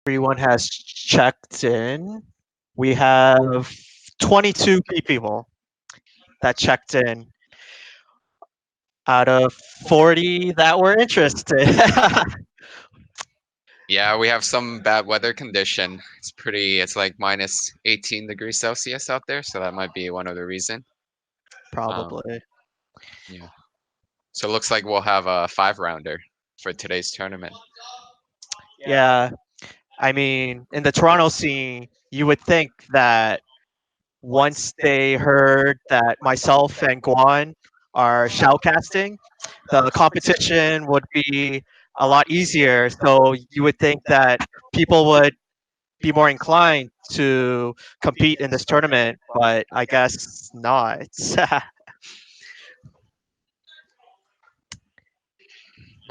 Everyone has checked in. We have 22 people that checked in out of 40 that were interested. Yeah, we have some bad weather condition. It's like minus 18 degrees Celsius out there, so that might be one of the reason. Um, Probably. yeah. So it looks like we'll have a 5 rounder for today's tournament. Yeah. I mean, in the Toronto scene, you would think that once they heard that myself and Guan are shoutcasting, the competition would be a lot easier. So you would think that people would be more inclined to compete in this tournament, but I guess not.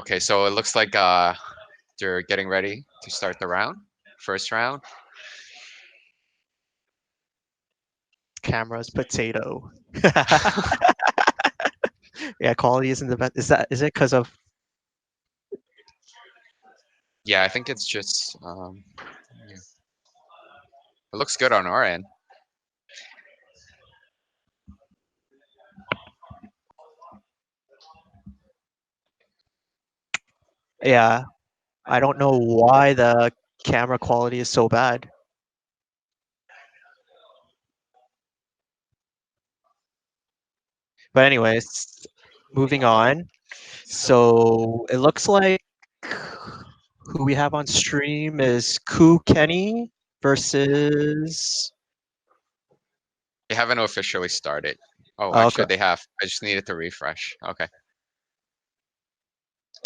Okay, so it looks like they're getting ready to start the round, first round. Cameras, potato. Yeah, quality isn't the best. Is it because of? Yeah, I think it's just yeah. It looks good on our end. Yeah, I don't know why the camera quality is so bad. But anyways, moving on. So it looks like who we have on stream is Ku Kenny versus. They haven't officially started. Oh, Okay. actually, they have. I just needed to refresh. Okay,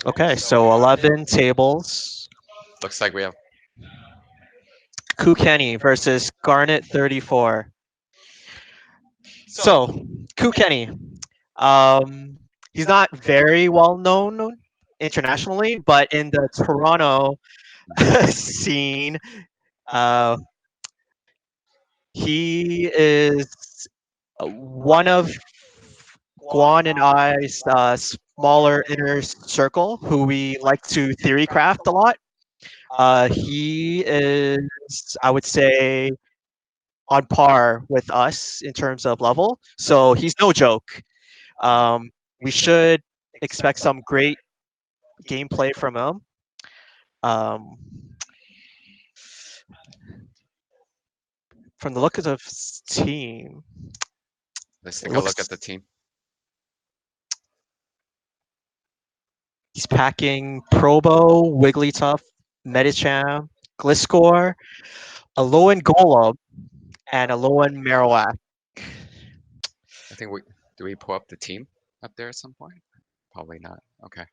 Okay, so 11 tables. looks like we have. Ku Kenny versus Garnet 34. So, Ku Kenny, um, he's not very well known internationally, but in the Toronto scene, uh, he is one of Guan and I's smaller inner circle who we like to theory craft a lot. He is, I would say, on par with us in terms of level. So he's no joke. We should expect some great gameplay from him. Um, from the look of his team, Let's it take a look looks at the team. he's packing Probo, Wigglytuff, Medicham, Gliscor, Alolan Golem, and Alolan Marowak. I think we do we pull up the team up there at some point? Probably not. Okay.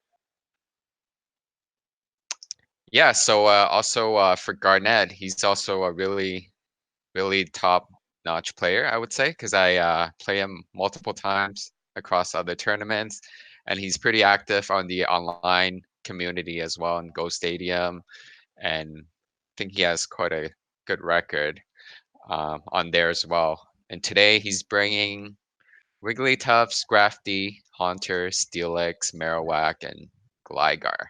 Yeah. So also for Garnett, he's also a really top-notch player, I would say, because I play him multiple times across other tournaments, and he's pretty active on the online community as well in Go Stadium, and I think he has quite a good record on there as well. And today he's bringing Wigglytuff, Scrafty, Haunter, Steelix, Marowak, and Gligar.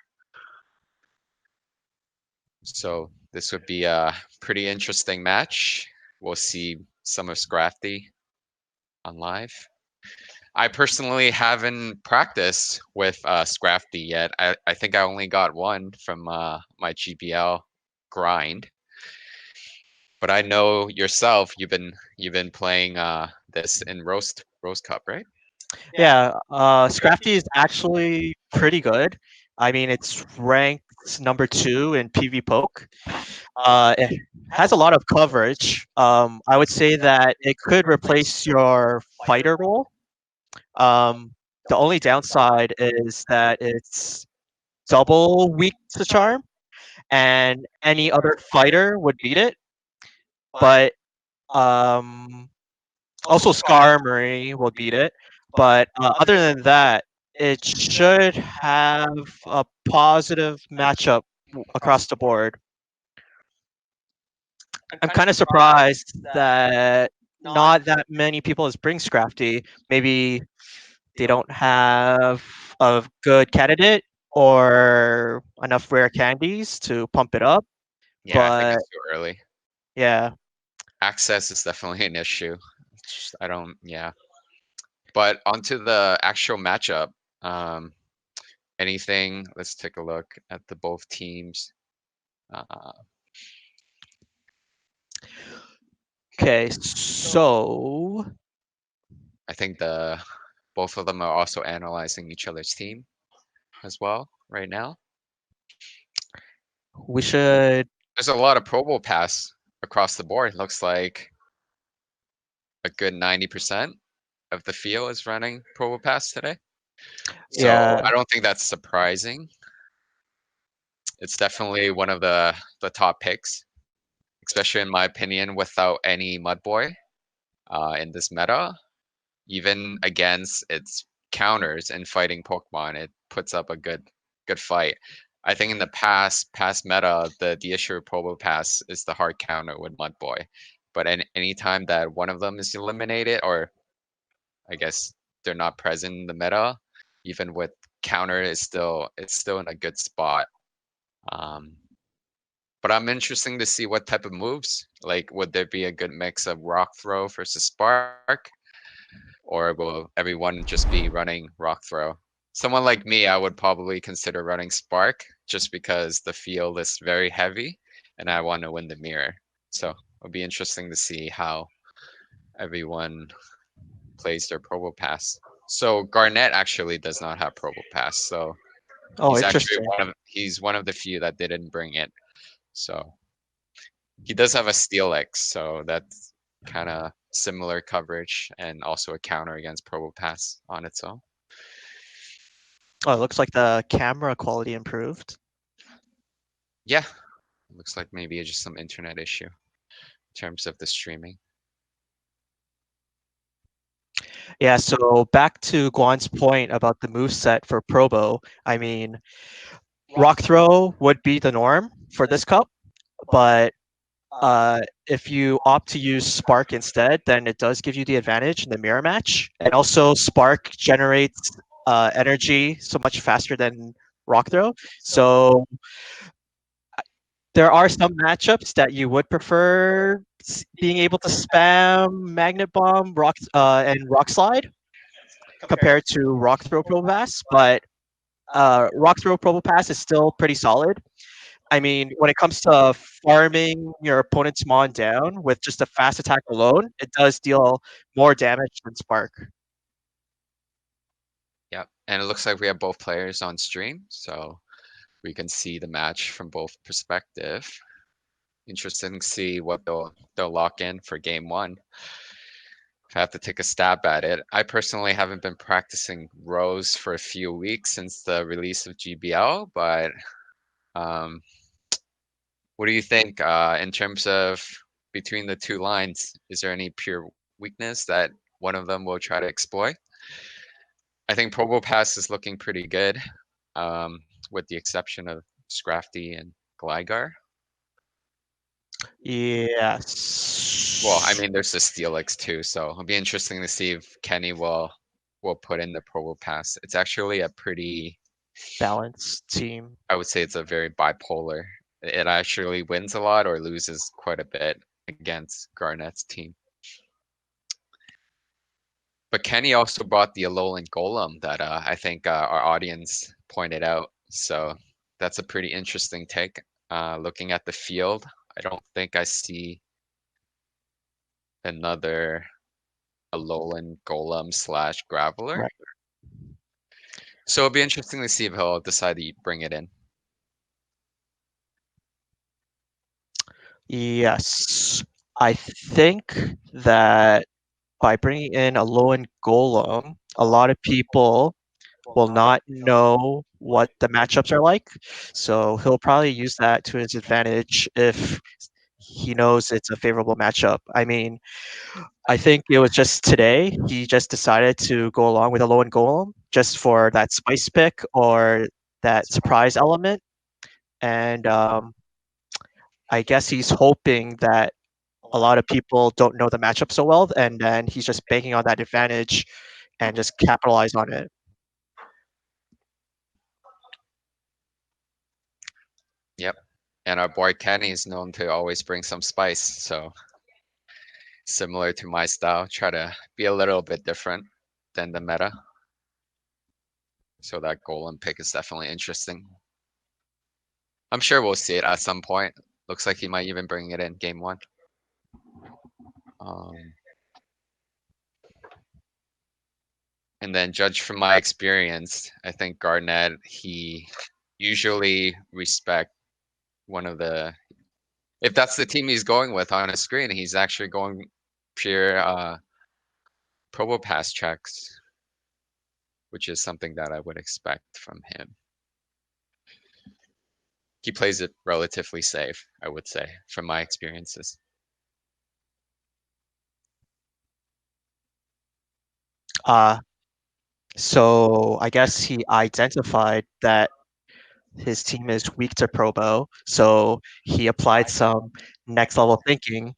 So this would be a pretty interesting match. We'll see some of Scrafty on live. I personally haven't practiced with Scrafty yet. I think I only got one from my GBL grind. But I know yourself, you've been playing this in Roast Cup, right? Yeah, Scrafty is actually pretty good. I mean, it's ranked number 2 in PV Poke. It has a lot of coverage. I would say that it could replace your fighter role. Um, the only downside is that it's double weak to charm, and any other fighter would beat it. But um, also Skarmory will beat it. But other than that, it should have a positive matchup across the board. I'm kind of surprised that not that many people has bring Scrafty. Maybe they don't have a good candidate or enough rare candies to pump it up. Yeah, I think but it's too early. yeah. Access is definitely an issue. It's just, I don't, yeah. But onto the actual matchup. Um, anything? Let's take a look at the both teams. Uh, Okay, so I think the both of them are also analyzing each other's team as well right now. we should. There's a lot of Pro Bowl pass across the board. Looks like a good 90% of the field is running Pro Bowl pass today. So Yeah. I don't think that's surprising. It's definitely one of the top picks, especially in my opinion, without any Mud Boy in this meta. Even against its counters in fighting Pokemon, it puts up a good fight. I think in the past meta, the issue of Probo Pass is the hard counter with Mud Boy. But anytime that one of them is eliminated, or I guess they're not present in the meta, even with counter, it's still in a good spot. Um, but I'm interesting to see what type of moves. Like, would there be a good mix of Rock Throw versus Spark? Or will everyone just be running Rock Throw? Someone like me, I would probably consider running Spark just because the field is very heavy and I want to win the mirror. So it'll be interesting to see how everyone plays their Probo Pass. So Garnett actually does not have Probo Pass, so Oh, interesting. he's one of the few that didn't bring it. So he does have a Steelix, so that's kind of similar coverage and also a counter against Probo Pass on its own. Oh, it looks like the camera quality improved. Yeah, looks like maybe it's just some internet issue in terms of the streaming. Yeah, so back to Guan's point about the move set for Probo. I mean, Rock Throw would be the norm for this cup, but if you opt to use Spark instead, then it does give you the advantage in the mirror match. And also, Spark generates energy so much faster than Rock Throw. So there are some matchups that you would prefer being able to spam Magnet Bomb, and Rock Slide compared to Rock Throw Probass, but Rock Throw Probopass is still pretty solid. I mean, when it comes to farming your opponent's Mon down with just a fast attack alone, it does deal more damage than Spark. Yep, and it looks like we have both players on stream, so we can see the match from both perspective. Interesting to see what they'll lock in for game one. If I have to take a stab at it, I personally haven't been practicing Rose for a few weeks since the release of GBL, but um, what do you think in terms of between the two lines? Is there any pure weakness that one of them will try to exploit? I think Probo Pass is looking pretty good, um, with the exception of Scrafty and Gligar. Well, I Yes. mean, there's the Steelix too, so it'll be interesting to see if Kenny will put in the Probo Pass. It's actually a pretty, Balanced team. I would say it's a very bipolar. It actually wins a lot or loses quite a bit against Garnett's team. But Kenny also brought the Alolan Golem that I think our audience pointed out. So that's a pretty interesting take. Looking at the field, I don't think I see another Alolan Golem slash Graveler. Right. So it'll be interesting to see if he'll decide to bring it in. Yes. I think that by bringing in a Lowen Golem, a lot of people will not know what the matchups are like. So he'll probably use that to his advantage if he knows it's a favorable matchup. I mean, I think it was just today he just decided to go along with a Lowen Golem just for that spice pick or that surprise element. And I guess he's hoping that a lot of people don't know the matchup so well, and then he's just banking on that advantage and just capitalize on it. Yep. And our boy Kenny is known to always bring some spice, so similar to my style, try to be a little bit different than the meta. So that golem pick is definitely interesting. I'm sure we'll see it at some point. Looks like he might even bring it in game one. Um, and then judge from my experience, I think Garnett, he usually respect one of the, if that's the team he's going with on his screen, he's actually going pure Probo Pass checks, which is something that I would expect from him. He plays it relatively safe, I would say, from my experiences. Uh, so I guess he identified that his team is weak to Probo, so he applied some next level thinking,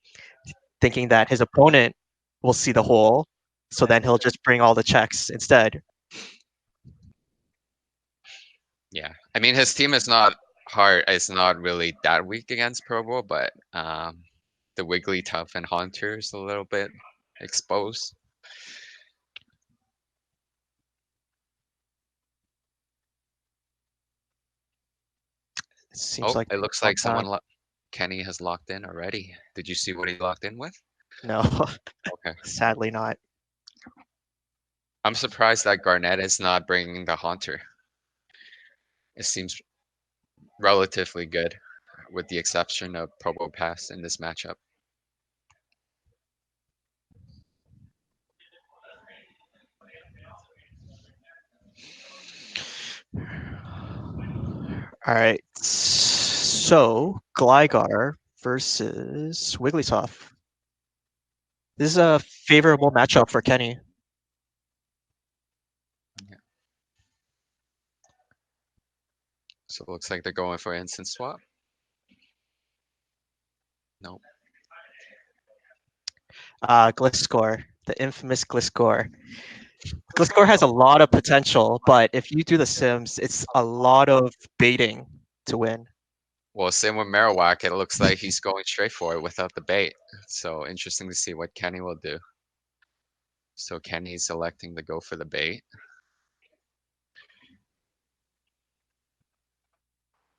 thinking that his opponent will see the hole, so then he'll just bring all the checks instead. Yeah, I mean his team is not hard. It's not really that weak against Probo, but the Wigglytuff and Haunter is a little bit exposed. It seems Oh, like it looks about like time. Kenny has locked in already. Did you see what he locked in with? No, Okay. sadly not. I'm surprised that Garnett is not bringing the Haunter. It seems relatively good, with the exception of Probo Pass in this matchup. All right, so Gligar versus Wigglytuff. This is a favorable matchup for Kenny. Yeah. So it looks like they're going for instant swap. Nope. Gliscor, the infamous Gliscor. Gliscor has a lot of potential, but if you do the Sims, it's a lot of baiting to win. Well, same with Marowak. It looks like he's going straight for it without the bait. So interesting to see what Kenny will do. So Kenny's electing to go for the bait.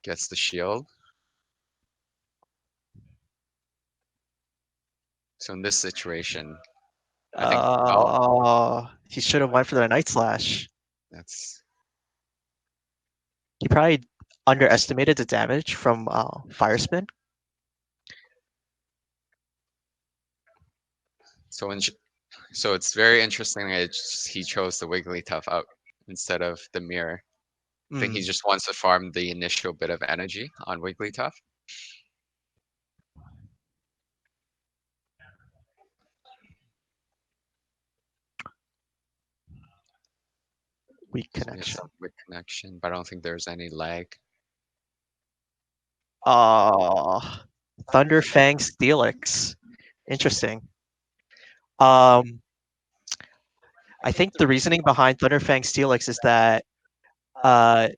Gets the shield. So in this situation, I think, oh, He should have went for the Night Slash. that's, He probably underestimated the damage from Fire Spin. so so it's very interesting that he chose the Wigglytuff out instead of the mirror. I think he Mm, just wants to farm the initial bit of energy on Wigglytuff. weak So we have connection. some quick connection, but I don't think there's any lag. Uh, Thunderfang Steelix. Interesting. Um, I think the reasoning behind Thunderfang Steelix is that uh,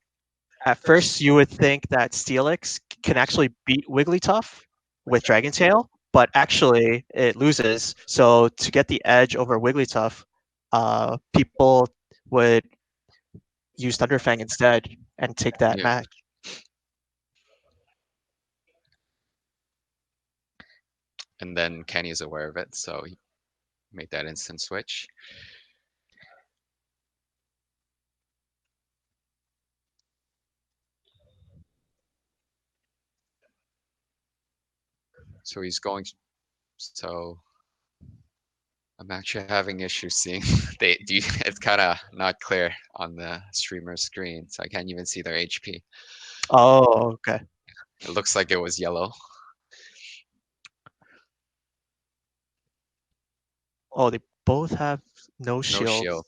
at first you would think that Steelix can actually beat Wigglytuff with Dragon Tail, but actually it loses. So to get the edge over Wigglytuff, people would use Thunderfang instead and take that Yeah. match. And then Kenny is aware of it, so he made that instant switch. So he's going. So I'm actually having issues seeing it's kind of not clear on the streamer screen, so I can't even see their HP. Oh, okay. It looks like it was yellow. Oh, they both have no No shields. shield.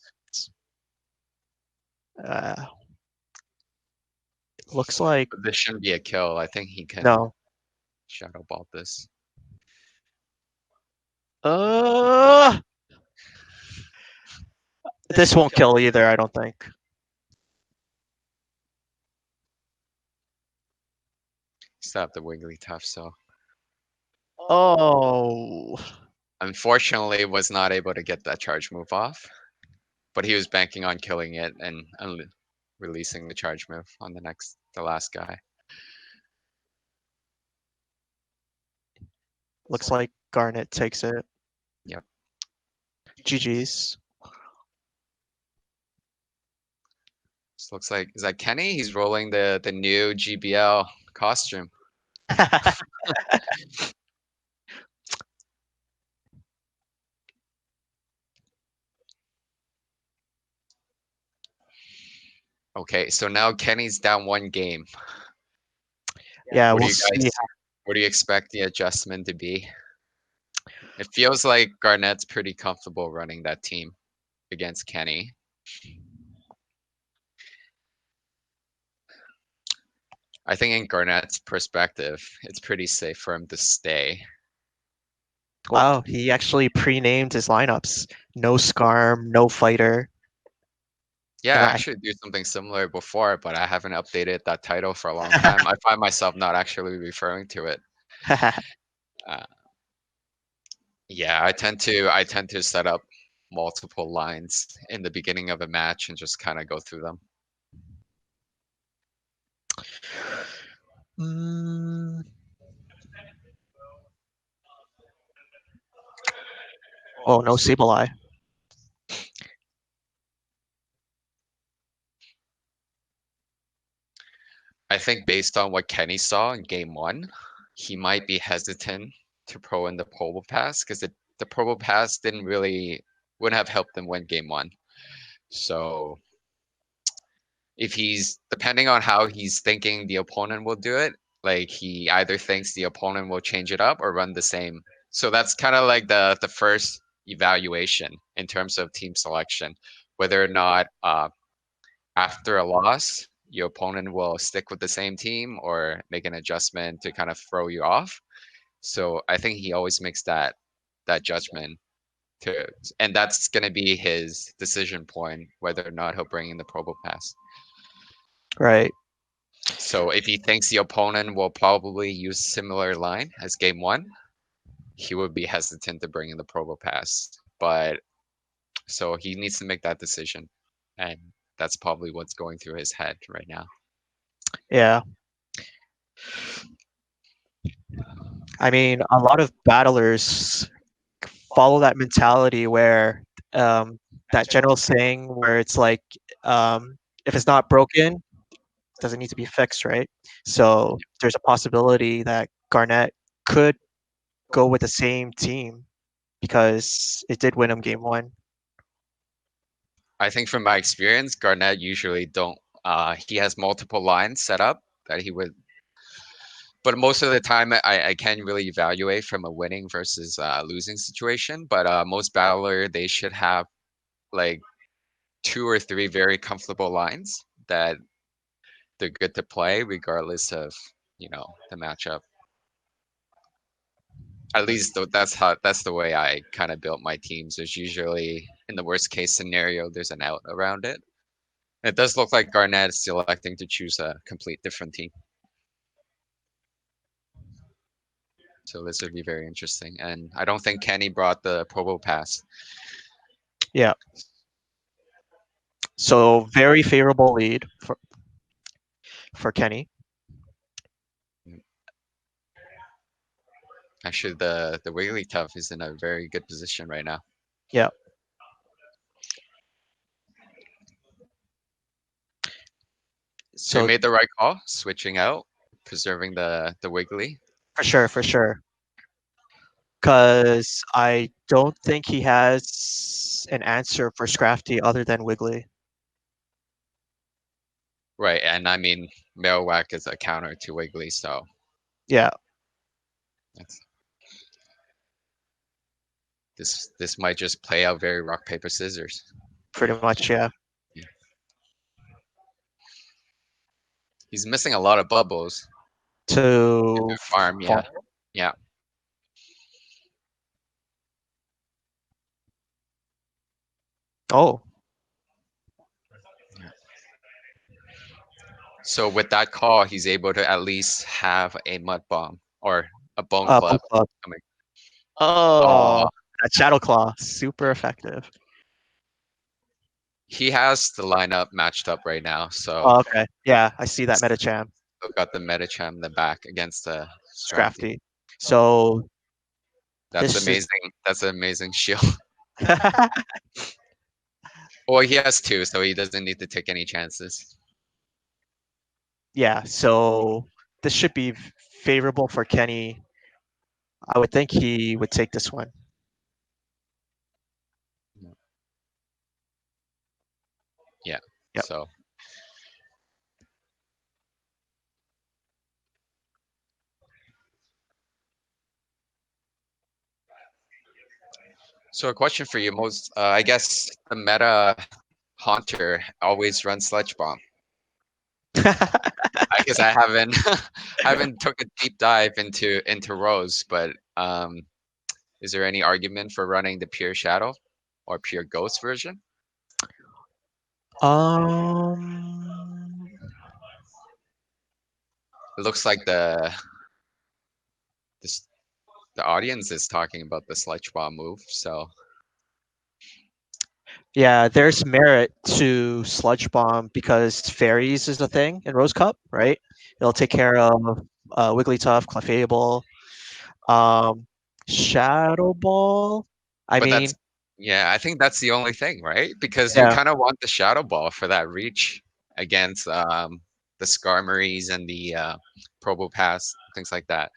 Uh, looks like But this shouldn't be a kill. I think he can no. shadow ball this. Uh, this won't kill either, I don't think. Still have the Wigglytuff, so Oh, unfortunately was not able to get that charge move off. But he was banking on killing it and releasing the charge move on the last guy. looks like Garnet takes it. Yep. GG's. This looks like, is that Kenny? He's rolling the new GBL costume. Okay, so now Kenny's down one game. Yeah, What do we'll you see. guys what do you expect the adjustment to be? It feels like Garnett's pretty comfortable running that team against Kenny. I think in Garnett's perspective, it's pretty safe for him to stay. Wow, he actually pre-named his lineups. No Scarm, no Fighter. Yeah, And I actually do something similar before, but I haven't updated that title for a long time. I find myself not actually referring to it. Uh, yeah, I tend to set up multiple lines in the beginning of a match and just kind of go through them. Mm, oh, no Sableye. I think based on what Kenny saw in game one, he might be hesitant to pro in the Probo Pass because the Probo Pass wouldn't have helped them win game one. So if he's depending on how he's thinking the opponent will do it, like he either thinks the opponent will change it up or run the same. So that's kind of like the first evaluation in terms of team selection, whether or not after a loss your opponent will stick with the same team or make an adjustment to kind of throw you off. So I think he always makes that judgment to, and that's going to be his decision point whether or not he'll bring in the Probo Pass. Right. So if he thinks the opponent will probably use similar line as game one, he would be hesitant to bring in the Probo Pass. But so he needs to make that decision, and that's probably what's going through his head right now. Yeah. I mean, a lot of battlers follow that mentality where that general saying where it's like, if it's not broken, it doesn't need to be fixed, right? So there's a possibility that Garnett could go with the same team because it did win him game one. I think from my experience, Garnett usually don't. He has multiple lines set up that he would, but most of the time I can't really evaluate from a winning versus losing situation. But most battler they should have like two or three very comfortable lines that they're good to play regardless of the matchup. At least that's the way I kind of built my teams. There's usually in the worst case scenario there's an out around it. It does look like Garnett is electing to choose a complete different team. So this would be very interesting. And I don't think Kenny brought the Probo Pass. Yeah. So very favorable lead for Kenny. Actually, the Wigglytuff is in a very good position right now. Yeah. So he So made the right call, switching out, preserving the Wiggly. for sure. Because I don't think he has an answer for Scrafty other than Wiggly. Right, and I mean Marowak is a counter to Wiggly, so Yeah, that's, this might just play out very rock paper scissors. pretty much. Yeah. Yeah. He's missing a lot of bubbles in To the farm. fall. Yeah, yeah. Oh, So with that call, he's able to at least have a mud bomb or a bone club Bone Club. coming. Oh, Oh, that Shadow Claw, super effective. he has the lineup matched up right now, so Oh, okay. Yeah, I see that Metacham, still got the Metacham in the back against the Scrafty. Scrafty. So That's this is amazing. That's an amazing shield. Well, he has two, so he doesn't need to take any chances. yeah. So this should be favorable for Kenny. I would think he would take this one. Yeah. Yep. So so a question for you, most I guess the meta Haunter always runs Sledge Bomb. I guess I haven't haven't took a deep dive into Rose, but is there any argument for running the pure Shadow or pure Ghost version? um, It looks like the the audience is talking about the Sledge Bomb move, so yeah, there's merit to Sludge Bomb because fairies is a thing in Rose Cup, right? It'll take care of Wigglytuff, Clefable, um, Shadow Ball. I but that's mean, yeah, I think that's the only thing, right? Because you yeah, kind of want the Shadow Ball for that reach against the Skarmories and the Probopass, things like that.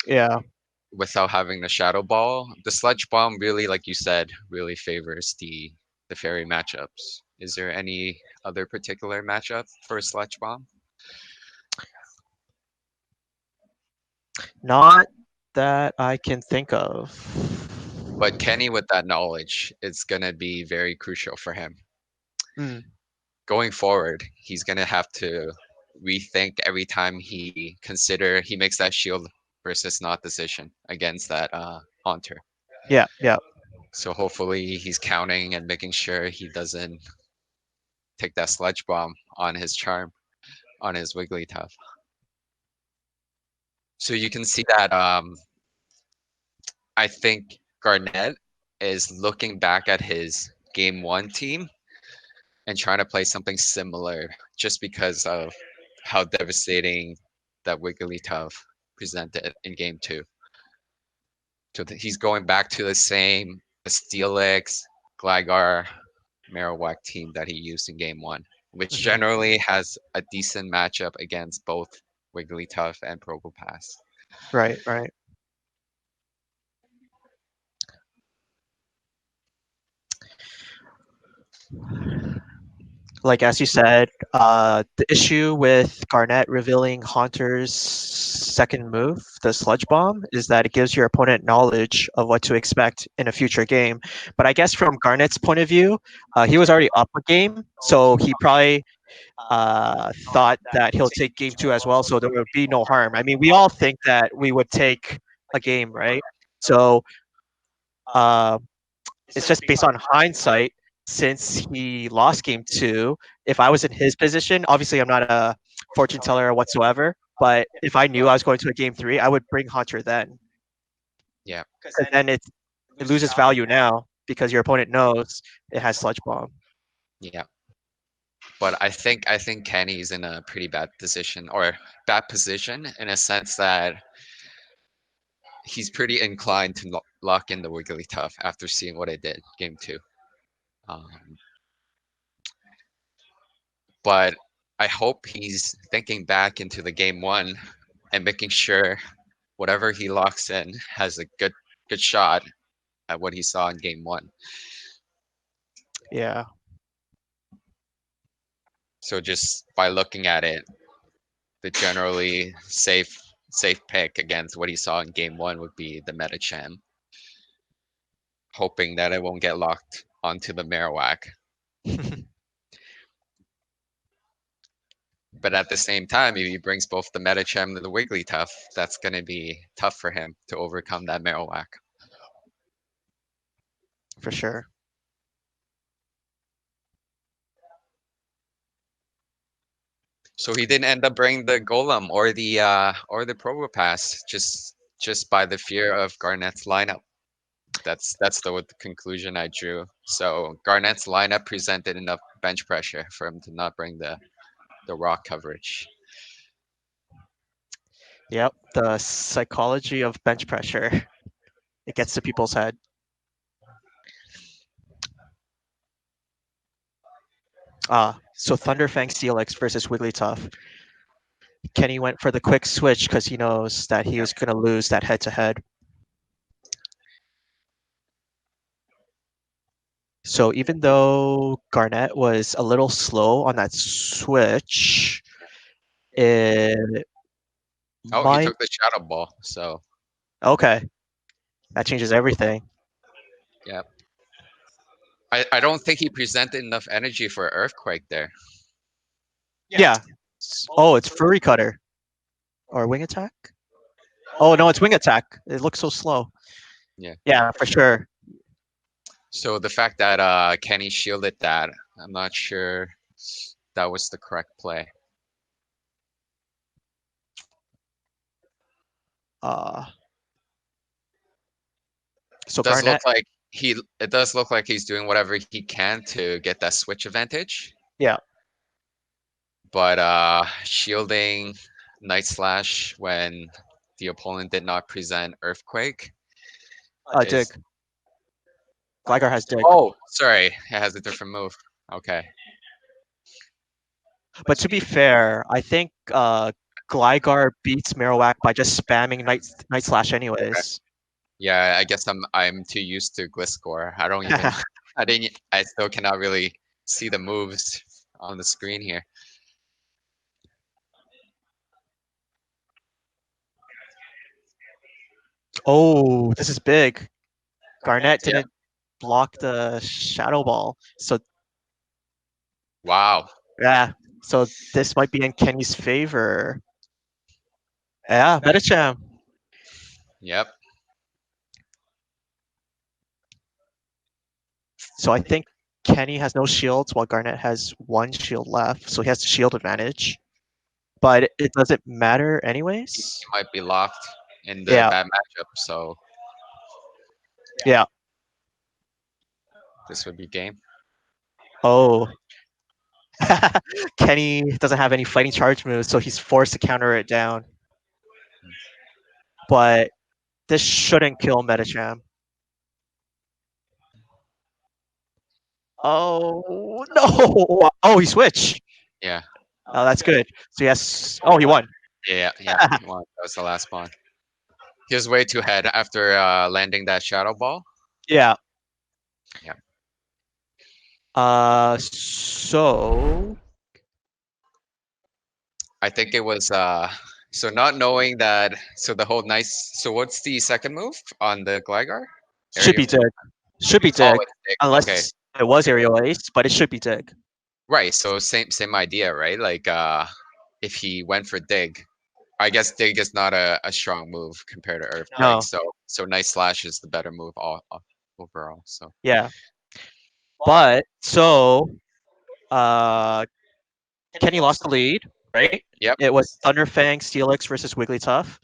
yeah. Without having the Shadow Ball, the Sludge Bomb really, like you said, really favors the Fairy matchups. Is there any other particular matchup for Sludge Bomb? Not that I can think of. But Kenny, with that knowledge, it's gonna be very crucial for him Mm, going forward. He's gonna have to rethink every time he makes that shield versus not decision against that Haunter. yeah, yeah, So hopefully he's counting and making sure he doesn't take that Sludge Bomb on his charm on his Wigglytuff. So you can see that I think Garnett is looking back at his game one team and trying to play something similar just because of how devastating that Wigglytuff presented in game two. So he's going back to the same Steelix, Gligar, Marowak team that he used in game one, which mhm. generally has a decent matchup against both Wigglytuff and Probopass. Right, right. Like as you said, the issue with Garnett revealing Haunter's second move, the Sludge Bomb, is that it gives your opponent knowledge of what to expect in a future game. But I guess from Garnett's point of view, he was already up a game, so he probably thought that he'll take game two as well, so there would be no harm. I mean, we all think that we would take a game, right? So uh, it's just based on hindsight. Since he lost game two, if I was in his position, obviously I'm not a fortune teller whatsoever, but if I knew I was going to a game three, I would bring Hunter then, Yeah, because then it loses value now because your opponent knows it has Sludge Bomb. yeah. But I think Kenny's in a pretty bad position or bad position in a sense that he's pretty inclined to lock in the Wigglytuff after seeing what I did game two. Um, but I hope he's thinking back into the game one and making sure whatever he locks in has a good shot at what he saw in game one. Yeah, So just by looking at it, the generally safe pick against what he saw in game one would be the Metacham, hoping that it won't get locked onto the Marowak. But at the same time, if he brings both the Metacham and the Wigglytuff, that's going to be tough for him to overcome that Marowak. for sure. So he didn't end up bringing the golem or the Probopass just by the fear of Garnett's lineup. That's the conclusion I drew. So Garnett's lineup presented enough bench pressure for him to not bring the rock coverage. Yep, the psychology of bench pressure. It gets to people's head. So Thunderfang Steelix versus Wigglytuff. Kenny went for the quick switch because he knows that he was going to lose that head to head. So even though Garnett was a little slow on that switch, it Oh, he might. took the Shadow Ball. So Okay, that changes everything. yeah, I don't think he presented enough energy for Earthquake there. Yeah. Oh, it's Furry Cutter or Wing Attack. Oh no, it's Wing Attack. It looks so slow. Yeah. Yeah, for sure. So the fact that Kenny shielded that, I'm not sure that was the correct play. Uh, so Does look Garnett. like it does look like he's doing whatever he can to get that switch advantage. Yeah, But shielding Night Slash when the opponent did not present Earthquake is. Dig. Gligar has Dig. Oh, sorry, it has a different move. Okay. But to be fair, I think Gligar beats Marowak by just spamming Night Slash Okay. anyways. Yeah, I guess I'm too used to Gliscor. I don't even I still cannot really see the moves on the screen here. Oh, this is big. Garnett Yeah. didn't block the Shadow Ball. So Wow. yeah, so this might be in Kenny's favor. Yeah, Metacham. Yep. So I think Kenny has no shields while Garnett has one shield left, so he has the shield advantage. But it doesn't matter He anyways. might be locked in the Yeah, bad matchup, so yeah. this would be game. Oh, Kenny doesn't have any fighting charge moves, so he's forced to counter it down. But this shouldn't kill Metacham. Oh no! Oh, he switched. Yeah. Oh, that's good. So yes. Oh, he won. Yeah. Well, that was the last spawn. He was way too ahead after landing that shadow ball. Yeah. Yeah. So I think it was so not knowing that so the whole nice so what's the second move on the Gligar? should Area be dig. Should be Oh, dig. it's Dick. Okay. Unless it was aerial ace, but it should be dig. Right, so same idea, right? Like if he went for dig, I guess dig is not a strong move compared to earthquake. No. So nice slash is the better move overall. So Yeah. But so uh Kenny lost the lead, right? yep, It was Thunderfang, Steelix versus Wigglytuff.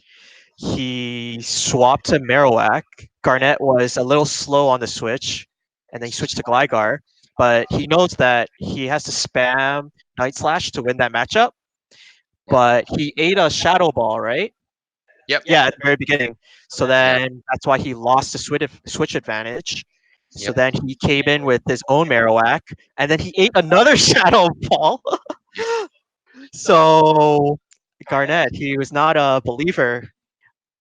He swapped to Marowak. Garnett was a little slow on the switch, and then he switched to Gligar. But he knows that he has to spam Night Slash to win that matchup. yep, But he ate a Shadow Ball, right? yep, Yeah, at the very beginning. So yep, then that's why he lost the switch advantage. So yep, then he came in with his own Marowak, and then he ate another Shadow Ball. yep. So Garnett, he was not a believer.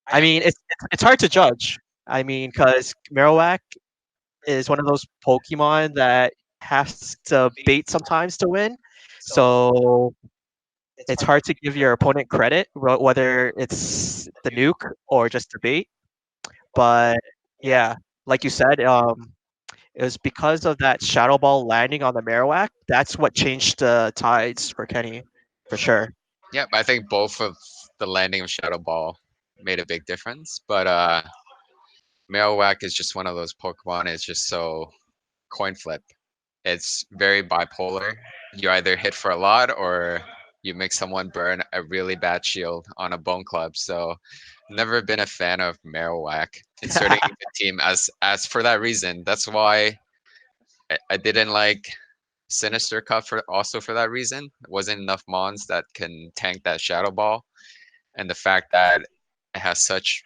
I mean, it's hard to judge. I mean, because Marowak is one of those Pokemon that has to bait sometimes to win. So it's hard to give your opponent credit, whether it's the nuke or just the bait. But yeah, like you said, it was because of that Shadow Ball landing on the Marowak. That's what changed the tides for Kenny, for sure. Yep, I think both of the landing of Shadow Ball made a big difference. But Marowak is just one of those Pokemon. It's just so coin flip. It's very bipolar. You either hit for a lot or you make someone burn a really bad shield on a bone club. So never been a fan of Marowak inserting the team as for that reason. That's why I didn't like Sinister Cup for also for that reason. There wasn't enough mons that can tank that Shadow Ball, and the fact that it has such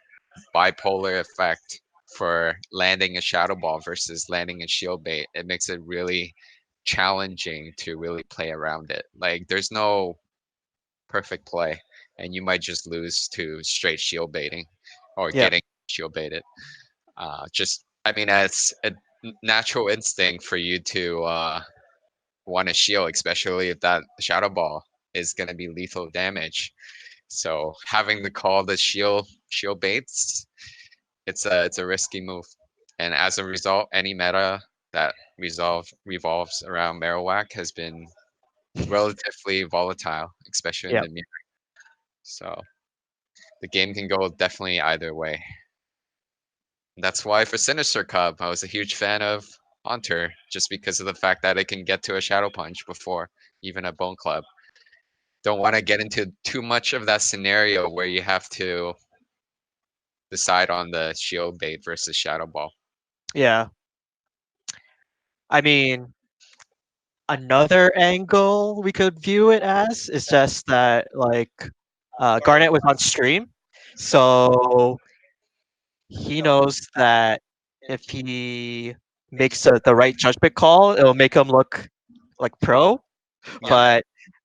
bipolar effect for landing a Shadow Ball versus landing a Shield Bait. It makes it really challenging to really play around it. Like there's no perfect play, and you might just lose to straight shield baiting or Yeah, getting shield baited. Just, I mean, it's a natural instinct for you to want to shield, especially if that shadow ball is going to be lethal damage. So having to call the shield baits, it's a risky move, and as a result, any meta that revolves around Marowak has been relatively volatile, especially in yeah, the mirror. So the game can go definitely either way. That's why for Sinister Cub, I was a huge fan of Haunter, just because of the fact that it can get to a Shadow Punch before even a Bone Club. Don't want to get into too much of that scenario where you have to decide on the Shield Bait versus Shadow Ball. yeah. I mean, another angle we could view it as is just that like Garnet was on stream, so he knows that if he makes the right judgment call, it'll make him look like pro. Yeah,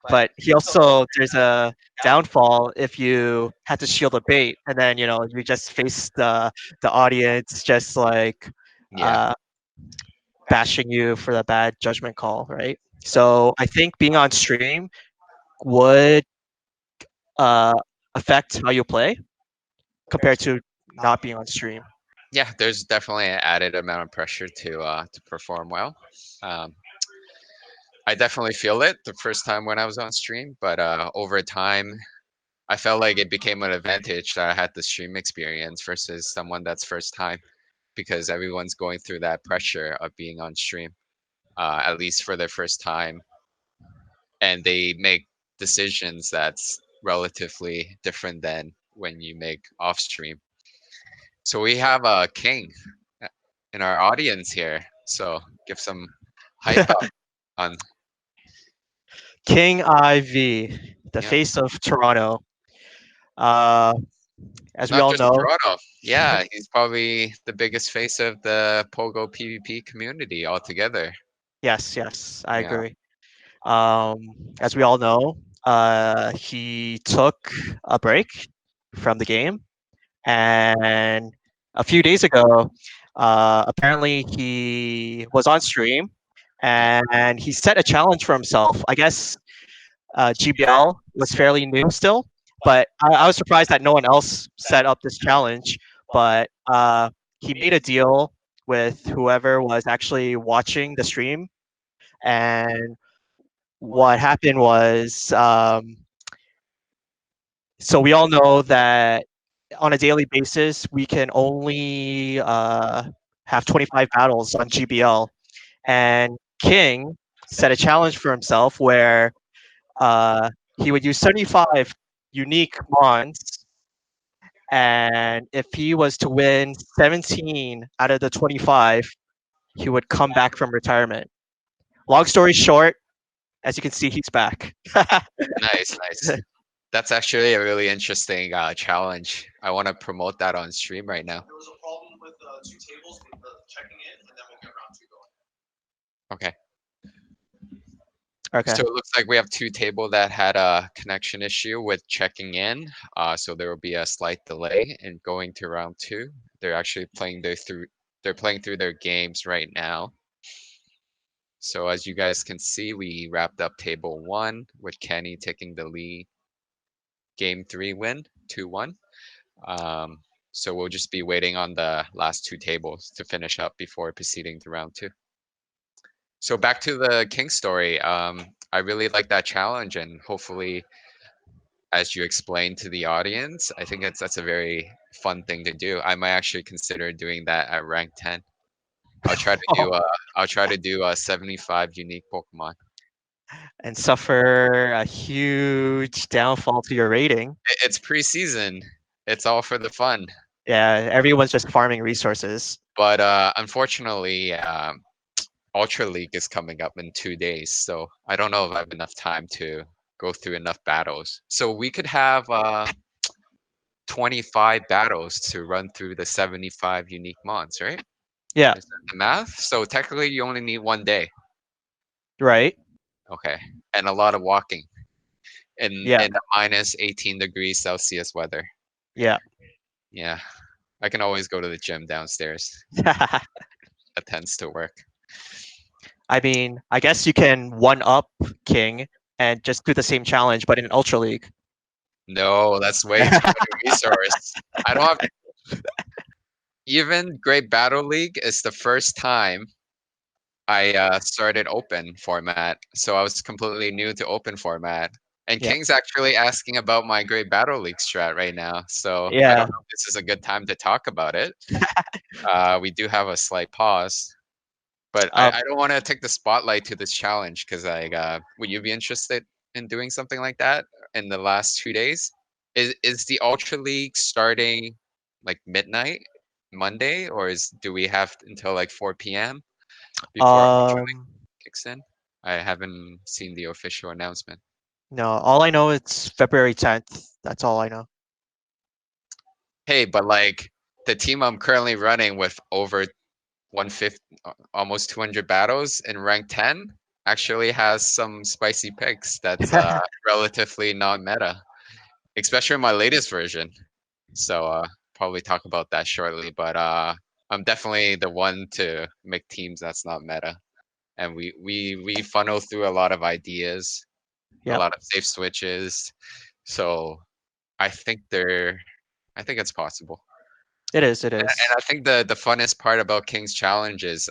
But he also there's a downfall if you had to shield a bait and then you just face the audience just like yeah, uh, bashing you for the bad judgment call, right? So I think being on stream would uh, affect how you play compared to not being on stream. yeah. There's definitely an added amount of pressure to perform well. Um, I definitely feel it the first time when I was on stream, but over time, I felt like it became an advantage that I had the stream experience versus someone that's first time because everyone's going through that pressure of being on stream, at least for their first time, and they make decisions that's relatively different than when you make off stream. So we have a king uh, in our audience here, so give some hype up on King IV, the yeah. face of Toronto. Uh, as we Not all just know, Toronto. Yeah, he's probably the biggest face of the Pogo PvP community altogether. yes, yes, I Yeah, agree. Um, as we all know, he took a break from the game, and a few days ago, apparently he was on stream, yeah, and he set a challenge for himself. I guess GBL was fairly new still, but I was surprised that no one else set up this challenge. But he made a deal with whoever was actually watching the stream, and what happened was, so we all know that on a daily basis we can only have 25 battles on GBL, and King set a challenge for himself where uh, he would use 75 unique mons, and if he was to win 17 out of the 25, he would come back from retirement. Long story short, as you can see, he's back. nice, nice. That's actually a really interesting challenge. I want to promote that on stream right now. Okay. Okay. So it looks like we have two table that had a connection issue with checking in. So there will be a slight delay in going to round two. They're actually they're playing through their games right now. So as you guys can see, we wrapped up table one with Kenny taking the lead. Game three win, 2-1. Um, so we'll just be waiting on the last two tables to finish up before proceeding to round two. So back to the King story. I really like that challenge, and hopefully, as you explained to the audience, I think that's a very fun thing to do. I might actually consider doing that at rank 10. I'll try to do 75 unique Pokemon. and suffer a huge downfall to your rating. It's preseason. It's all for the fun. Yeah, everyone's just farming resources. But unfortunately, Ultra League is coming up in 2 days, so I don't know if I have enough time to go through enough battles. So we could have 25 battles to run through the 75 unique mons, right? Yeah, Is that the math? So technically, you only need 1 day. right. Okay, and a lot of walking Yeah, in a minus 18 degrees Celsius weather. yeah. Yeah, I can always go to the gym downstairs. That tends to work. I mean, I guess you can one up King and just do the same challenge, but in Ultra League. No, that's way too many resource. I don't have even Great Battle League is the first time I started open format, so I was completely new to open format. And Yeah, King's actually asking about my Great Battle League strat right now, so I yeah. don't know if this is a good time to talk about it. We do have a slight pause, but Um, I don't want to take the spotlight to this challenge because would you be interested in doing something like that in the last 2 days? Is the Ultra League starting like midnight Monday, or is do we have until like 4 p.m. before Ultra um, kicks in? I haven't seen the official announcement. no, all I know it's February 10th. That's all I know. Hey, but like the team I'm currently running with over 150, almost 200 battles in rank 10 actually has some spicy picks that's relatively non-meta, especially my latest version. So probably talk about that shortly. But I'm definitely the one to make teams that's not meta, and we funnel through a lot of ideas, a Yep, lot of safe switches. So I think I think it's possible. it is. It And is. I think the funnest part about King's Challenge is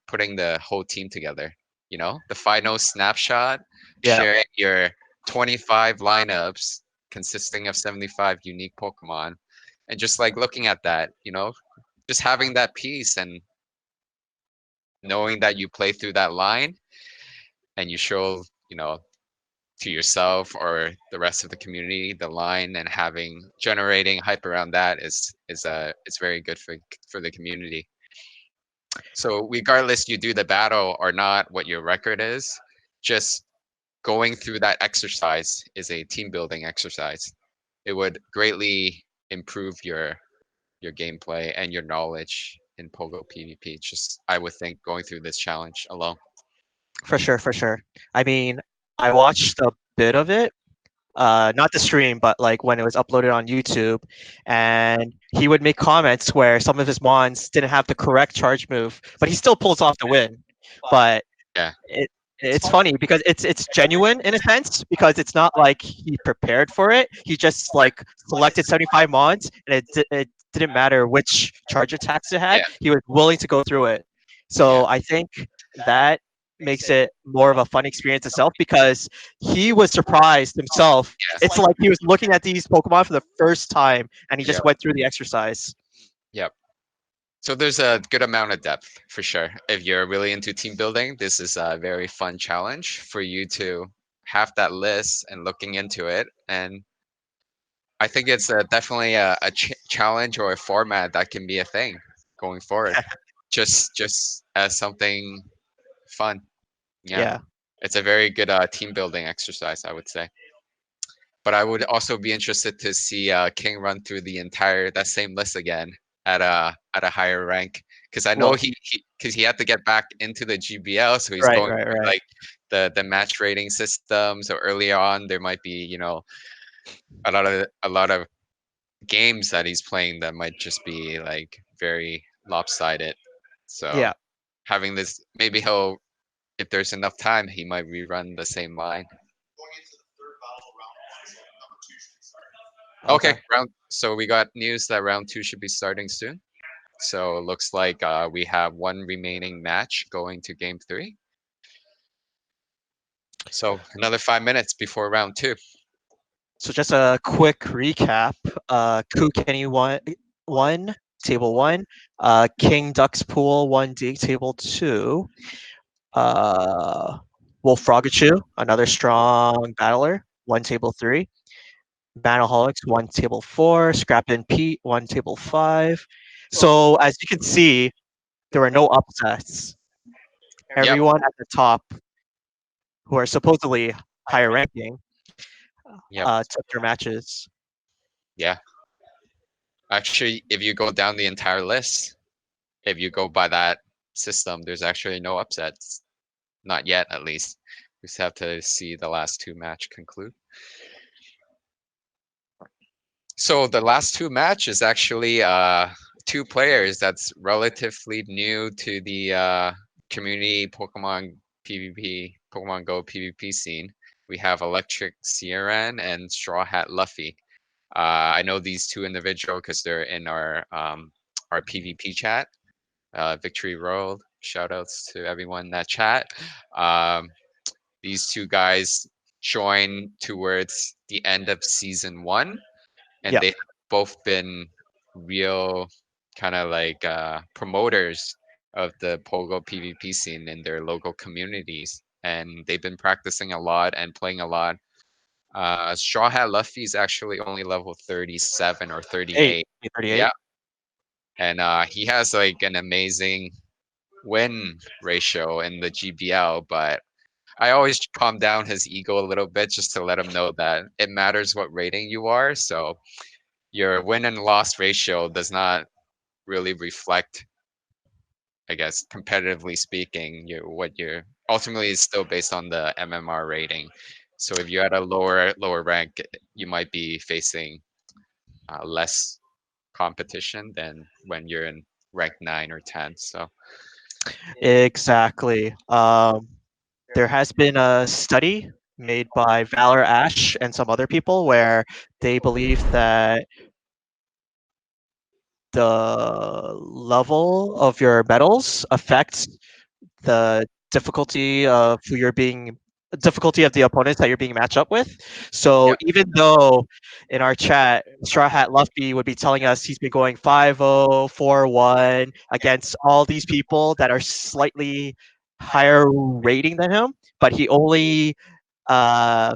putting the whole team together. You know, the final snapshot, Yeah, sharing your 25 lineups consisting of 75 unique Pokemon, and just like looking at that, just having that piece and knowing that you play through that line and you show, to yourself or the rest of the community the line and having generating hype around that is it's very good for the community. So regardless you do the battle or not, what your record is, just going through that exercise is a team building exercise. It would greatly improve your gameplay and your knowledge in Pogo PvP. Just I would think going through this challenge alone. for sure, for sure. I mean, I watched a bit of it, not the stream, but like when it was uploaded on YouTube, and he would make comments where some of his mons didn't have the correct charge move, but he still pulls off the win. But Yeah, it it's funny because it's genuine in a sense because it's not like he prepared for it. He just like selected 75 mons and it didn't matter which charge attacks it had. yeah, He was willing to go through it. yeah, So I think that makes it more of a fun experience itself because he was surprised himself. It's yeah, like he was looking at these Pokemon for the first time and he yeah, just went through the exercise. yeah. So there's a good amount of depth for sure. If you're really into team building, this is a very fun challenge for you to have that list and looking into it. And I think it's definitely a challenge or a format that can be a thing going forward. Just as something fun. Yeah, Yeah, it's a very good team building exercise, I would say. But I would also be interested to see King run through the entire that same list again at a higher rank because I know well, he had to get back into the GBL, so he's right, going right, through right. like the match rating system. So early on, there might be a lot of games that he's playing that might just be like very lopsided. So Yeah, having this, maybe he'll if there's enough time, he might rerun the same line. Okay, okay. so we got news that round two should be starting soon. So it looks like we have one remaining match going to game three. So another 5 minutes before round two. So just a quick recap. Ku Kenny won table one. King Ducks Pool won table two. Uh, Wolf Frogachu, another strong battler, one table three. Banaholics, one table four. Scrap and Pete, one table five. So as you can see, there were no upsets. Yep. Everyone at the top, who are supposedly higher ranking, Yep. took their matches. Yeah. Actually, if you go down the entire list, if you go by that system, there's actually no upsets. Not yet, at least. We just have to see the last two match conclude. So the last two matches actually two players that's relatively new to the community Pokemon PvP, Pokemon Go PvP scene. We have Electric Sierran and Straw Hat Luffy. I know these two individuals because they're in our PvP chat. Victory World. Shout outs to everyone in that chat. Um, these two guys joined towards the end of season one, and Yeah, they have both been real kind of like promoters of the Pogo PvP scene in their local communities. And they've been practicing a lot and playing a lot. Straw Hat Luffy is actually only level 37 or 8, 38. Yeah. 838. And he has like an amazing win ratio in the GBL, but I always calm down his ego a little bit just to let him know that it matters what rating you are. So your win and loss ratio does not really reflect, I guess, competitively speaking, what you're ultimately is still based on the MMR rating. So if you're at a lower rank, you might be facing less competition than when you're in rank 9 or 10. So Exactly. There has been a study made by Valor Ash and some other people where they believe that the level of your medals affects the difficulty of the opponents that you're being matched up with. So yeah, even though in our chat, Straw Hat Luffy would be telling us he's been going 5-0, 4-1 against all these people that are slightly higher rating than him, but he only uh,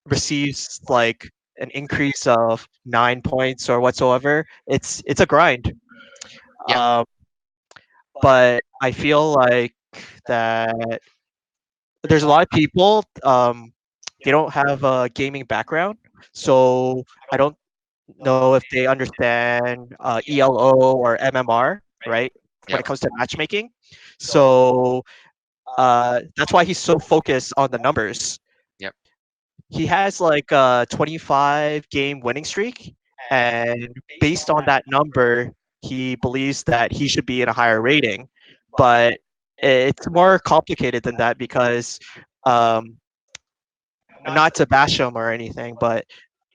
receives like an increase of 9 points or whatsoever. It's a grind. yeah, Um, but I feel like that there's a lot of people they don't have a gaming background, so I don't know if they understand ELO or MMR, right? When yep, it comes to matchmaking, so that's why he's so focused on the numbers. yep, He has like a 25 game winning streak, and based on that number, he believes that he should be in a higher rating. But it's more complicated than that because, um, not to bash him or anything, but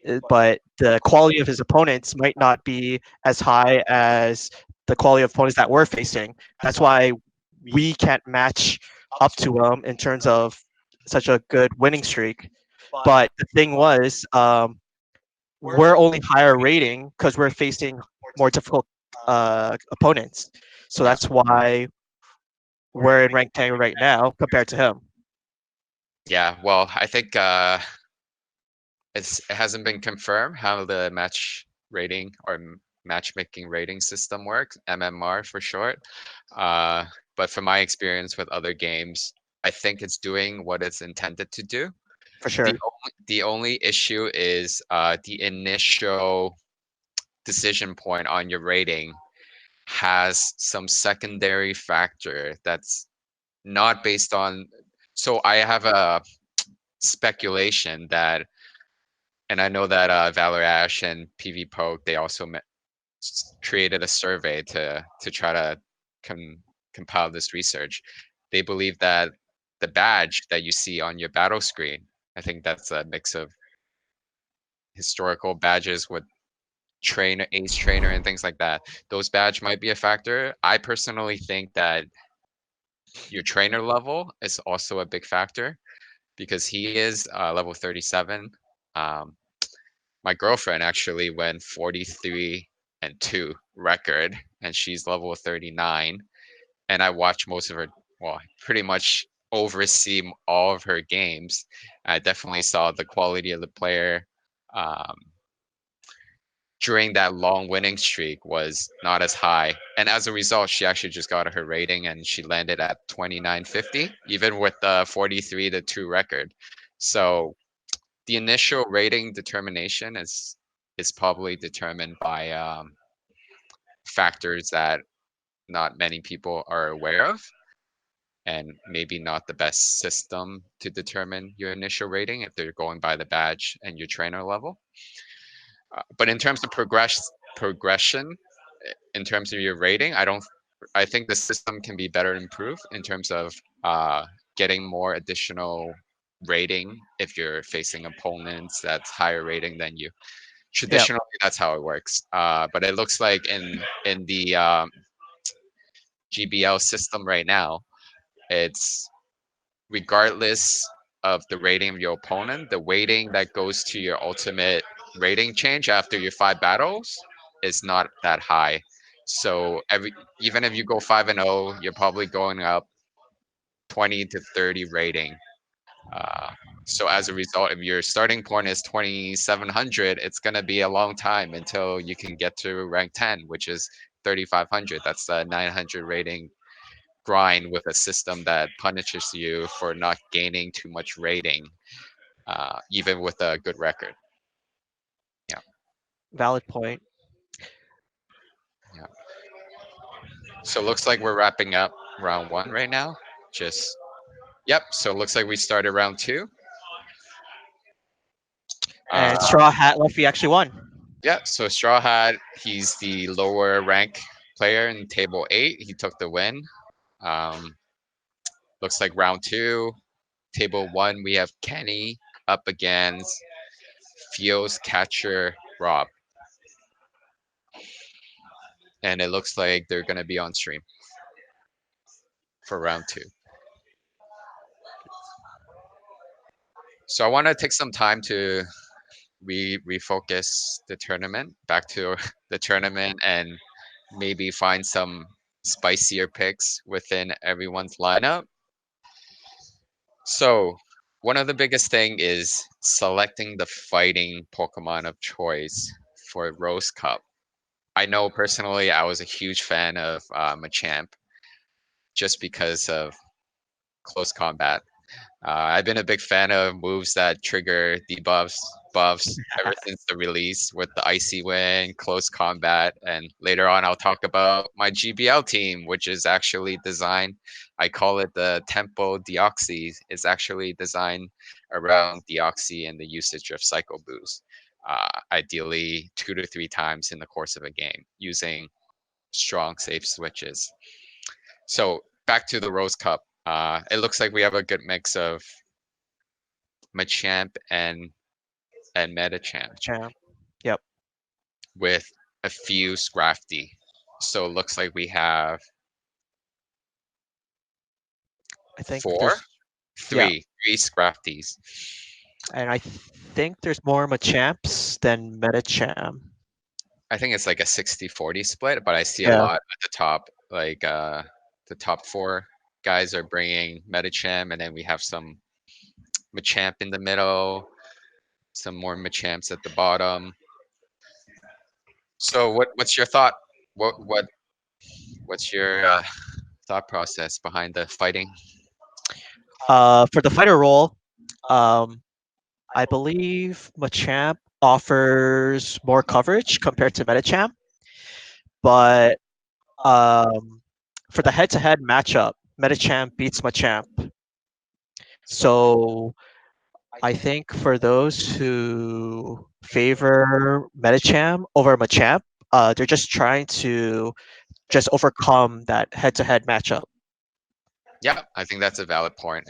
the quality of his opponents might not be as high as the quality of opponents that we're facing. That's why we can't match up to him in terms of such a good winning streak. But the thing was, we're only higher rating because we're facing more difficult opponents. So yeah, that's why we're in rank 10 right now compared to him. yeah. Well, I think it hasn't been confirmed how the match rating or matchmaking rating system works, MMR for short. Uh, but from my experience with other games, I think it's doing what it's intended to do. For sure. The only issue is the initial decision point on your rating has some secondary factor that's not based on. So I have a speculation that, and I know that Valor Ash and PV Poke they also created a survey to try to compile this research. They believe that the badge that you see on your battle screen, I think that's a mix of historical badges with trainer, ace trainer, and things like that. Those badge might be a factor. I personally think that your trainer level is also a big factor because he is level 37. Um, my girlfriend actually went 43 and 2 record, and she's level 39. And I watch most of her, well, pretty much oversee all of her games. I definitely saw the quality of the player um, during that long winning streak was not as high. And as a result, she actually just got her rating and she landed at 2950, even with the 43 to 2 record. So the initial rating determination is probably determined by factors that not many people are aware of, and maybe not the best system to determine your initial rating if they're going by the badge and your trainer level. But in terms of progression, in terms of your rating, I don't. I think the system can be better improved in terms of uh, getting more additional rating if you're facing opponents that's higher rating than you. Yeah, Traditionally, that's how it works. But it looks like in the GBL system right now, it's regardless of the rating of your opponent, the weighting that goes to your ultimate rating change after your 5 battles is not that high. So even if you go 5-0, you're probably going up 20 to 30 rating. Uh, so as a result, if your starting point is 2700, it's gonna be a long time until you can get to rank 10, which is 3500. That's a 900 rating grind with a system that punishes you for not gaining too much rating, even with a good record. Yeah, valid point. yeah. So it looks like we're wrapping up round one right now. Just yep. So it looks like we started round two. And Uh, Straw Hat Luffy actually won. yeah. So Straw Hat, he's the lower rank player in table 8. He took the win. Um, looks like round two, table 1, we have Kenny up against Fio's catcher Rob, and it looks like they're gonna be on stream for round two. So I want to take some time to refocus the tournament back to the tournament and maybe find some spicier picks within everyone's lineup. So one of the biggest thing is selecting the fighting Pokemon of choice for Rose Cup. I know personally I was a huge fan of Machamp just because of close combat. I've been a big fan of moves that trigger debuffs, buffs ever since the release with the Icy Wind, Close Combat, and later on I'll talk about my GBL team, which is actually designed. I call it the Tempo Deoxys. It's actually designed around Deoxy and the usage of Psycho Boost, ideally 2 to 3 times in the course of a game, using strong safe switches. So back to the Rose Cup. It looks like we have a good mix of Machamp and Metachamp Champ. Yep. with a few Scrafty. So it looks like we have I think four, there's yeah, three Scrafties. and I think there's more Machamps than Metacham. I think it's like a 60-40 split, but I see a Yeah, lot at the top. Like the top four guys are bringing Metacham, and then we have some Machamp in the middle, some more Machamps at the bottom. So what's your thought? What's your thought process behind the fighting? for the fighter role, um, I believe Machamp offers more coverage compared to Metacham, but um, for the head-to-head matchup, Metacham beats Machamp. So I think for those who favor Metacham over Machamp, they're just trying to just overcome that head-to-head matchup. Yeah, I think that's a valid point.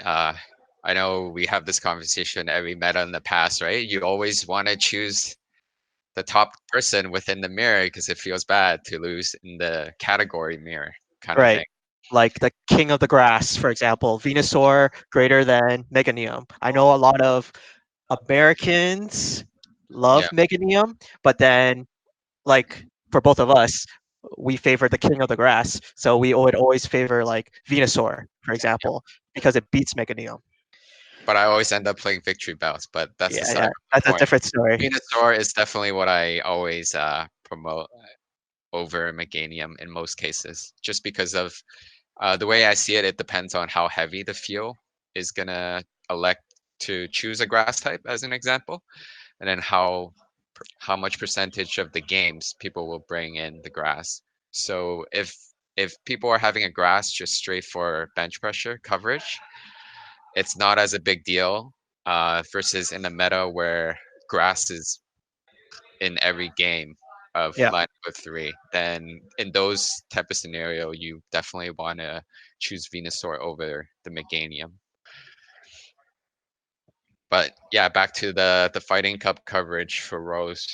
I know we have this conversation every meta in the past, right? You always want to choose the top person within the mirror because it feels bad to lose in the category mirror kind of Right. thing. Like the King of the Grass, for example, Venusaur greater than Meganium. I know a lot of Americans love Yeah, Meganium, but then like for both of us, we favor the king of the grass. So we would always favor like Venusaur, for Yep. example, because it beats Meganium. But I always end up playing victory belts. But that's Yeah, aside yeah, from that's the a point. different story. Venusaur is definitely what I always promote over Meganium in most cases, just because of the way I see it. It depends on how heavy the field is gonna elect to choose a grass type, as an example, and then how much percentage of the games people will bring in the grass. So if people are having a grass just straight for bench pressure coverage, it's not as a big deal versus in a meta where grass is in every game of Yeah, line of three. Then in those type of scenario, you definitely want to choose Venusaur over the Meganium. But yeah, back to the Fighting Cup coverage for Rose.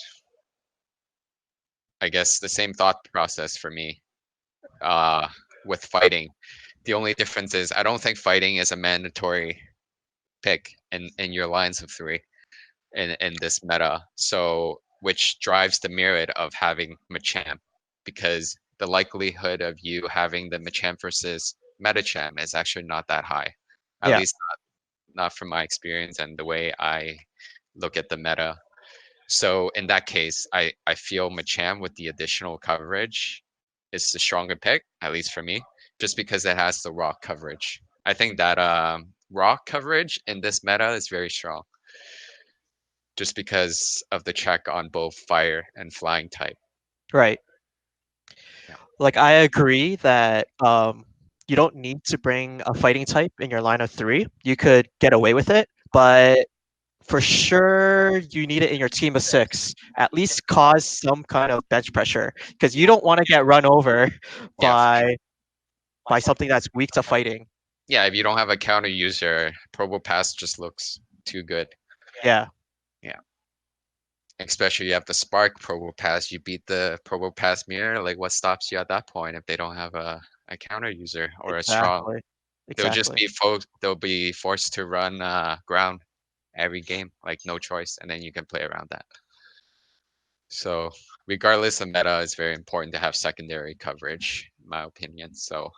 I guess the same thought process for me uh, with fighting. The only difference is I don't think fighting is a mandatory pick in your lines of three in this meta. So which drives the merit of having Machamp because the likelihood of you having the Machamp versus Metacham is actually not that high. At yeah, least not from my experience and the way I look at the meta. So in that case, I feel Machamp with the additional coverage is the stronger pick, at least for me, just because it has the rock coverage. I think that rock coverage in this meta is very strong, just because of the check on both fire and flying type. right. Yeah. Like I agree that you don't need to bring a fighting type in your line of three. You could get away with it, but for sure you need it in your team of six. At least cause some kind of bench pressure because you don't want to get run over Yeah, for sure. by something that's weak to fighting. Yeah, if you don't have a counter user, Probo Pass just looks too good. Yeah, Yeah. Especially you have the Spark Probo Pass, you beat the Probo Pass mirror. Like what stops you at that point if they don't have a counter user or a strong exactly, they'll just exactly. be they'll be forced to run ground every game, like no choice, and then you can play around that. So regardless of meta, it's very important to have secondary coverage, in my opinion. So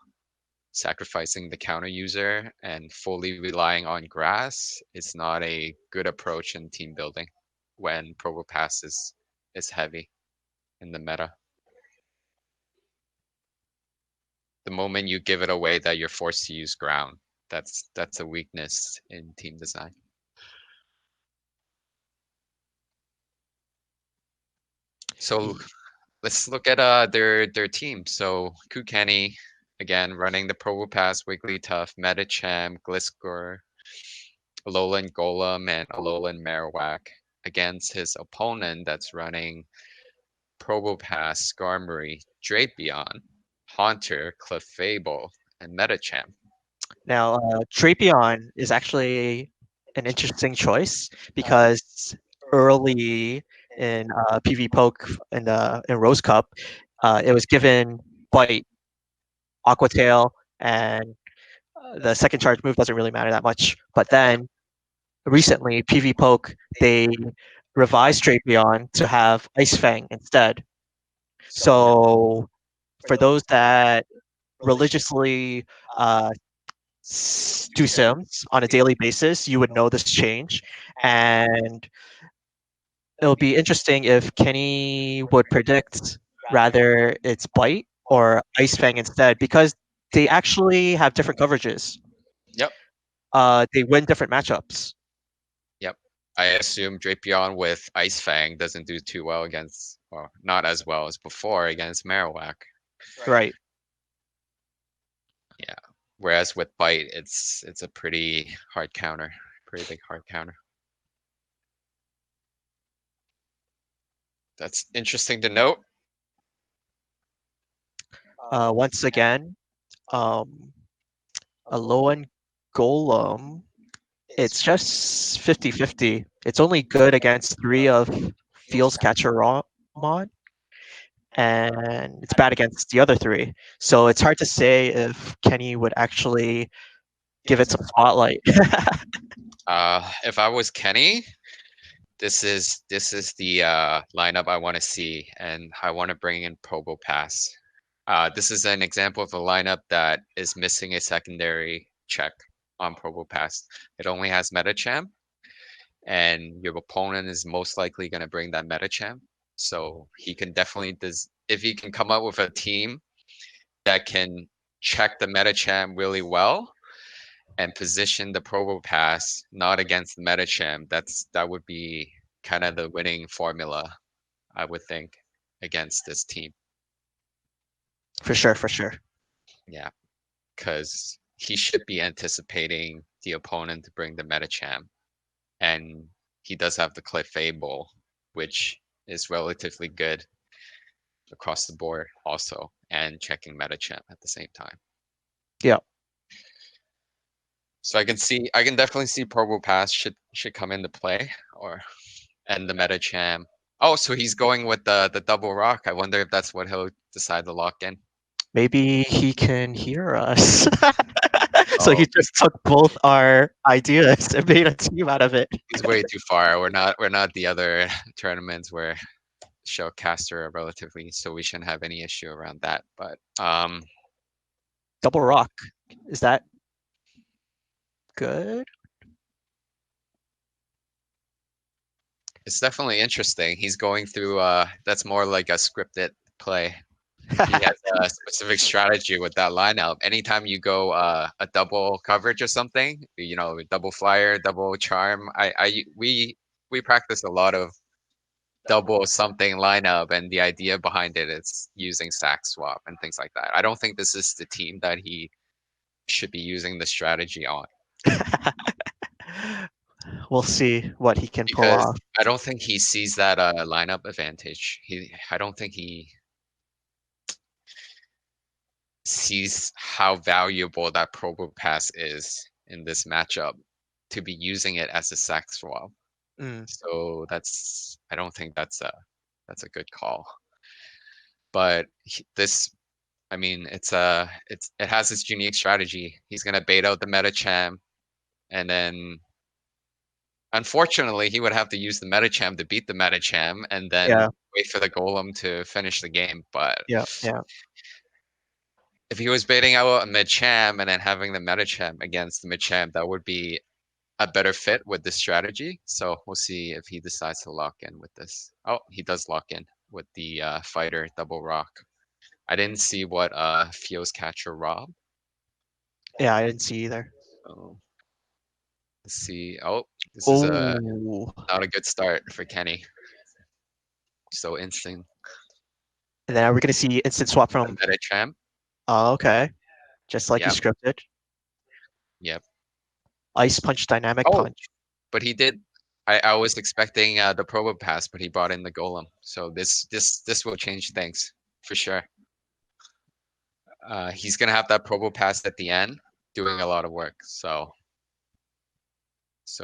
sacrificing the counter user and fully relying on grass is not a good approach in team building when Probopass is heavy in the meta. The moment you give it away that you're forced to use ground, that's a weakness in team design. So Ye- let's look at their team. So Kukeni again running the Probopass, Wigglytuff, Metacham, Gliscor, Alolan Golem, and Alolan Marowak against his opponent that's running Probopass, Skarmory, Drapion, Haunter, Clefable, and Metacham. Now, Drapion is actually an interesting choice because early in PV Poke in Rose Cup, it was given Bite, Aqua Tail, and the second charge move doesn't really matter that much. But then recently, PV Poke they revised Drapion to have Ice Fang instead. So for those that religiously uh, do sims on a daily basis, you would know this change, and it'll be interesting if Kenny would predict rather it's Bite or Ice Fang instead, because they actually have different coverages. Yep, They win different matchups. yep. I assume Drapion with Ice Fang doesn't do too well against, well, not as well as before against Marowak. Right. Yeah. Whereas with Bite, it's a pretty hard counter, pretty big hard counter. That's interesting to note. Once again, um, Alolan Golem, it's just 50-50. It's only good against three of Feels Catcher-Mon, and it's bad against the other three. So it's hard to say if Kenny would actually give it some spotlight. If I was Kenny, this is the lineup I want to see, and I want to bring in Probo Pass. This is an example of a lineup that is missing a secondary check on Probopass. It only has Metacham, and your opponent is most likely going to bring that Metacham. So he can definitely if he can come up with a team that can check the Metacham really well and position the Probopass not against the Metacham, that would be kind of the winning formula, I would think, against this team. For sure, for sure. Yeah, because he should be anticipating the opponent to bring the Metacham, and he does have the Cliff Fable, which is relatively good across the board also, and checking Metacham at the same time. Yeah. So I can definitely see Probopass should come into play, or and the Metacham. Oh, so he's going with the double rock. I wonder if that's what he'll decide to lock in. Maybe he can hear us. So he Oh, just took both our ideas and made a team out of it. he's way too far. We're not the other tournaments where showcaster are relatively, so we shouldn't have any issue around that. But Double rock. Is that good? it's definitely interesting. He's going through that's more like a scripted play. He has a specific strategy with that lineup. Anytime you go a double coverage or something, double flyer, double charm. We practice a lot of double something lineup, and the idea behind it is using sack swap and things like that. I don't think this is the team that he should be using the strategy on, We'll see what he can pull because off. I don't think he sees that lineup advantage. I don't think he sees how valuable that Probo Pass is in this matchup to be using it as a sack swap. Mm, So I don't think that's a good call. But this, I mean, it has its unique strategy. He's gonna bait out the Metacham, and then unfortunately he would have to use the Metacham to beat the Metacham, and then yeah, wait for the Golem to finish the game. But yeah, yeah. if he was baiting out a Midcham and then having the Metacham against the Midcham, that would be a better fit with this strategy. So we'll see if he decides to lock in with this. Oh, he does lock in with the fighter double rock. I didn't see what Fio's catcher Rob. Yeah, I didn't see either. Oh, let's see. Oh, this is a Oh, not a good start for Kenny. So instant and then are we gonna see instant swap the from? Metacham. Oh, okay, just like he Yep, scripted. yep. Ice punch, dynamic Oh, punch. but he did. I was expecting the Probo Pass, but he brought in the Golem. So this will change things for sure. He's gonna have that Probo Pass at the end, doing a lot of work. So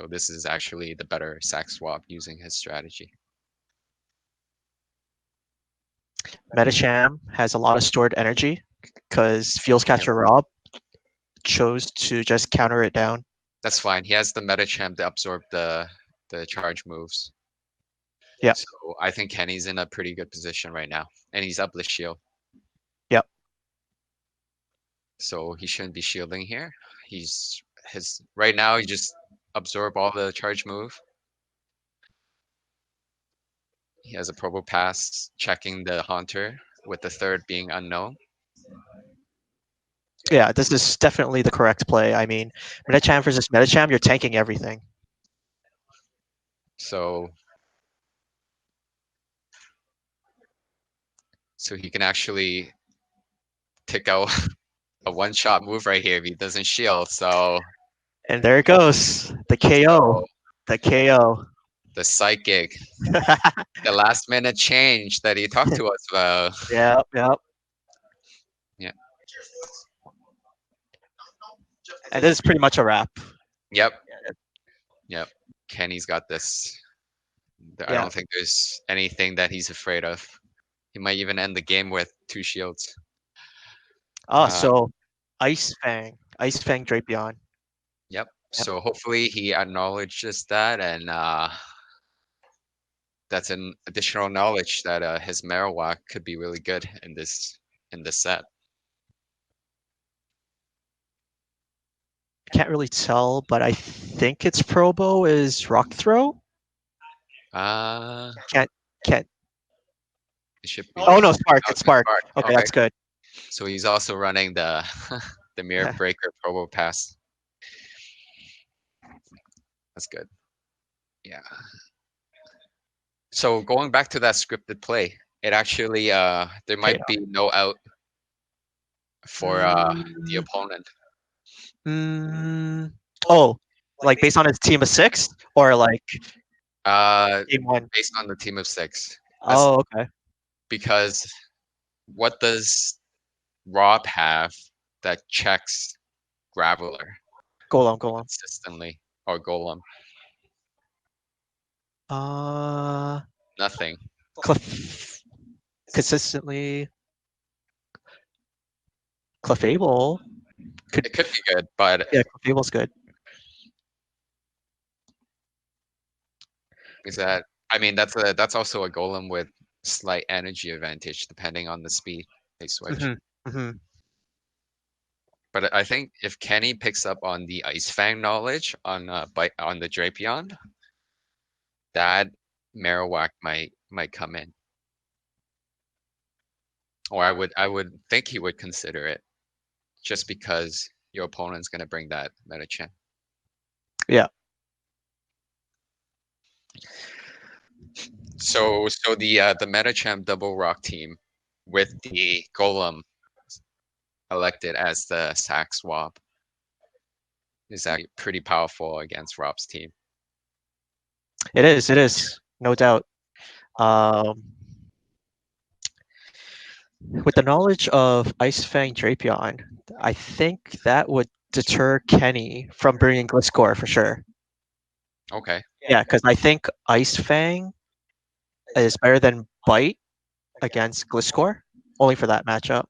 this is actually the better sack swap using his strategy. Metacham has a lot of stored energy because Feels Yep. Catcher Rob chose to just counter it down. That's fine. He has the Metacham to absorb the charge moves. Yeah, So I think Kenny's in a pretty good position right now, and he's up the shield. yep. So he shouldn't be shielding here. He's his right now. He just absorb all the charge move. He has a Probo Pass checking the Haunter with the third being unknown. Yeah, this is definitely the correct play. I mean, Metacham versus Metacham, you're tanking everything. So he can actually take out a one-shot move right here if he doesn't shield. So And there it goes. The KO. so The KO. the psychic, the last minute change that he talked to us about. Yep, yep. Yeah. And this is pretty much a wrap. Yep. Yep. Kenny's got this. I Yeah. don't think there's anything that he's afraid of. He might even end the game with 2 shields. Oh, Uh, so Ice Fang Drapion. yep. Yep. So hopefully he acknowledges that, and that's an additional knowledge that his Marowak could be really good in this in this set. I can't really tell, but I think its Probo is Rock Throw. Uh, Can't can't. it should be. Oh no, Spark. Oh, It's it's a Spark. Spark. Okay, Okay, that's good. so he's also running the the Mirror Breaker Probo Pass. That's good. Yeah. So going back to that scripted play, it actually there Okay. might be no out for the Mm, opponent. mm, oh, like based on his team of six, or like Uh, game one. based on the team of six. That's Oh, okay. because what does Rob have that checks Graveler Golem, Golem. consistently or Golem? Uh, Nothing. Clef consistently. Clefable could. It could be good, but Yeah, Clefable's good. is that I mean that's also a Golem with slight energy advantage depending on the speed they switch. Hmm. Hmm. But I think if Kenny picks up on the Ice Fang knowledge on the Drapion, that Marowak might come in, or I would think he would consider it just because your opponent's gonna bring that Metachan. Yeah. So the Metachamp double rock team with the Golem elected as the sack swap is actually pretty powerful against Rob's team. It is. It is. No doubt. Um, with the knowledge of Ice Fang Drapion, I think that would deter Kenny from bringing Gliscor for sure. Okay. Yeah, because I think Ice Fang is better than Bite against Gliscor, only for that matchup.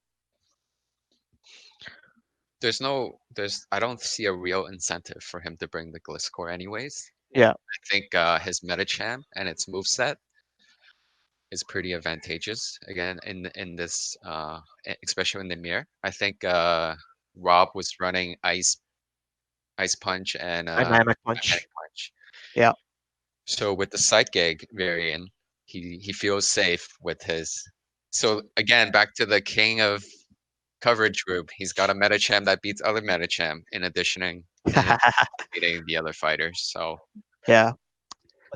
There's I don't see a real incentive for him to bring the Gliscor anyways. Yeah. I think his Metacham and its moveset is pretty advantageous again in this especially in the mirror. I think Rob was running ice punch and Dynamic magnetic Punch. punch. Yeah. So with the psychic variant, he feels safe with his. So again, back to the king of coverage group. He's got a Metacham that beats other Metacham in addition to beating the other fighters. So Yeah.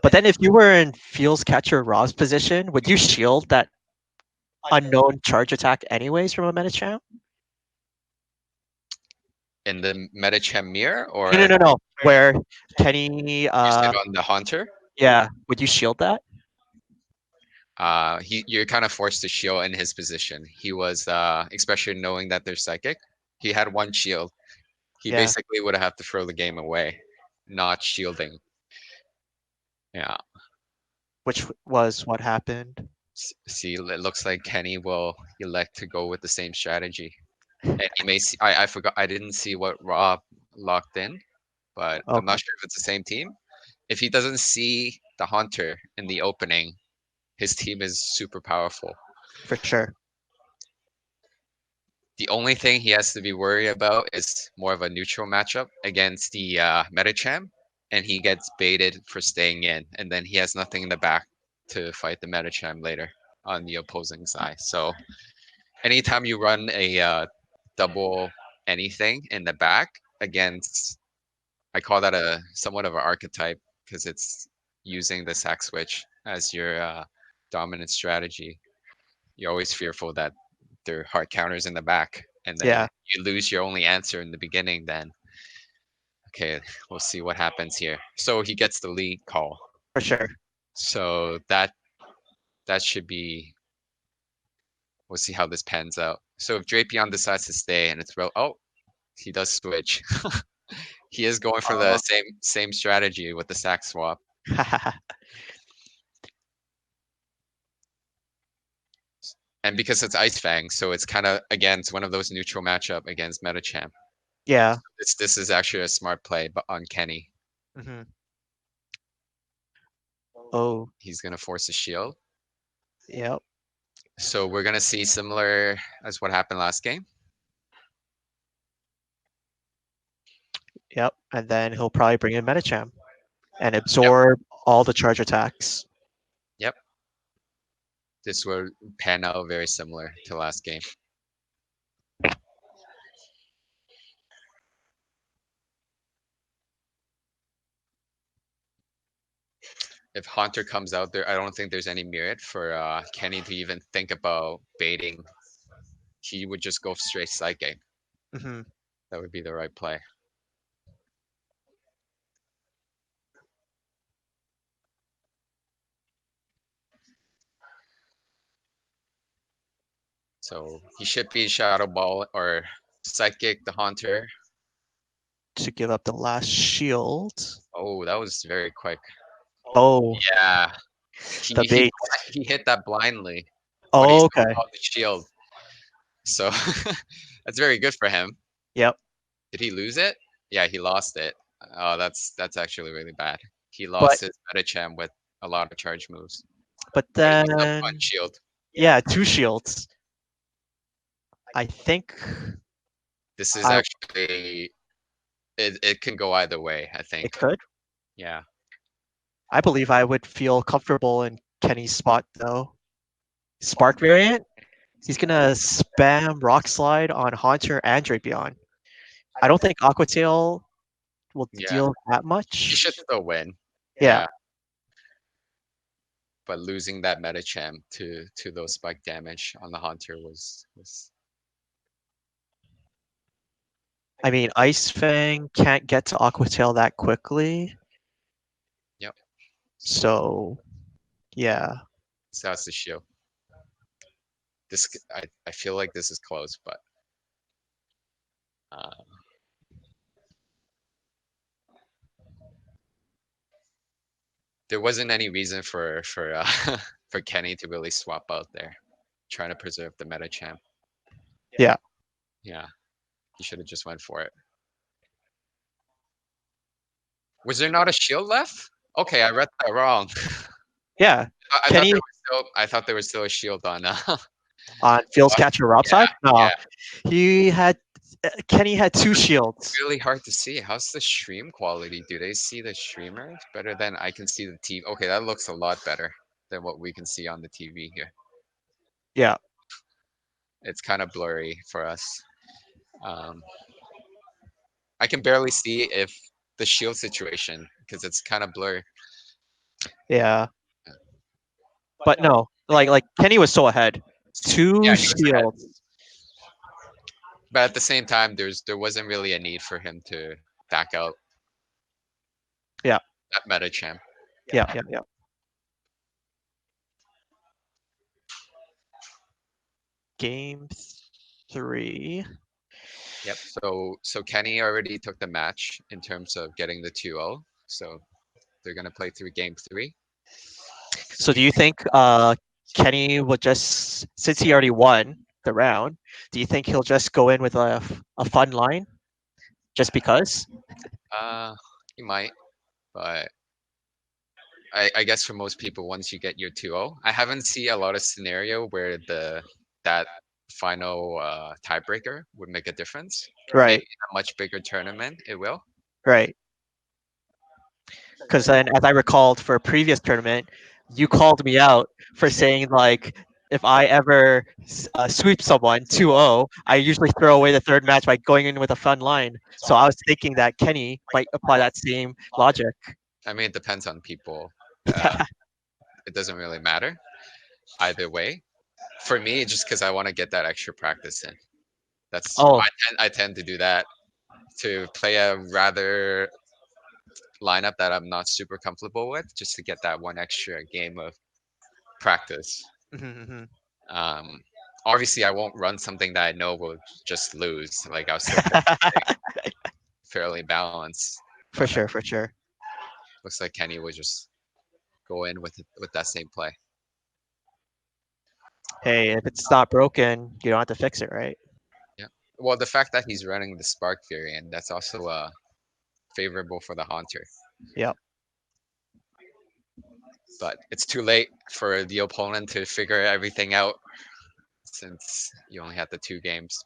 But then if you were in Feels Catcher Rob's position, would you shield that unknown charge attack anyways from a Medicham? in the Metacham mirror, or No, no, no, no. Where Kenny, you said on the Haunter, yeah, would you shield that? you're kind of forced to shield in his position. He was especially knowing that they're psychic. He had one shield. He Yeah, basically would have to throw the game away, not shielding. Yeah. which was what happened. See, it looks like Kenny will elect to go with the same strategy. And he may see, I forgot, I didn't see what Rob locked in, but I'm Okay, not sure if it's the same team. If he doesn't see the Hunter in the opening, his team is super powerful. for sure. The only thing he has to be worried about is more of a neutral matchup against the Metacham, and he gets baited for staying in, and then he has nothing in the back to fight the Metacham later on the opposing side. So anytime you run a double anything in the back against, I call that a somewhat of an archetype because it's using the sack switch as your dominant strategy. You're always fearful that there are hard counters in the back, and then Yeah, you lose your only answer in the beginning. Then okay, we'll see what happens here. So he gets the lead call. for sure. So that should be. We'll see how this pans out. So if Drapion decides to stay and it's real, oh, he does switch. He is going for the Uh, same strategy with the sack swap. And because it's Ice Fang, so it's kind of again it's one of those neutral matchup against Metachamp. yeah. This is actually a smart play, but on Kenny, Hmm. Oh, he's gonna force a shield. yep. So we're gonna see similar as what happened last game. Yep, and then he'll probably bring in Medicham and Yep. absorb all the charge attacks Yep. This will pan out very similar to last game. If Haunter comes out there, I don't think there's any merit for Kenny to even think about baiting. He would just go straight psychic. hmm That would be the right play. So he should be Shadow Ball or Psychic the Haunter. to give up the last shield. Oh, that was very quick. Oh, Yeah, the he he bait. he hit that blindly, but he Oh, still okay. caught the shield. So that's very good for him. Yep. Did he lose it? Yeah, he lost it. Oh, that's actually really bad. He But lost his Medicham with a lot of charge moves, but he still caught then shield. yeah, two shields. I think This is I actually it can go either way, I it think. could. Yeah. I believe I would feel comfortable in Kenny's spot though. Spark variant. He's gonna spam Rock Slide on Haunter and Drapion. I don't think Aqua Tail will Yeah. deal that He much. should still win. Yeah, Yeah. But losing that Medicham to those spike damage on the Haunter was I mean Ice Fang can't get to Aqua Tail that quickly, yep. so yeah. So that's the shield. I feel like this is close, but uh, there wasn't any reason for for Kenny to really swap out there, trying to preserve the meta champ. Yeah. Yeah, he should have just went for it. Was there not a shield left? Okay, I read that wrong. Yeah. I thought Kenny there was still a shield on. on Phil's catcher Rob Yeah, side? No. yeah. He had Kenny had two shields. Really hard to see. How's the stream quality? Do they see the streamer better than I can see the TV? Okay, that looks a lot better than what we can see on the TV here. Yeah. It's kind of blurry for us. Um, I can barely see if the shield situation because it's kind of blurry. Yeah. But no, like Kenny was so ahead. Two Yeah, he was ahead. shields. But at the same time, there wasn't really a need for him to back out Yeah. that meta champ. Yeah. Yeah. Yeah. Game 3. Yep. So Kenny already took the match in terms of getting the 2-0. So they're gonna play through game 3. So do you think Kenny would just, since he already won the round, do you think he'll just go in with a fun line just because? He might, but I guess for most people, once you get your 2-0, I haven't seen a lot of scenario where that final tiebreaker would make a difference. Maybe Right. in a much bigger tournament, it will. Right. Because then, as I recalled for a previous tournament, you called me out for saying like if I ever sweep someone 2-0, I usually throw away the third match by going in with a fun line. So I was thinking that Kenny might apply that same logic. I mean, it depends on people. Uh, it doesn't really matter either way. For me, just because I want to get that extra practice in. That's Oh, I tend to do that to play a rather lineup that I'm not super comfortable with, just to get that one extra game of practice. mhm, Um, Obviously, I won't run something that I know will just lose. Like I'll still play mhm. fairly balanced, For but sure, for sure. looks like Kenny would just go in with that same play. Hey, if it's not broken, you don't have to fix it, right? Yeah. Well, the fact that he's running the Spark variant, that's also favorable for the Haunter. Yep. But it's too late for the opponent to figure everything out. since you only had the two games.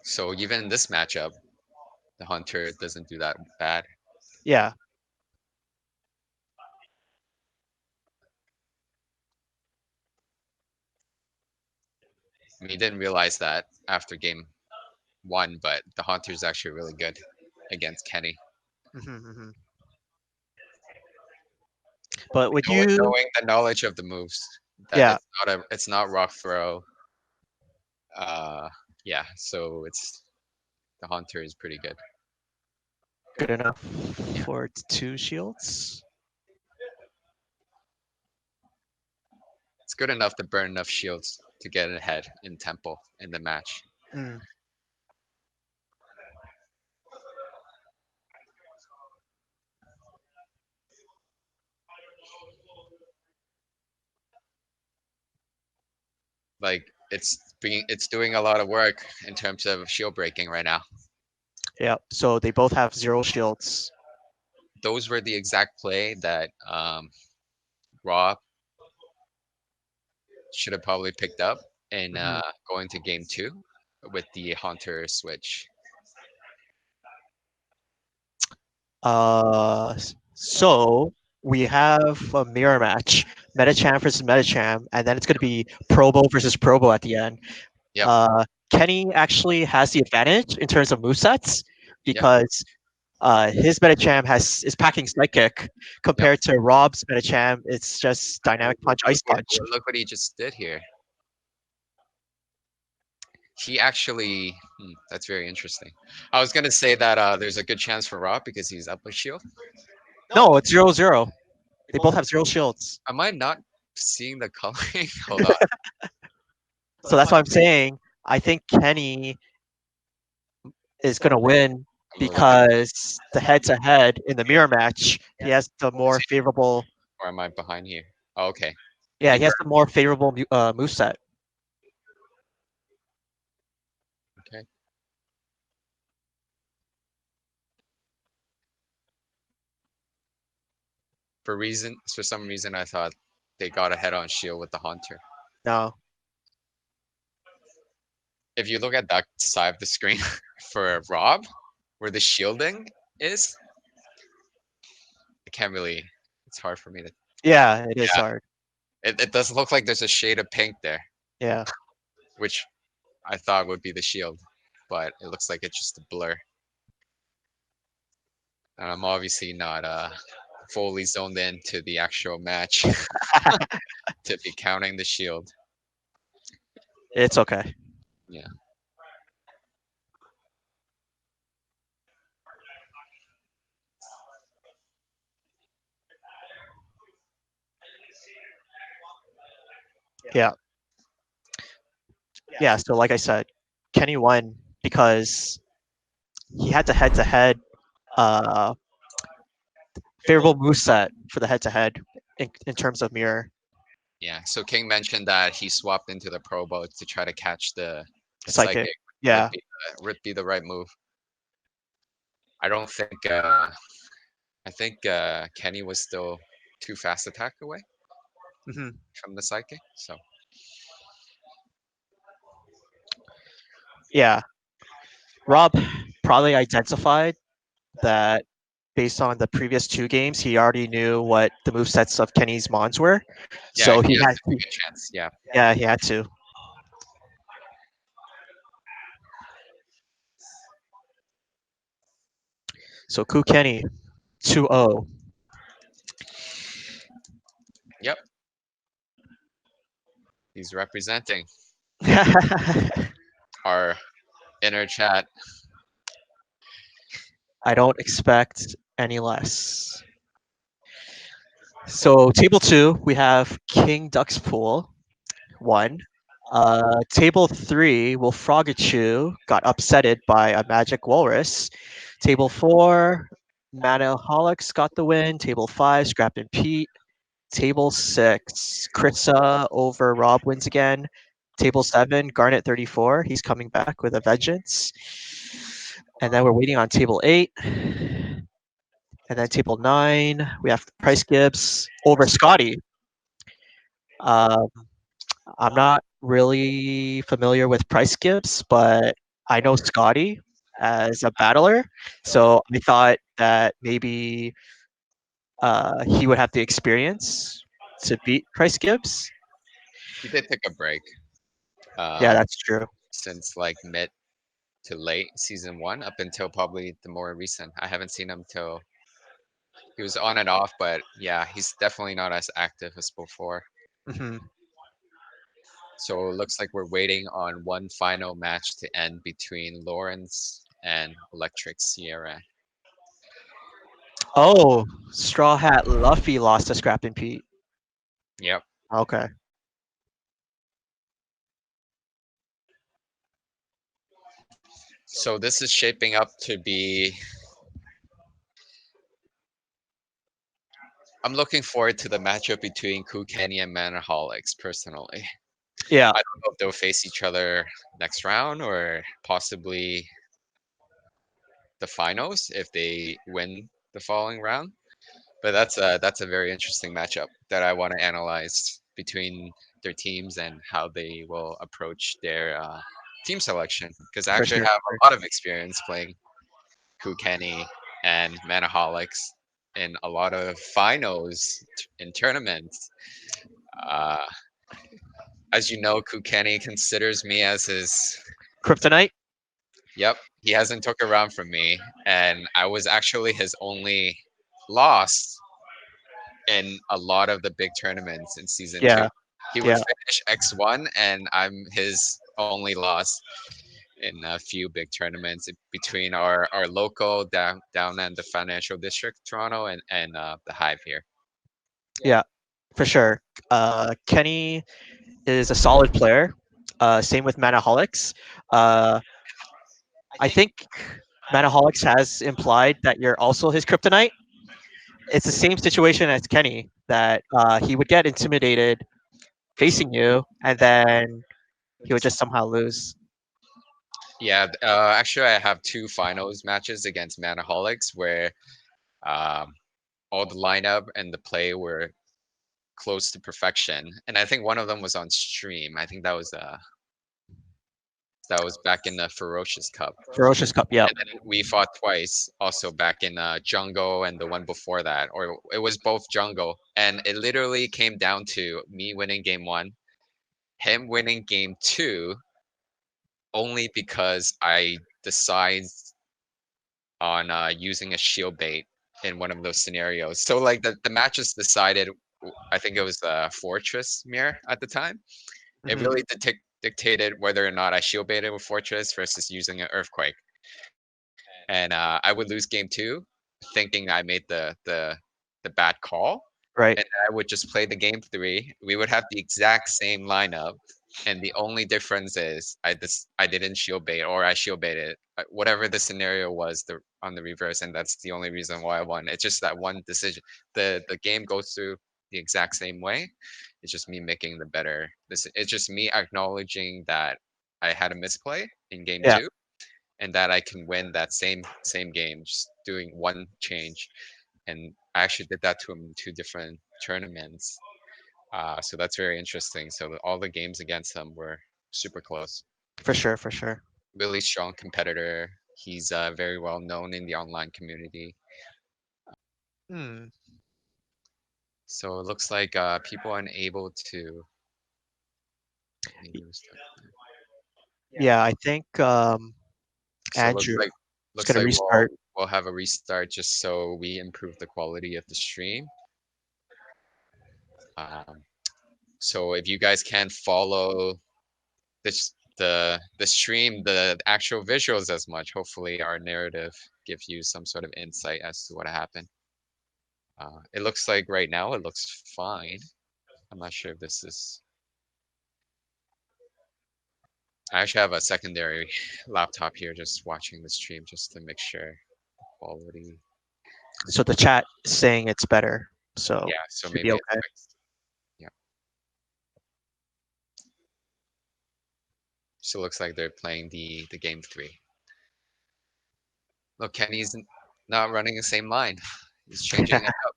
So even in this matchup, the Hunter doesn't do that bad. Yeah. I mean, he didn't realize that after game 1, but the Hunter is actually really good against Kenny. Hmm. But would you? Knowing the knowledge of the moves, that Yeah, it's not rock throw. Uh, yeah, so it's the Hunter is pretty good. good enough Yeah, for two shields. it's good enough to burn enough shields to get ahead in tempo in the match. Mm, Like it's doing a lot of work in terms of shield breaking right now. yeah. So they both have zero shields. Those were the exact play that Raw should have probably picked up in Hmm. going to game 2 with the Hunter switch. So we have a mirror match, Metacham versus Metacham, and then it's going to be Probo versus Probo at the end. Yep, Uh, Kenny actually has the advantage in terms of movesets yep, because his Metacham is packing Psychic yep. compared to Rob's Metacham. It's just Dynamic Punch, Ice Punch. Look what he just did here. He actually, that's very interesting. I was gonna say that there's a good chance for Rob because he's up with shield. No, it's 0-0. They both have zero shields. Am I not seeing the coloring? Hold on. So that's why I'm saying I think Kenny is going to win I'm gonna look at, because the head to head in the mirror match, he has the more favorable. or am I behind here? Oh, okay. Yeah, he has Confirm. the more favorable moveset. Okay. For some reason, I thought they got ahead on shield with the Hunter. No. If you look at that side of the screen for Rob, where the shielding is, I can't really. It's hard for me to. Yeah, it is Yeah, hard. it does look like there's a shade of pink there, Yeah. which I thought would be the shield, but it looks like it's just a blur. And I'm obviously not fully zoned into the actual match to be counting the shield. It's okay. Yeah. Yeah. Yeah. So, like I said, Kenny won because he had the head to head favorable moveset for the head to head in terms of mirror Yeah. So King mentioned that he swapped into the Pro Boat to try to catch the psychic. psychic. Yeah. Would be the right move. I don't think. I think Kenny was still too fast attack away Hmm. from the psychic. So Yeah. Rob probably identified that based on the previous two games, he already knew what the move sets of Kenny's Mons were. yeah, So he he has had, a good chance. Yeah. yeah, he had to. So Ku Kenny, 2-0. Yep. He's representing our inner chat. I don't expect any less. So table two, we have King Duck's Pool, one. Table three, Will Frogachu got upsetted by a Magic Walrus. Table four, Manaholics got the win. Table five, Scrap and Pete. Table six, Krissa over Rob wins again. Table seven, Garnet 34. He's coming back with a vengeance. And then we're waiting on table eight. And then table nine, we have Price Gibbs over Scotty. Um, I'm not really familiar with price skips, but I know Scotty as a battler, so I thought that maybe he would have the experience to beat Price Gibbs. He did take a break Yeah, um, that's true. since like mid to late season one up until probably the more recent. I haven't seen him till he was on and off, but yeah, he's definitely not as active as before. Hmm. So it looks like we're waiting on one final match to end between Lawrence and Electric Sierra. Oh, Straw Hat Luffy lost to Scrapped and Pete. Yep. Okay. So this is shaping up to be. I'm looking forward to the matchup between Kenny and Manaholics personally. Yeah. I don't know if they'll face each other next round or possibly the finals if they win the following round. But that's a very interesting matchup that I want to analyze between their teams and how they will approach their team selection. Because I For actually sure. have a lot of experience playing Kenny and Manaholics in a lot of finals in tournaments. Uh, as you know, Kenny considers me as his. Kryptonite. Yep, he hasn't took a round from me, and I was actually his only loss in a lot of the big tournaments in season two. Yeah. He would Yeah. finish X1, and I'm his only loss in a few big tournaments between our local down in the financial district, Toronto, and the Hive here. Yeah. For sure. Kenny is a solid player. Same with Manaholics. Uh, I think Manaholics has implied that you're also his kryptonite. It's the same situation as Kenny that he would get intimidated facing you, and then he would just somehow lose. Yeah, actually, I have two finals matches against Manaholics where um, all the lineup and the play were close to perfection, and I think one of them was on stream. I think that was back in the Ferocious Cup. Ferocious Cup, yeah, And then we fought twice, also back in Jungle and the one before that, or it was both Jungle, and it literally came down to me winning game one, him winning game two, only because I decided on using a shield bait in one of those scenarios. So like the matches decided, I think it was Fortress Mirror at the time. It hmm really dictated whether or not I shield baited with Fortress versus using an Earthquake. And I would lose game two, thinking I made the bad call, right, and I would just play the game three. We would have the exact same lineup, and the only difference is I didn't shield bait or I shield baited whatever the scenario was on the reverse, and that's the only reason why I won. It's just that one decision. The game goes through the exact same way. It's just me making the better. It's just me acknowledging that I had a misplay in game yeah, two and that I can win that same game just doing one change. And I actually did that to him in two different tournaments. So that's very interesting. So all the games against him were super close. for sure, for sure. Really strong competitor. He's very well known in the online community. Hmm. So it looks like people aren't able to. Y- Maybe restart. Yeah, I think So Andrew is looks gonna like restart. we'll have a restart just so we improve the quality of the stream. Um, so if you guys can follow the stream, the actual visuals as much, hopefully our narrative gives you some sort of insight as to what happened. It looks like right now it looks fine. I'm not sure if this is. I actually have a secondary laptop here, just watching the stream just to make sure quality. So the chat is saying it's better, so Yeah, so should be maybe it's okay. fixed. Yeah. So it looks like they're playing the game three. Look, Kenny's not running the same line. He's changing it up.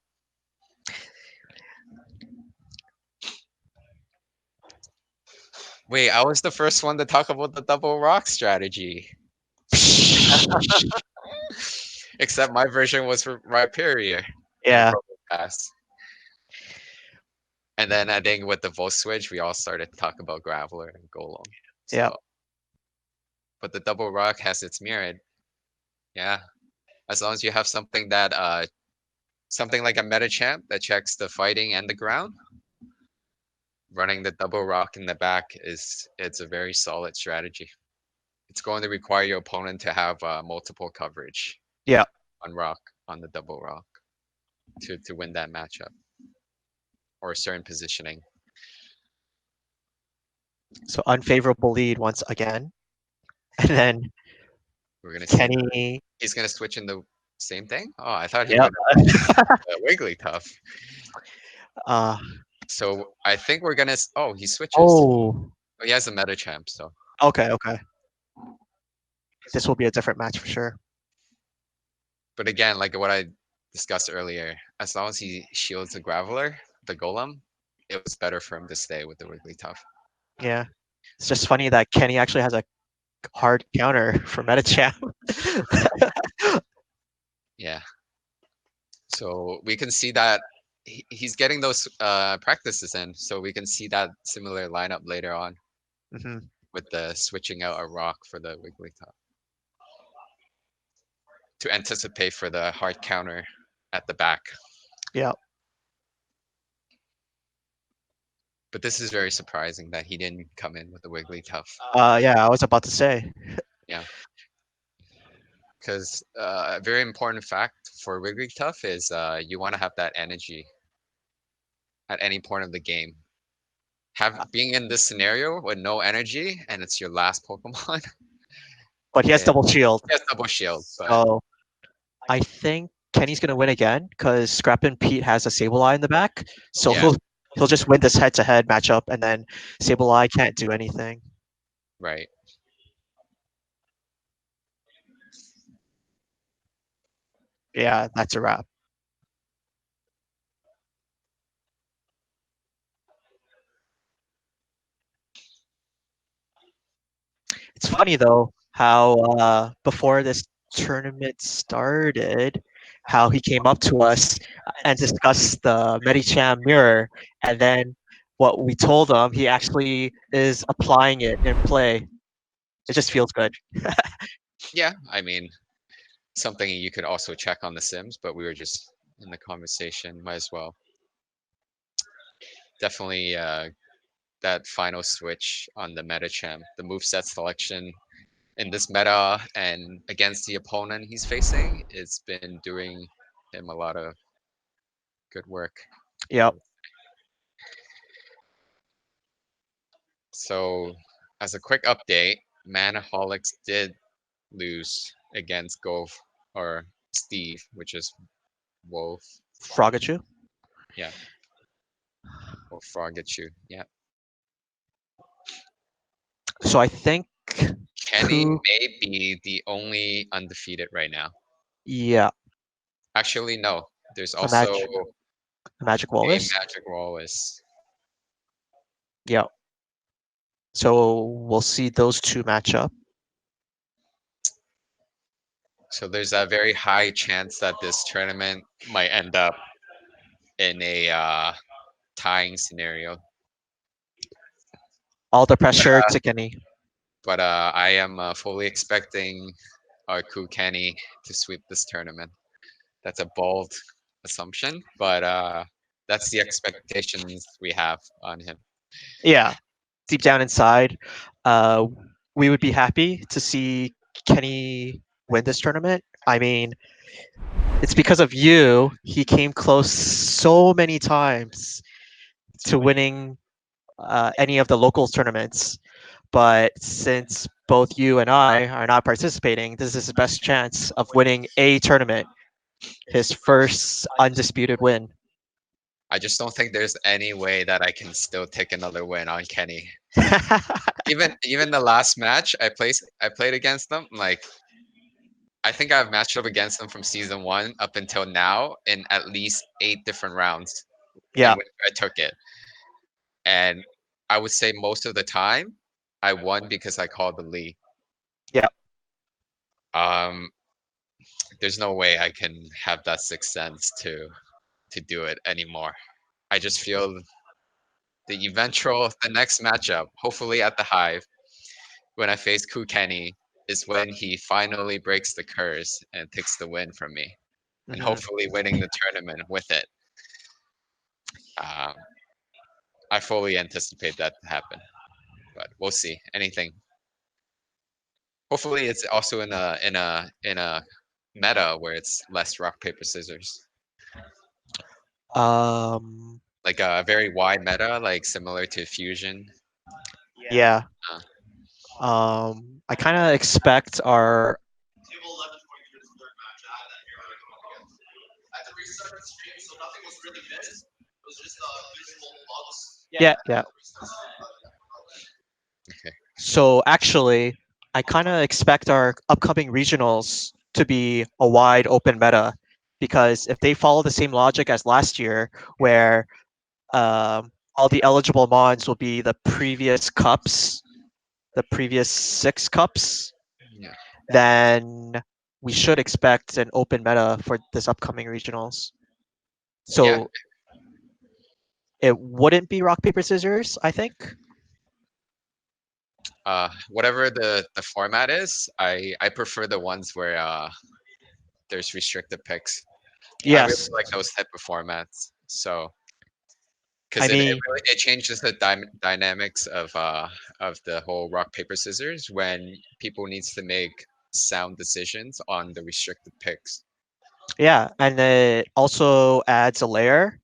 Wait, I was the first one to talk about the double rock strategy. Except my version was for Rhyperior in Yeah, Pro Pass. And then I think with the Volt Switch, we all started to talk about Graveler and Golem. yeah. So, but the double rock has its merit. Yeah, as long as you have something that something like a meta champ that checks the fighting and the ground, running the double rock in the back is it's a very solid strategy. It's going to require your opponent to have multiple coverage Yeah. on rock on the double rock to win that matchup or a certain positioning. So unfavorable lead once again. And then We're gonna see the Kenny. he's gonna switch in the same thing. Oh, I thought he Yep. would Wigglytuff. uh, So I think we're gonna. Oh, he switches. oh, Oh, he has a meta champ. So, okay, okay. This will be a different match for sure. but again, like what I discussed earlier, as long as he shields the Graveler, the Golem, it was better for him to stay with the Wigglytuff. Yeah. It's just funny that Kenny actually has a hard counter for Metacham. Yeah. So we can see that he's getting those practices in. So we can see that similar lineup later on hmm with the switching out a rock for the Wigglytuff to anticipate for the hard counter at the back. Yeah. But this is very surprising that he didn't come in with the Wigglytuff. Yeah, I was about to say. Yeah. Because a very important fact for Wigglytuff is you want to have that energy at any point of the game. Being in this scenario with no energy and it's your last Pokemon, But he has it double shield. has double shield. But So I think Kenny's gonna win again because Scrappin' Pete has a Sableye in the back. So yeah, he'll just win this head to head matchup and then Sableye can't do anything. right. Yeah, that's a wrap. It's funny though how before this tournament started, how he came up to us and discussed the Medicham mirror, and then what we told him, he actually is applying it in play. It just feels good. Yeah, I mean, something you could also check on the Sims, but we were just in the conversation. Might as well. Definitely that final switch on the Metacham, the moveset selection in this meta and against the opponent he's facing, it's been doing him a lot of good work. Yep. So, as a quick update, Manaholics did lose against Golf or Steve, which is Wolf. Frogachu. Yeah, or Frogachu. Yeah. So I think Kenny who? may be the only undefeated right now. Yeah, Actually, no. There's a also magic, a magic a walrus. Magic Wallace. Yeah. So we'll see those two match up. So there's a very high chance that this tournament might end up in a tying scenario. All the pressure to Kenny. But I am fully expecting our Ku Kenny to sweep this tournament. That's a bold assumption, but that's the expectations we have on him. Yeah, deep down inside, uh, we would be happy to see Kenny win this tournament. I mean, it's because of you. He came close so many times to winning any of the locals tournaments. But since both you and I are not participating, this is his best chance of winning a tournament, his first undisputed win. I just don't think there's any way that I can still take another win on Kenny. Even the last match I played against them, like I think I've matched up against them from season one up until now in at least 8 different rounds in Yeah, which I took it. And I would say most of the time I won because I called the lead. Yeah. Um, there's no way I can have that sixth sense to do it anymore. I just feel the next matchup, hopefully at the Hive, when I face Kenny, is when he finally breaks the curse and takes the win from me, and Hmm. hopefully winning the tournament with it. Um, I fully anticipate that to happen, but we'll see. Anything. Hopefully, it's also in a meta where it's less rock paper scissors, Um. like a very wide meta, like similar to Fusion. Yeah. Uh, I kind of expect our. Yeah. Yeah. okay. So actually, I kind of expect our upcoming regionals to be a wide open meta, because if they follow the same logic as last year, where all the eligible mons will be the previous cups, the previous 6 cups, Yeah. then we should expect an open meta for this upcoming regionals. Yeah. So it wouldn't be rock paper scissors, I think. Whatever the format is, I prefer the ones where there's restricted picks. I really Yes, like those type of formats. So I because mean, it changes the dynamics of the whole rock paper scissors when people needs to make sound decisions on the restricted picks. yeah, and it also adds a layer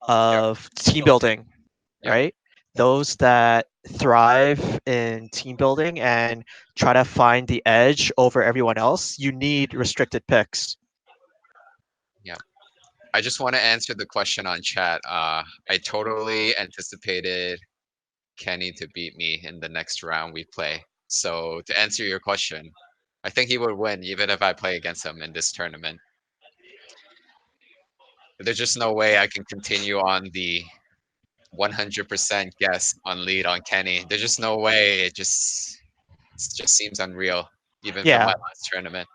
Yep. of team building, Yep. right? Those that thrive in team building and try to find the edge over everyone else, you need restricted picks. Yep. I just want to answer the question on chat. I totally anticipated Kenny to beat me in the next round we play. So to answer your question, I think he would win even if I play against him in this tournament. There's just no way I can continue on the 100% guess on lead on Kenny. There's just no way. It just seems unreal, even from my Yeah, last tournament.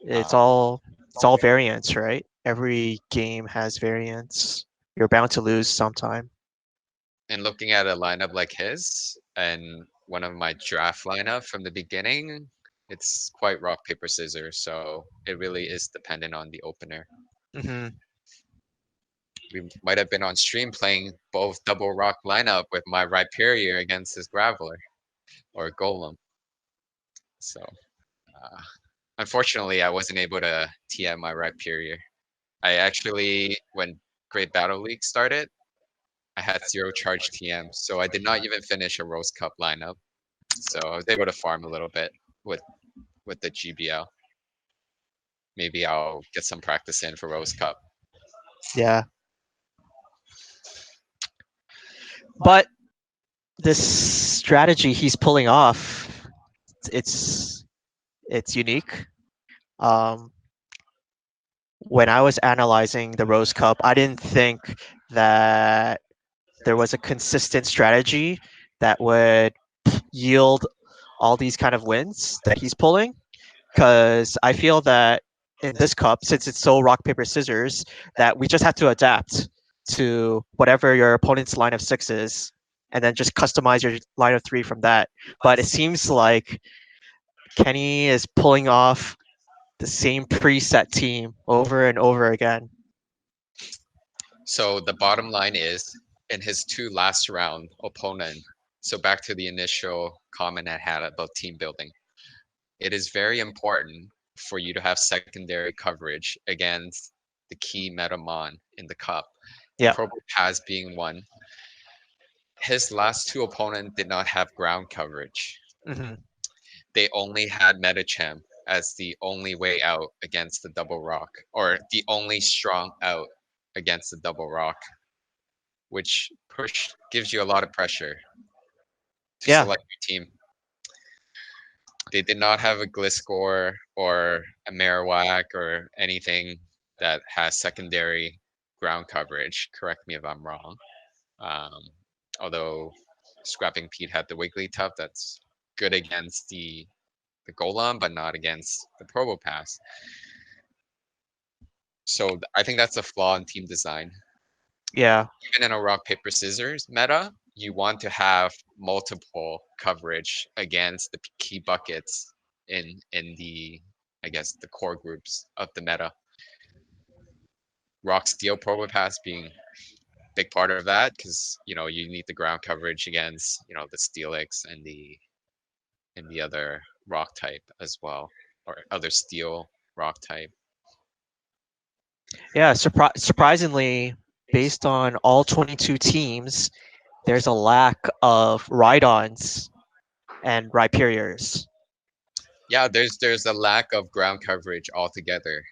it's Um, all it's all variance, right? Every game has variance. You're bound to lose sometime. and looking at a lineup like his and one of my draft lineup from the beginning, it's quite rock paper scissors. So it really is dependent on the opener. Hmm. We might have been on stream playing both double rock lineup with my Rhyperior against his Graveler or Golem. So uh, unfortunately, I wasn't able to TM my Rhyperior. I actually, when Great Battle League started, I had zero charge TM, so I did not even finish a Rose Cup lineup. So I was able to farm a little bit with with the GBL. Maybe I'll get some practice in for Rose Cup. Yeah, but this strategy he's pulling off, it's it's unique. Um, when I was analyzing the Rose Cup, I didn't think that there was a consistent strategy that would yield all these kind of wins that he's pulling. Because I feel that in this cup, since it's so rock paper scissors, that we just have to adapt to whatever your opponent's line of six is, and then just customize your line of three from that. But it seems like Kenny is pulling off the same preset team over and over again. So the bottom line is, in his two last round opponent. So back to the initial comment I had about team building. It is very important for you to have secondary coverage against the key metamon in the cup. Yeah. Probo Paz being one. His last two opponents did not have ground coverage. Hmm. They only had Metacham as the only way out against the double rock, or the only strong out against the double rock, which push gives you a lot of pressure to Yeah. select your team. They did not have a Gliscor or a Marowak or anything that has secondary ground coverage. Correct me if I'm wrong. Um, although Scrapping Pete had the Wigglytuff that's good against the Golem, but not against the Probopass. So I think that's a flaw in team design. Yeah. Even in a rock paper scissors meta, you want to have multiple coverage against the key buckets in the, I guess, the core groups of the meta. Rock Steel Probopass being big part of that because you need the ground coverage against the Steelix and the other rock type as well, or other steel rock type. Yeah, surprisingly, based on all 22 teams, there's a lack of Rhydons and Rhyperiors. Yeah, there's a lack of ground coverage altogether.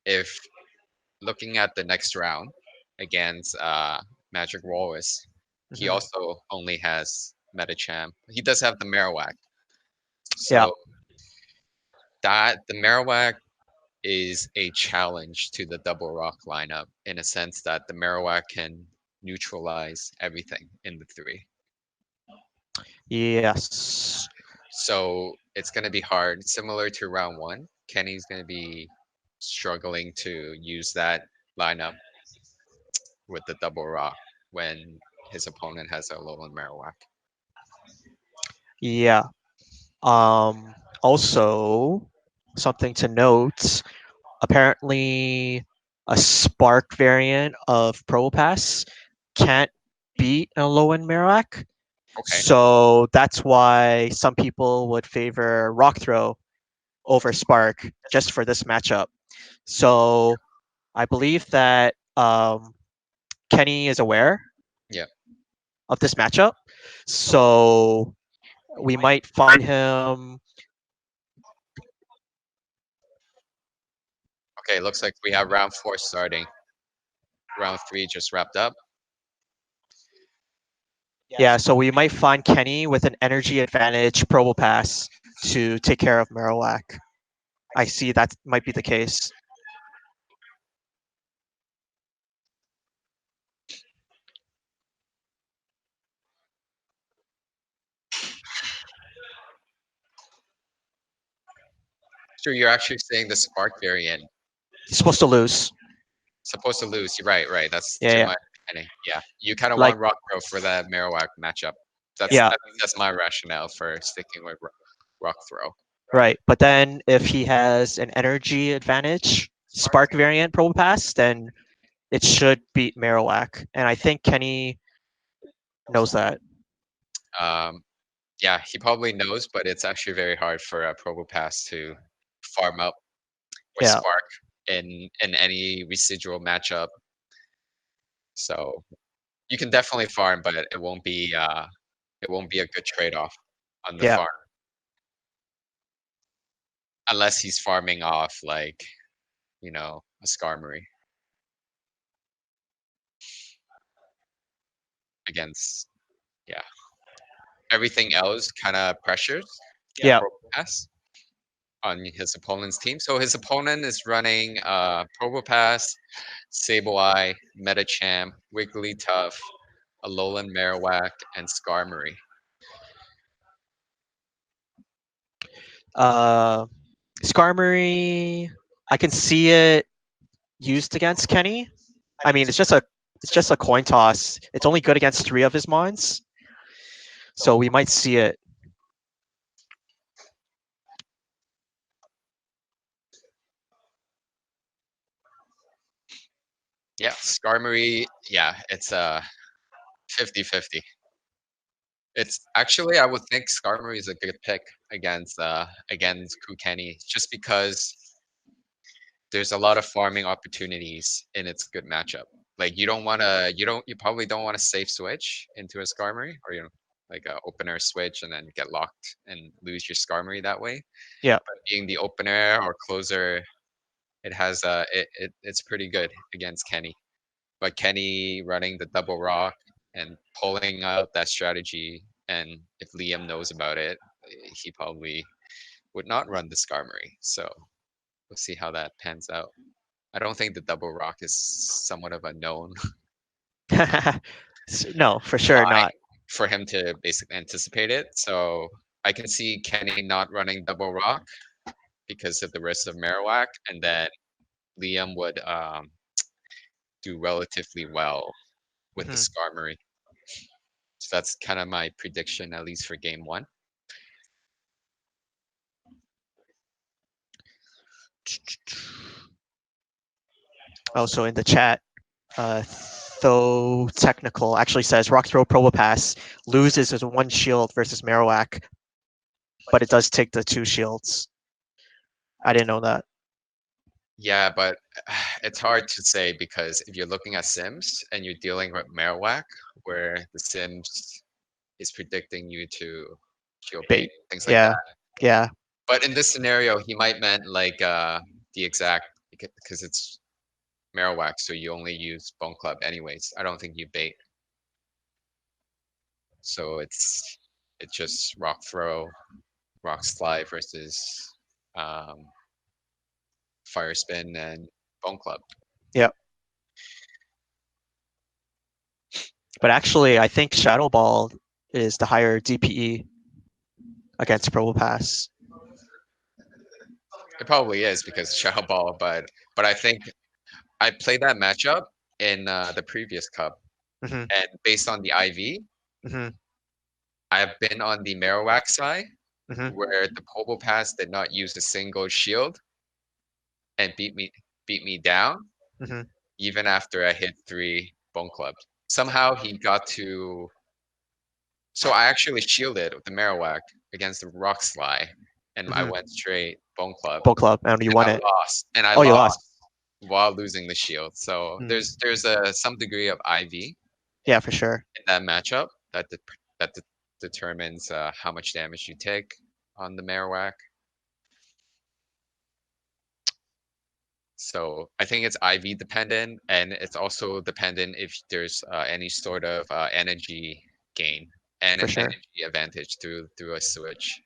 If looking at the next round against Magic Walrus, he Hmm. also only has Metacham. He does have the Marowak, Yeah, so that the Marowak is a challenge to the double rock lineup in a sense that the Marowak can neutralize everything in the three. yes. So it's going to be hard. Similar to round one, Kenny's going to be struggling to use that lineup with the double rock when his opponent has a low on Marowak. Yeah. Also, something to note, apparently a Spark variant of Probopass can't beat a low-end Marowak. Okay. So that's why some people would favor Rock Throw over Spark just for this matchup. So I believe that Kenny is aware Yeah. of this matchup. So we might find him. Okay. Looks like we have round four starting. Round three just wrapped up. Yeah, so we might find Kenny with an energy advantage Probopass to take care of Marowak. I see that might be the case. So you're actually saying the Spark variant He's supposed to lose. supposed to lose. You're right. Right. That's Yeah, to yeah. my understanding. Yeah. You kind of Like, want Rock Pro for that Marowak matchup. yeah, That's my rationale for sticking with Rock Throw. right. But then if he has an energy advantage Spark variant Probopass, then it should beat Marowak. And I think Kenny knows that. Um, yeah, he probably knows, but it's actually very hard for a Probopass to farm up with Yeah, Spark in any residual matchup. So you can definitely farm, but it won't be a good trade off on the yeah. farm unless he's farming off like a Skarmory against, yeah, everything else kind of pressures the Yeah. Probopass on his opponent's team. So his opponent is running Probopass, Sableye, Metacham, Wigglytuff, Alolan Marowak, and Skarmory. Uh, Skarmory, I can see it used against Kenny. I mean, it's just a coin toss. It's only good against three of his mons, so we might see it. Yeah, Skarmory, yeah, it's a 50-50. It's actually, I would think Skarmory is a good pick against Kukeni, just because there's a lot of farming opportunities in its good matchup. Like you probably don't want to safe switch into a Skarmory, or like a opener switch and then get locked and lose your Skarmory that way. Yeah, But being the opener or closer, it's pretty good against Kenny. But Kenny running the double rock and pulling out that strategy, and if Liam knows about it, he probably would not run the Skarmory. So we'll see how that pans out. I don't think the double rock is somewhat of a known no, for sure lie not. for him to basically anticipate it. So I can see Kenny not running double rock because of the risk of Marowak, and then Liam would do relatively well with the Mhm. Skarmory. So that's kind of my prediction, at least for game one. Also in the chat, though technical actually says Rock Throw Probopass loses as one shield versus Marowak, but it does take the two shields. I didn't know that. Yeah, but it's hard to say because if you're looking at Sims and you're dealing with Marowak, where the Sims is predicting you to shield bait, Bait. things like Yeah. that. Yeah. But in this scenario, he might meant like the exact because it's Marowak, so you only use Bone Club anyways. I don't think you bait, so it's just Rock Throw, Rock Slide versus um, Fire Spin and Bone Club. Yeah. But actually, I think Shadow Ball is the higher DPE against Probopass. It probably is because Shadow Ball, but I think I played that matchup in the previous cup, Hmm. and based on the IV, Hmm. I've been on the Marowak side Hmm. where the Pobo Pass did not use a single shield and beat me down Hmm. even after I hit 3 Bone Clubs. Somehow he got to. So I actually shielded with the Marowak against the Rock Sly, and I Hmm. went straight Bone Club, Bowl Club, and you and won I it. lost, and I Oh, you lost. lost while losing the shield. So Mm. there's a some degree of IV Yeah, for sure. in that matchup that determines how much damage you take on the Marowak. So I think it's IV dependent, and it's also dependent if there's any sort of energy gain and For an sure. energy advantage through a switch.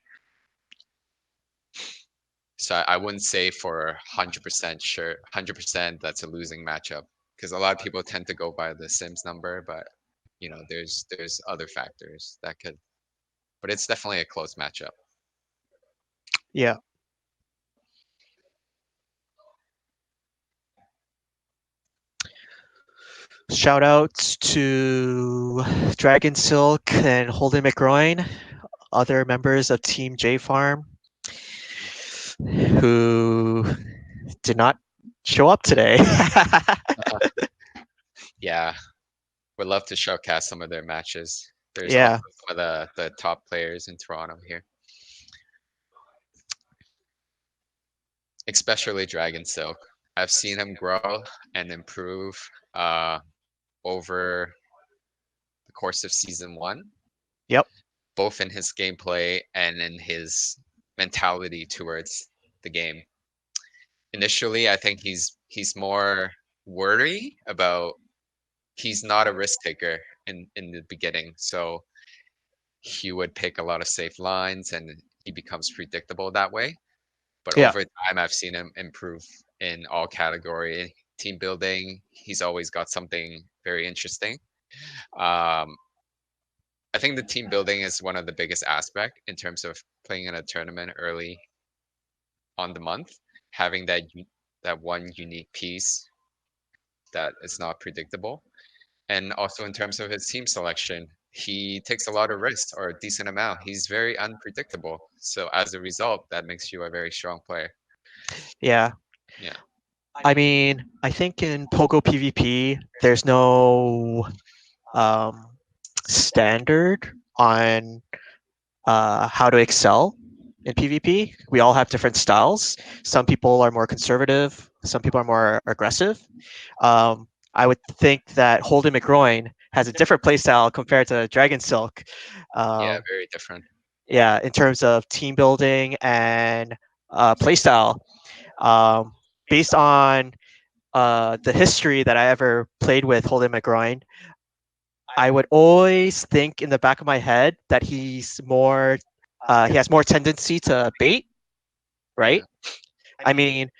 So I wouldn't say for 100% sure, 100% that's a losing matchup because a lot of people tend to go by the Sims number, but there's other factors that could, but it's definitely a close matchup. Yeah. Shout outs to Dragon Silk and Holden McGroin, other members of Team J Farm, who did not show up today. Yeah, would love to showcase some of their matches. There's also Yeah. some of the top players in Toronto here, especially Dragon Silk. I've seen him grow and improve uh, over the course of season one, Yep. both in his gameplay and in his mentality towards the game. Initially, I think he's more worried about he's not a risk taker in the beginning, so he would pick a lot of safe lines and he becomes predictable that way. But Yeah. over time, I've seen him improve in all category. Team building, he's always got something very interesting. Um, I think the team building is one of the biggest aspect in terms of playing in a tournament early on the month, having that one unique piece that is not predictable. And also in terms of his team selection, he takes a lot of risks or a decent amount. He's very unpredictable. So as a result, that makes you a very strong player. Yeah. Yeah. I mean, I think in Pogo PvP, there's no um, standard on how to excel in PvP. We all have different styles. Some people are more conservative. Some people are more aggressive. I would think that Holden McGroin has a different playstyle compared to Dragon Silk. Yeah, Um, very different. yeah, in terms of team building and playstyle. Um, Based on the history that I ever played with Holden McGroin, I would always think in the back of my head that he has more tendency to bait, Yeah. right? I mean,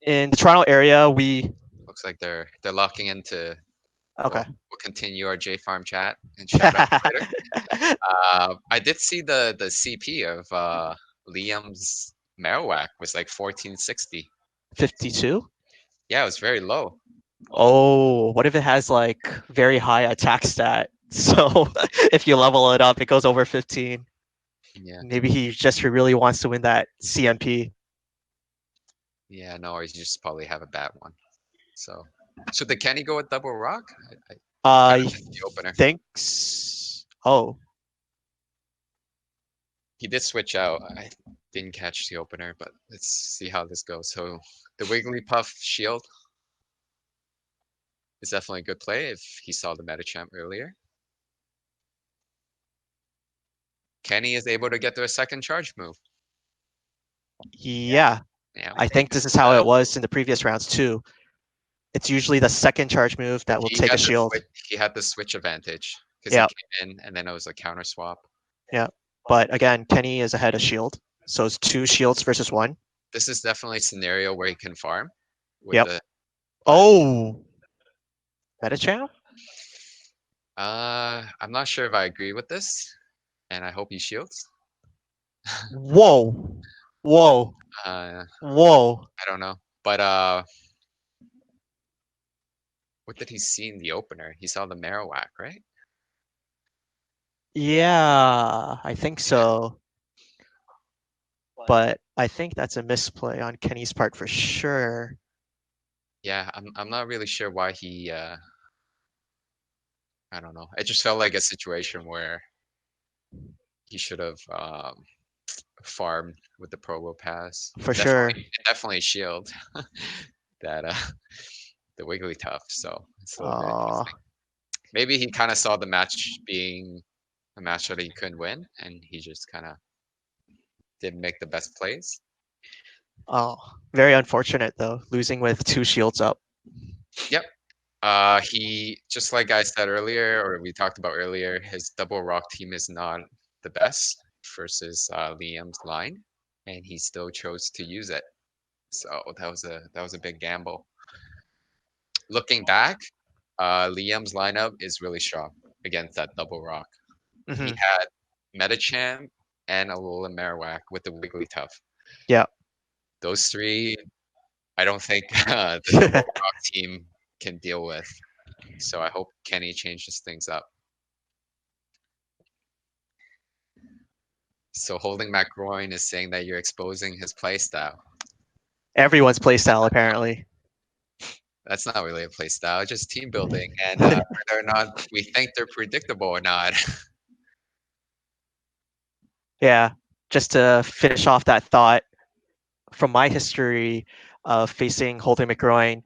in the Toronto area, we Looks like they're locking into Okay. We'll continue our J Farm chat and shout out later. I did see the CP of Liam's Marowak was like 1460. 52. Yeah, it was very low. Oh, what if it has like very high attack stat? So if you level it up, it goes over 15. Yeah, Maybe he just really wants to win that CMP. yeah, no, or you just probably have a bad one. So, so did Kenny go with double rock? I kind of I missed the opener. think. Oh, He did switch out. I didn't catch the opener, but let's see how this goes. So the Wigglypuff shield is definitely a good play if he saw the Metachamp earlier. Kenny is able to get to a second charge move. yeah. Yeah, I think this is how it was in the previous rounds too. It's usually the second charge move that will take a shield. he had the switch advantage because he Yeah, came in and then it was a counter swap. yeah. But again, Kenny is ahead of shield, so it's two shields versus one. This is definitely a scenario where he can farm with Yep. the but Oh, Metachamp. I'm not sure if I agree with this and I hope he shields. Whoa, whoa, Uh whoa. I don't know. But what did he see in the opener? He saw the Marowak, right? Yeah, I think Yeah. so. But I think that's a misplay on Kenny's part for sure. Yeah, I'm not really sure why he I don't know. It just felt like a situation where he should have farmed with the Probo pass. For And sure. definitely shield that the Wigglytuff. So it's a little bit Uh, interesting. Maybe he kind of saw the match being a match that he couldn't win, and he just kind of didn't make the best plays. oh, very unfortunate though, losing with two shields up. Yep. He just like I said earlier, or we talked about earlier, his double rock team is not the best versus Liam's line, and he still chose to use it. So that was a big gamble. Looking back, Liam's lineup is really strong against that double rock. He Hmm. had Metachamp and Alola Marowak with the Wigglytuff. Yeah. Those three, I don't think the double rock team can deal with. So I hope Kenny changes things up. So holding Matt Groin is saying that you're exposing his playstyle. Everyone's playstyle apparently. That's not really a playstyle, just team building and whether or not we think they're predictable or not. Yeah. Just to finish off that thought, from my history of facing Holden McGroin,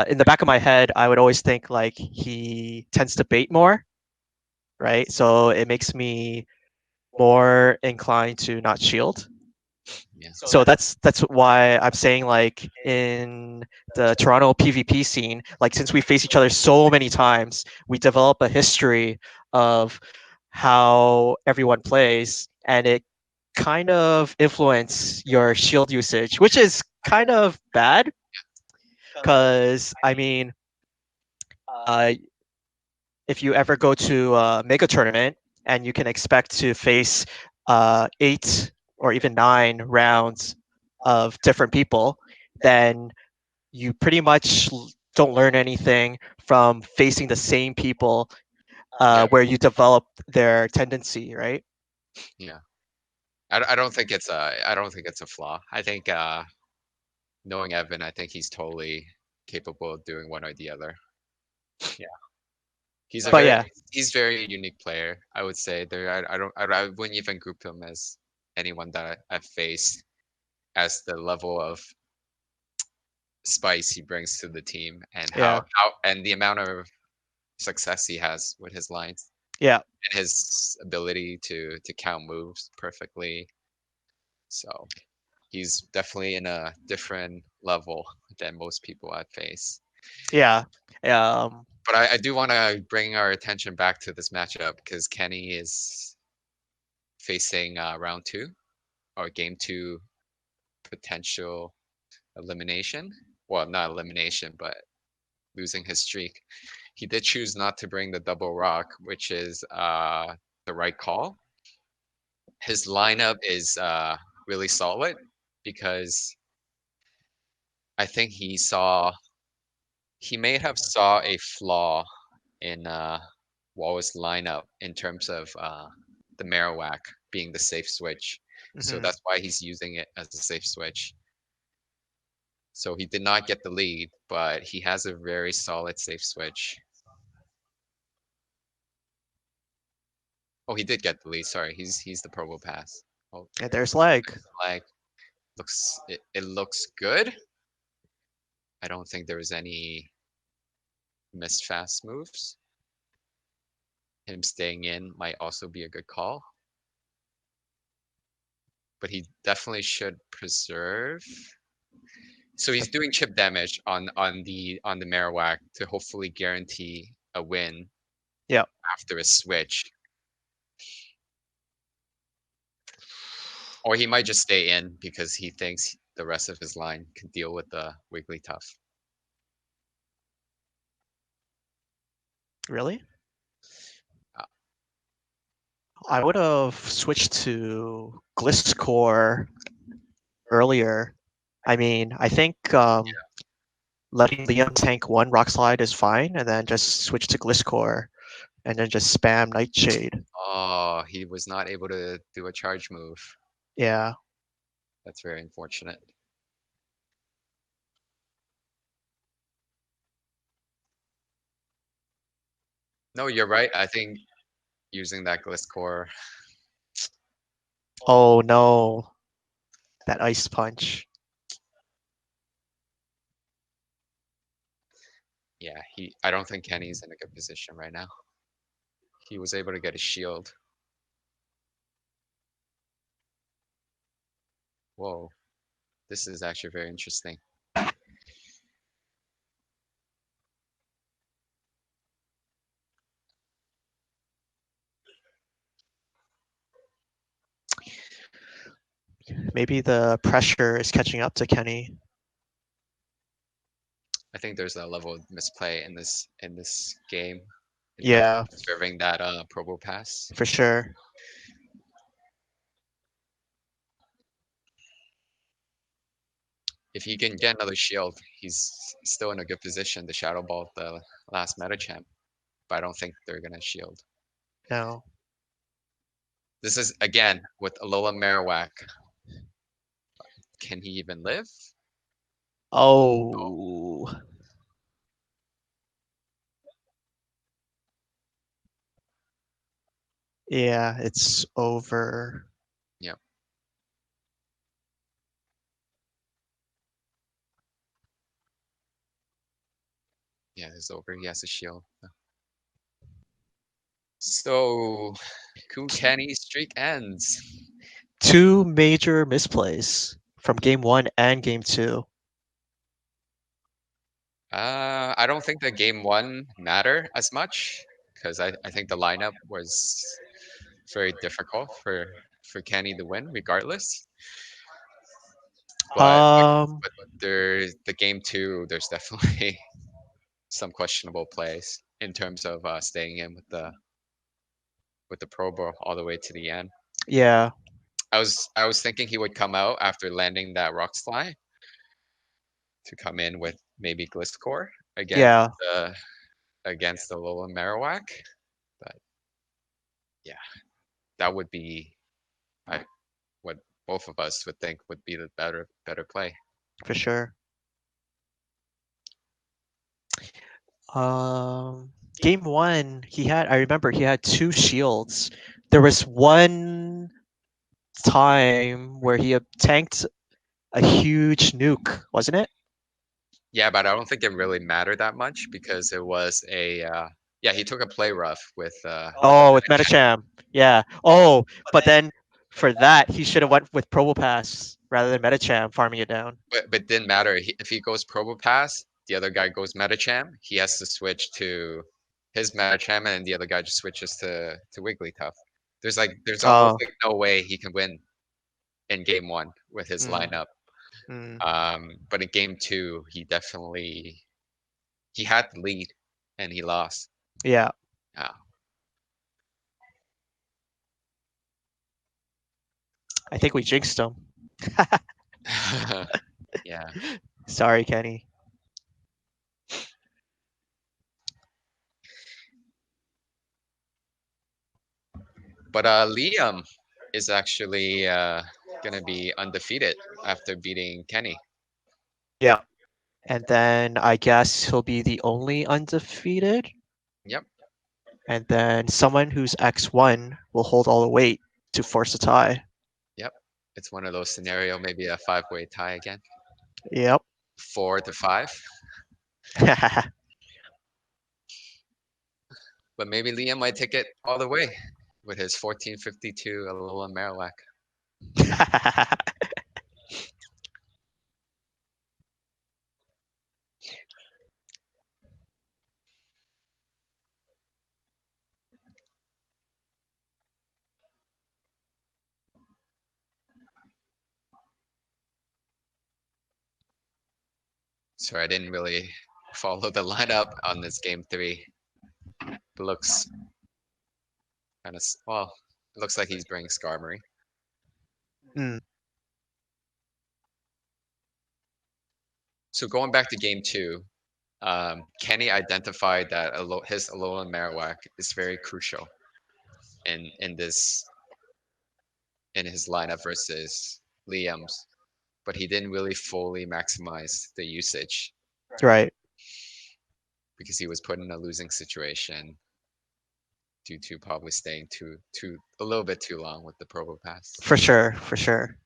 in the back of my head, I would always think like he tends to bait more, right? So it makes me more inclined to not shield. Yeah. So that's why I'm saying like in the Toronto PvP scene, like since we face each other so many times, we develop a history of how everyone plays, and it kind of influence your shield usage, which is kind of bad because I mean, uh, if you ever go to a mega tournament and you can expect to face 8 or even 9 rounds of different people, then you pretty much don't learn anything from facing the same people Yeah. where you develop their tendency, right? Yeah. I don't think it's a flaw. I think knowing Evan, I think he's totally capable of doing one or the other. Yeah. He's a But very yeah, he's very unique player. I would say there. I wouldn't even group him as anyone that I've faced as the level of spice he brings to the team and yeah, how and the amount of success he has with his lines yeah, and his ability to count moves perfectly. So he's definitely in a different level than most people I face. yeah. Um, But I do want to bring our attention back to this matchup because Kenny is facing round two or game two potential elimination. Well, not elimination, but losing his streak. he did choose not to bring the double rock, which is the right call. His lineup is really solid because I think he may have saw a flaw in Wallace's lineup in terms of the Marowak being the safe switch. So Hmm. that's why he's using it as a safe switch. So he did not get the lead, but he has a very solid safe switch. Oh, he did get the lead. Sorry, he's the Probo Pass. Oh, And there's leg. like it looks good. I don't think there was any missed fast moves. Him staying in might also be a good call, but he definitely should preserve. So he's doing chip damage on the Marowak to hopefully guarantee a win Yeah. after a switch. Or he might just stay in because he thinks the rest of his line can deal with the Wigglytuff. Really? Uh, I would have switched to Gliscor earlier. I mean, I think letting Liam tank one Rock Slide is fine, and then just switch to Gliscor, and then just spam Nightshade. oh, he was not able to do a charge move. Yeah. That's very unfortunate. No, you're right. I think using that Gliscor, Oh no, that Ice Punch. yeah, I don't think Kenny's in a good position right now. He was able to get a shield. Whoa, this is actually very interesting. Maybe the pressure is catching up to Kenny. I think there's a level of misplay in this game in terms Yeah, of serving that Probo Pass. for sure. If he can get another shield, he's still in a good position to Shadow Ball the last Metachamp. But I don't think they're gonna shield. No. This is again with Alola Marowak. Can he even live? Oh. Yeah, it's over. Yep. Yeah, it's over. He has a shield. So Kenny's streak ends. Two major misplays from game one and game two. I don't think the game one matter as much because I think the lineup was very difficult for Kenny to win regardless. But Um, there's the game two. There's definitely some questionable plays in terms of staying in with the Pro Bowl all the way to the end. yeah, I was thinking he would come out after landing that Rock Slide to come in with maybe Gliscor yeah, against the Lola Marowak, but yeah, that would be I, what both of us would think would be the better play. for sure. Game one, I remember he had two shields. There was one time where he tanked a huge nuke, wasn't it? Yeah, but I don't think it really mattered that much because it was a yeah, he took a play rough with Oh, with Metacham. Yeah. Oh, but then for that, he should have went with Probopass rather than Metacham farming it down. but didn't matter. If he goes Probo Pass, the other guy goes Metacham. He has to switch to his Metacham, and the other guy just switches to Wigglytuff. There's almost Oh. like no way he can win in game one with his Mm, lineup. mm, But in game two, he had the lead, and he lost. Yeah, Yeah. I think we jinxed him. Yeah. Sorry, Kenny. But Liam is actually gonna be undefeated after beating Kenny. Yeah. And then I guess he'll be the only undefeated. Yep. And then someone who's X1 will hold all the weight to force a tie. Yep. It's one of those scenario, maybe a five-way tie again. Yep. 4-5. But maybe Liam might take it all the way with his 1452 Alolan Marowak. So I didn't really follow the lineup on this game three. It looks kind of well. It looks like he's bringing Skarmory. Mm, So going back to game two, Kenny identified that his Alolan Marowak is very crucial in this in his lineup versus Liam's, but he didn't really fully maximize the usage right. because he was put in a losing situation due to probably staying too a little bit too long with the Probo Pass. For sure. For sure.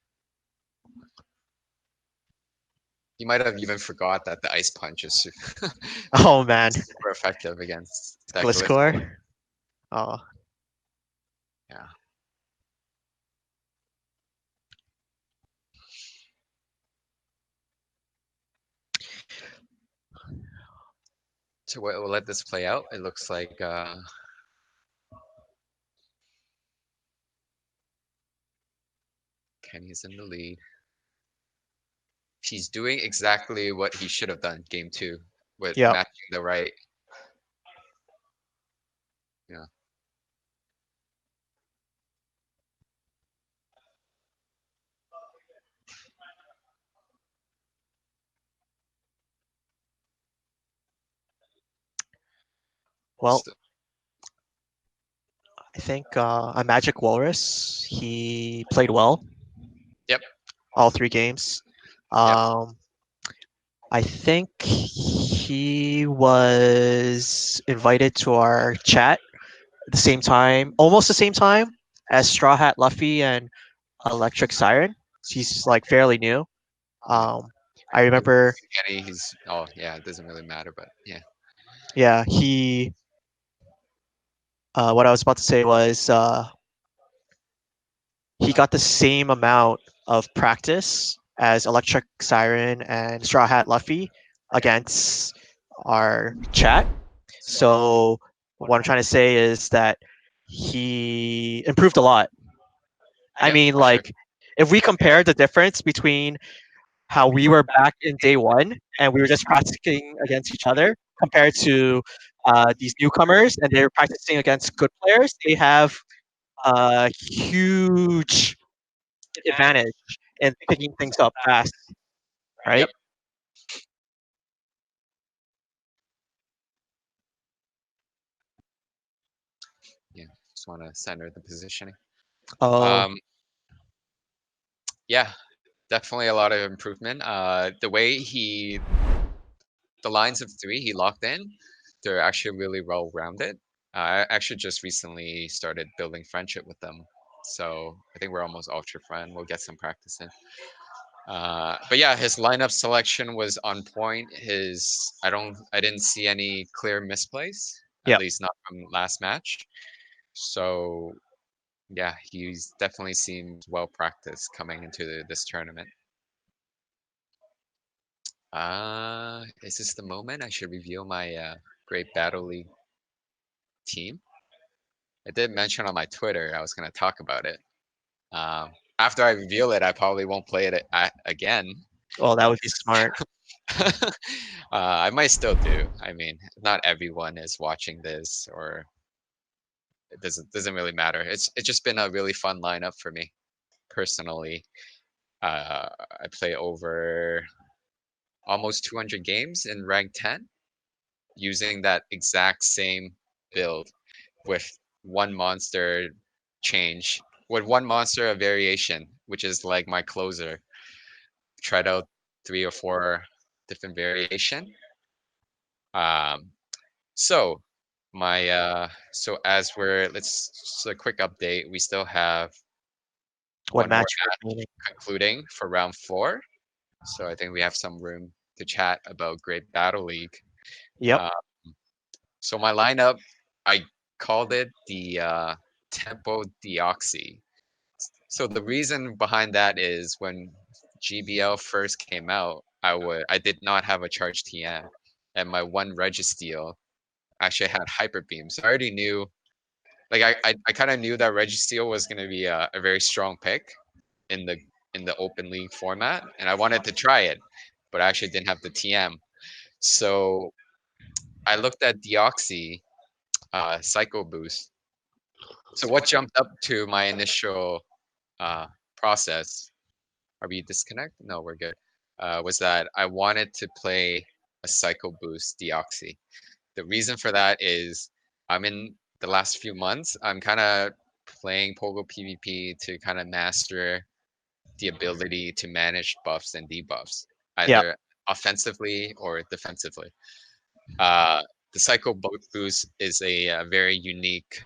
He might have even forgot that the Ice Punch is Oh, man. super effective against that Gliscor. Gliscor. Oh. Yeah. So we'll let this play out. It looks like Kenny's in the lead. He's doing exactly what he should have done game two with Yep. matching the right. Yeah. Well, St- I think a Magic Walrus, he played well yep. all three games. Yep. Um, I think he was invited to our chat at the same time, almost the same time as Straw Hat Luffy and Electric Siren. He's like fairly new. Yeah. Um, I And remember, Kenny, he's oh yeah, it doesn't really matter, but yeah. yeah, he. What I was about to say was he got the same amount of practice as Electric Siren and Straw Hat Luffy against our chat. So what I'm trying to say is that he improved a lot. I Yep, mean, for sure. like if we compare the difference between how we were back in day one and we were just practicing against each other compared to these newcomers and they're practicing against good players, they have a huge advantage in picking things up fast, right? Yep. Yeah. Just want to center the positioning. Oh, Um, yeah, definitely a lot of improvement. The way the lines of three he locked in, they're actually really well rounded. I actually just recently started building friendship with them, so I think we're almost ultra friend. We'll get some practice in. But yeah, his lineup selection was on point. I didn't see any clear misplays, at yep. least not from last match. So yeah, he's definitely seems well practiced coming into this tournament. Is this the moment I should reveal my Great Battle League team? I did mention on my Twitter I was going to talk about it. Um, After I reveal it, I probably won't play it again. Well, that would be smart. I might still do. I mean, not everyone is watching this, or it doesn't really matter. It's just been a really fun lineup for me personally. I play over almost 200 games in rank 10 using that exact same build with one monster change, with one monster a variation, which is like my closer. Tried out 3 or 4 different variation. Um, so so as we're let's just a quick update. We still have One one more match match remaining. concluding for round 4. So I think we have some room to chat about Great Battle League. Yep. Uh, so my lineup, I called it the Tempo Deoxy. So the reason behind that is when GBL first came out, I did not have a charge TM, and my one Registeel actually had Hyper Beam. So I already knew, like I kind of knew that Registeel was going to be a very strong pick in the Open League format, and I wanted to try it, but I actually didn't have the TM. So I looked at Deoxy Psycho Boost. So what jumped up to my initial uh, process? Are we disconnected? No, we're good. Was that I wanted to play a Psycho Boost Deoxy. The reason for that is I'm in the last few months, I'm kind of playing Pogo PvP to kind of master the ability to manage buffs and debuffs, Yep. either offensively or defensively. Uh, the Psycho Boost is a very unique.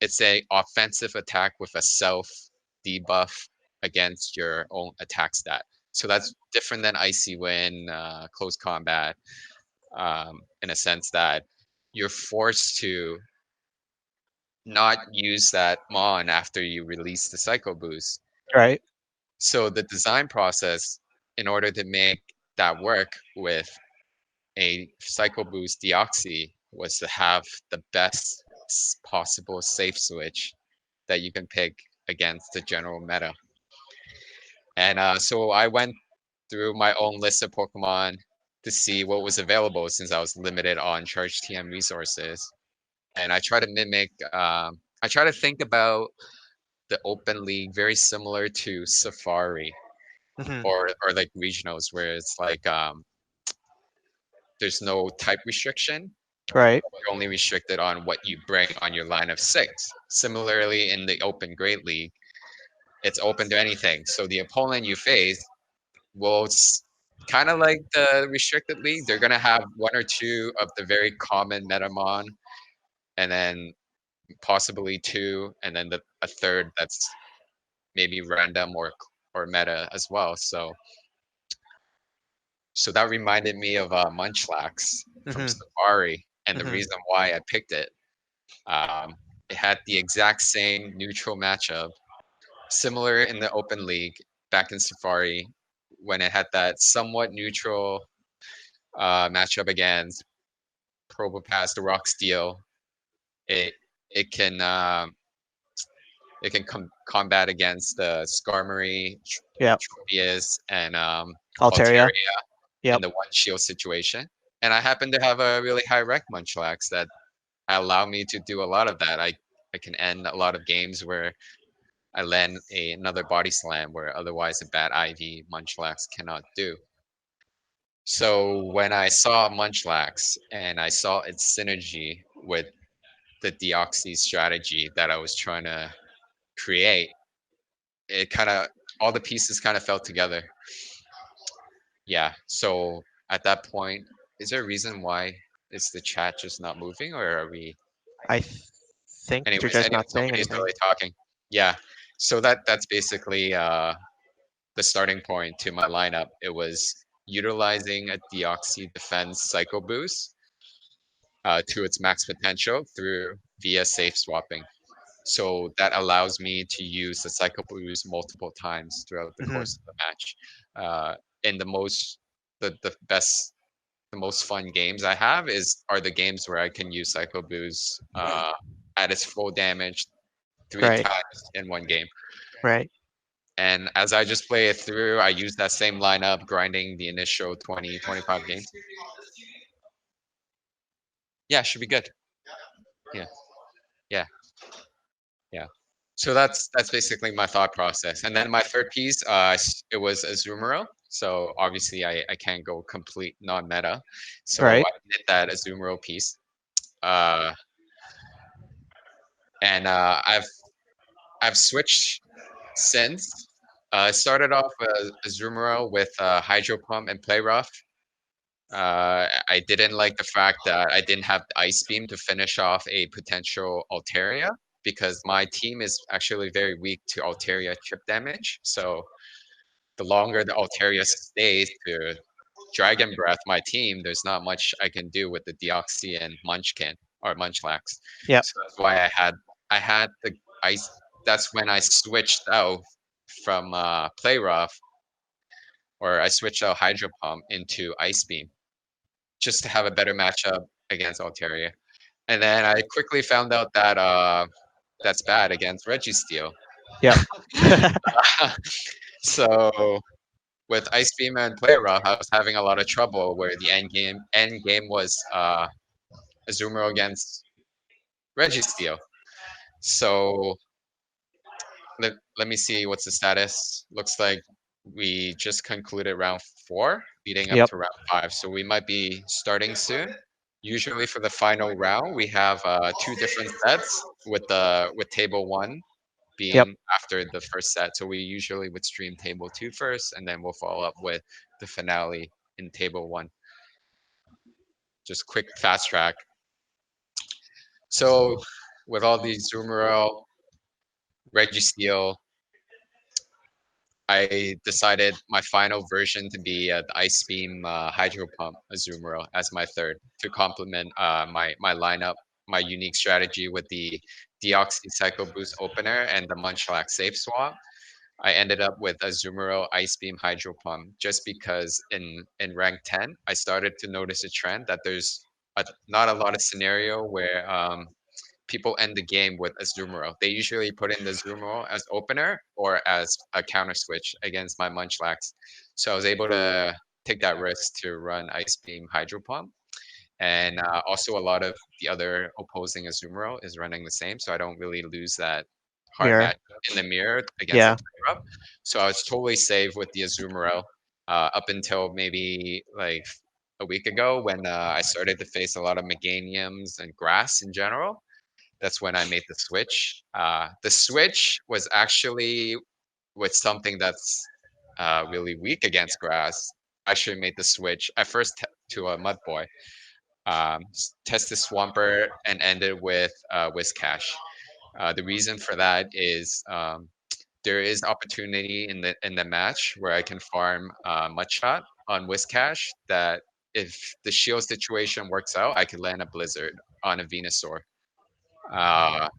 It's a offensive attack with a self debuff against your own attack stat. So that's different than Icy Wind, close combat, in a sense that you're forced to not use that mon after you release the Psycho Boost. Right. So the design process, in order to make that work with a Psycho Boost Deoxy, was to have the best possible safe switch that you can pick against the general meta. And so I went through my own list of Pokemon to see what was available since I was limited on Charge TM resources. And I try to mimic, I try to think about the Open League very similar to Safari, Hmm. or like regionals, where it's like there's no type restriction. Right. You're only restricted on what you bring on your line of 6. Similarly, in the Open Great League, it's open to anything. So the opponent you face will kind of like the restricted league. They're gonna have one or two of the very common Metamon, and then possibly two, and then a third that's maybe random or meta as well. So that reminded me of Munchlax from Hmm. Safari, and the Hmm. reason why I picked it. Um, it had the exact same neutral matchup, similar in the Open League back in Safari, when it had that somewhat neutral matchup against Probopass, the Rock Steel. It it can combat against the Skarmory, Yep. Tropius, and Altaria. Altaria in Yep. the one shield situation. And I happen to have a really high rec Munchlax that allow me to do a lot of that. I can end a lot of games where I land another body slam where otherwise a bad IV Munchlax cannot do. So when I saw Munchlax and I saw its synergy with the Deoxy strategy that I was trying to create, it kind of all the pieces kind of fell together. Yeah. So at that point, is there a reason why is the chat just not moving, or are we? I think you're Anyways, just not saying nobody's anything. really talking. Yeah. So that's basically the starting point to my lineup. It was utilizing a Deoxy Defense Psycho Boost to its max potential through via safe swapping. So that allows me to use the Psycho Boost multiple times throughout the Hmm. course of the match. And the most fun games I have are the games where I can use Psycho Boost at its full damage three Right. times in one game. Right. And as I just play it through, I use that same lineup, grinding the initial 20, 25 games. Yeah, should be good. Yeah, yeah, yeah. So that's basically my thought process. And then my third piece, it was Azumarill. So obviously I can't go complete non-meta. So Right. I did that Azumarill piece. Uh, and I've switched since. I started off Azumarill with Hydro Pump and Play Rough. I didn't like the fact that I didn't have the Ice Beam to finish off a potential Altaria because my team is actually very weak to Altaria chip damage. So the longer the Altaria stays to Dragon Breath my team, there's not much I can do with the Deoxys and Munchkin or Munchlax. Yep. So that's why I had the ice. That's when I switched out from Play Rough, or I switched out Hydro Pump into Ice Beam just to have a better matchup against Altaria. And then I quickly found out that that's bad against Registeel. Yep. So with Ice Beam and Play Rough, I was having a lot of trouble where the end game was Azumarill against Registeel. So let me see what's the status. Looks like we just concluded round four, leading up Yep. to round five. So we might be starting soon. Usually for the final round, we have two different sets with table one Yep. being after the first set. So we usually would stream table two first, and then we'll follow up with the finale in table one. Just quick fast track. So with all these Zoomerl, Registeel, I decided my final version to be the Ice Beam Hydro Pump Azumarill as my third to complement my lineup, my unique strategy with the Deoxys Psycho Boost opener and the Munchlax Safe Swap. I ended up with Azumarill Ice Beam Hydro Pump just because in rank 10, I started to notice a trend that there's not a lot of scenario where people end the game with Azumarill. They usually put in the Azumarill as opener or as a counter switch against my Munchlax. So I was able to take that risk to run Ice Beam Hydro Pump. And also a lot of the other opposing Azumarill is running the same, so I don't really lose that hard Mirror. match in the mirror against a Yeah. player up. So I was totally safe with the Azumarill up until maybe like a week ago when I started to face a lot of Meganiums and grass in general. That's when I made the switch. The switch was actually with something that's really weak against grass. I actually made the switch at first to a Mud Boy, tested Swampert, and ended with Whiscash. The reason for that is there is opportunity in the match where I can farm Mudshot on Whiscash that if the shield situation works out, I could land a Blizzard on a Venusaur. Uh,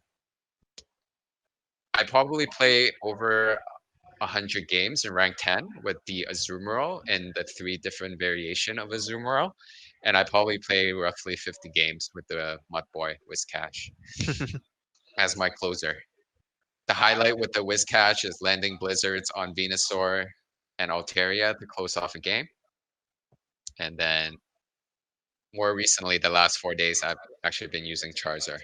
I probably play over 100 games in rank 10 with the Azumarill and the three different variation of Azumarill. And I probably play roughly 50 games with the Mud Boy Whiscash as my closer. The highlight with the Whiscash is landing Blizzards on Venusaur and Altaria to close off a game. And then more recently, the last 4 days, I've actually been using Charizard.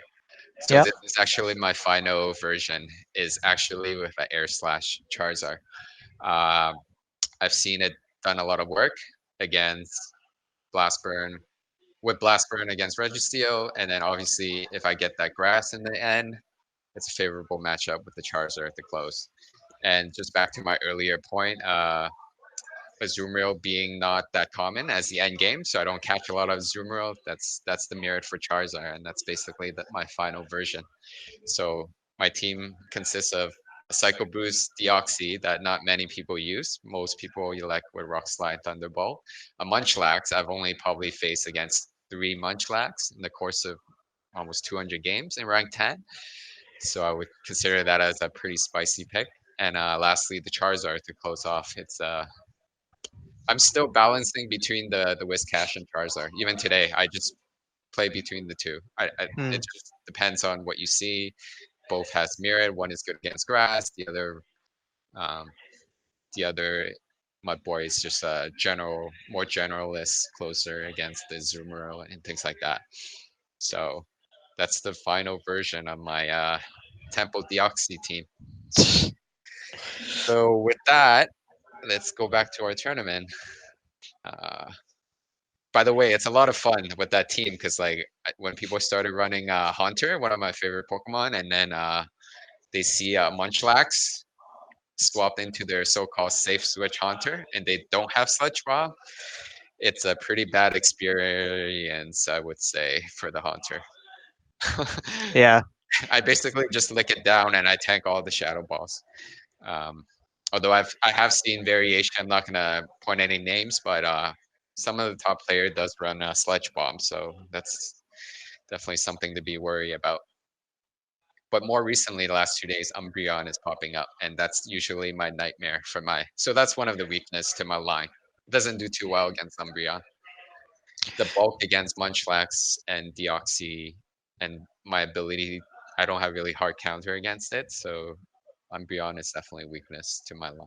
So Yep. this is actually my final version is actually with an Air Slash Charizard. Um, I've seen it done a lot of work against Blastburn, with Blastburn against Registeel, and then obviously if I get that grass in the end, it's a favorable matchup with the Charizard at the close. And just back to my earlier point, Azumarill being not that common as the end game, so I don't catch a lot of Azumarill. That's the merit for Charizard, and that's basically my final version. So my team consists of a Psycho Boost Deoxys that not many people use. Most people elect with Rock Slide Thunderbolt. A Munchlax I've only probably faced against three Munchlax in the course of almost 200 games in rank 10. So I would consider that as a pretty spicy pick. And lastly, the Charizard to close off. I'm still balancing between the Whiscash and Charizard. Even today, I just play between the two. Hmm. It just depends on what you see. Both has merit. One is good against grass. The other the other Mud Boy is just a more generalist closer against the Zoomer and things like that. So that's the final version of my Tempo Deoxy team. So with that, let's go back to our tournament. Uh, by the way, it's a lot of fun with that team because when people started running Haunter, one of my favorite Pokemon, and then they see Munchlax swapped into their so-called safe switch Haunter, and they don't have Sludge Bomb. It's a pretty bad experience, I would say, for the Haunter. Yeah. I basically just lick it down and I tank all the Shadow Balls. Um, although I have seen variation. I'm not gonna point any names, but some of the top player does run a Sledge Bomb, so that's definitely something to be worried about. But more recently, the last 2 days, Umbreon is popping up, and that's usually my nightmare for my. So that's one of the weakness to my line. It doesn't do too well against Umbreon. The bulk against Munchlax and Deoxy, and my ability, I don't have really hard counter against it, so Umbreon is definitely a weakness to my line.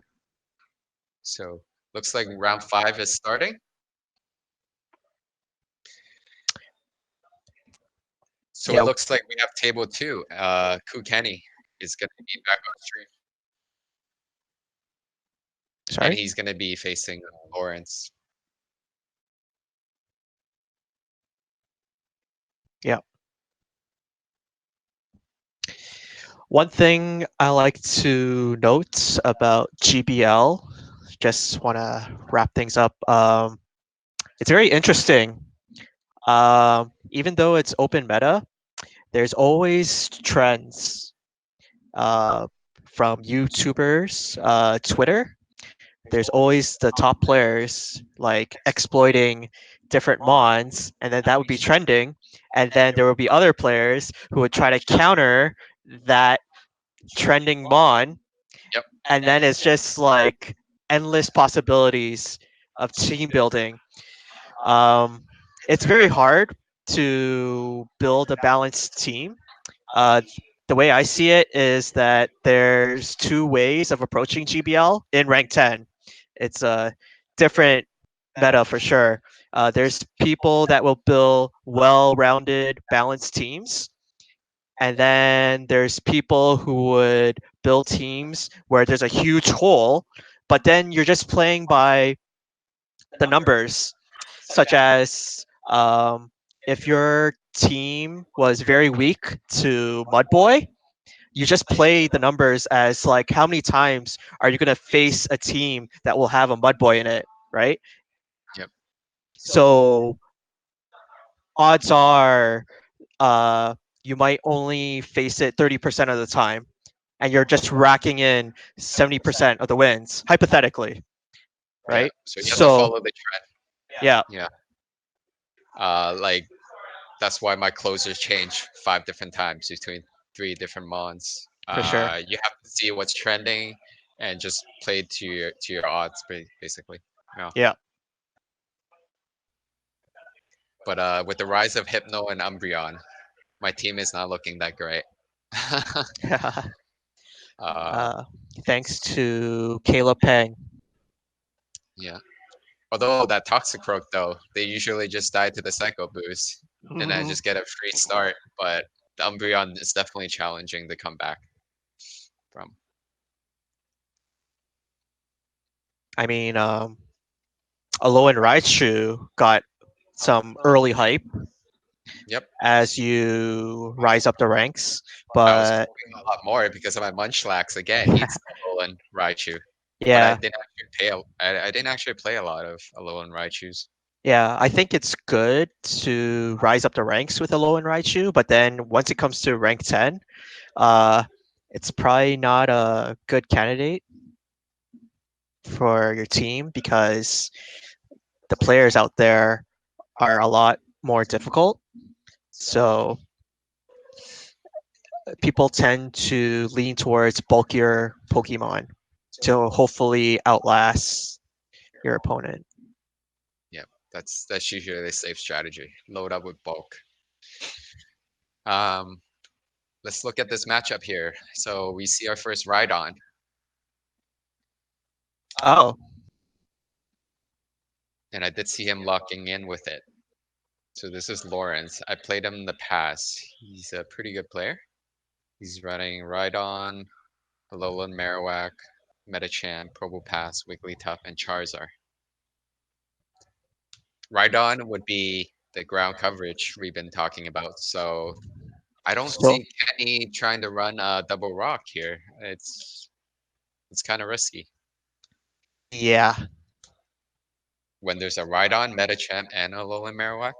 So looks like round 5 is starting. So it Yeah. looks like we have table 2. Kenny is going to be back on stream, and Sorry. he's going to be facing Lawrence. Yeah. One thing I like to note about GBL, just want to wrap things up. It's very interesting. Even though it's open meta, there's always trends uh, from YouTubers, Twitter. There's always the top players like exploiting different mons, and then that would be trending. And then there will be other players who would try to counter that trending mon, Yep. and then it's just like endless possibilities of team building. Um, it's very hard to build a balanced team. Uh, the way I see it is that there's two ways of approaching GBL in rank 10. It's a different meta for sure. There's people that will build well-rounded, balanced teams, and then there's people who would build teams where there's a huge hole, but then you're just playing by the numbers, such as if your team was very weak to Mudboy, you just play the numbers as like how many times are you going to face a team that will have a Mudboy in it, right? Yep. So odds are uh, you might only face it 30% of the time, and you're just racking in 70% of the wins, hypothetically, Yeah. right? So you have to So follow the trend. yeah, Yeah. Like that's why my closers change 5 different times between 3 different mons. for sure. You have to see what's trending and just play to your odds, basically. Yeah. Yeah. But with the rise of Hypno and Umbreon, my team is not looking that great. uh, uh, thanks to Caleb Peng. yeah. Although that Toxicroak though, they usually just die to the Psycho boost and then Mhm. just get a free start. But the Umbreon is definitely challenging to come back from. I mean, Alolan Raichu got some early hype Yep. as you rise up the ranks, I was but hoping a lot more because of my Munchlax again needs Alolan Raichu. But yeah, I didn't actually play a lot of Alolan Raichus. yeah, I think it's good to rise up the ranks with Alolan Raichu, but then once it comes to rank 10, uh, it's probably not a good candidate for your team because the players out there are a lot more difficult. So people tend to lean towards bulkier Pokemon to hopefully outlast your opponent. Yep, that's usually the safe strategy. Load up with bulk. Um, let's look at this matchup here. So we see our first Rhydon. Oh, and I did see him locking in with it. So this is Lawrence. I played him in the past. He's a pretty good player. He's running Rhydon, Alolan Marowak, Metacham, Probopass, Wigglytuff, and Charizard. Rhydon would be the ground coverage we've been talking about. So I don't so see Kenny trying to run a double rock here. It's kind of risky yeah, when there's a Rhydon, Metacham, and a Alolan Marowak.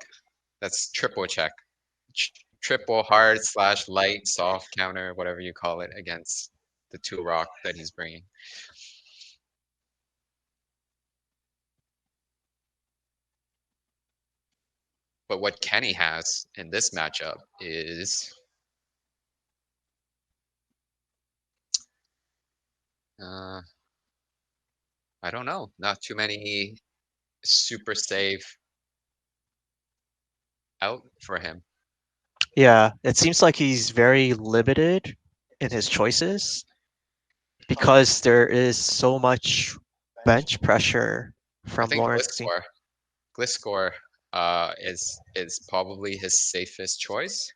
That's triple check. Triple hard slash light soft counter, whatever you call it, against the two rock that he's bringing. But what Kenny has in this matchup is uh, I don't know, not too many super safe out for him. yeah. It seems like he's very limited in his choices because there is so much bench pressure I from think Lawrence team. Gliscor is probably his safest choice.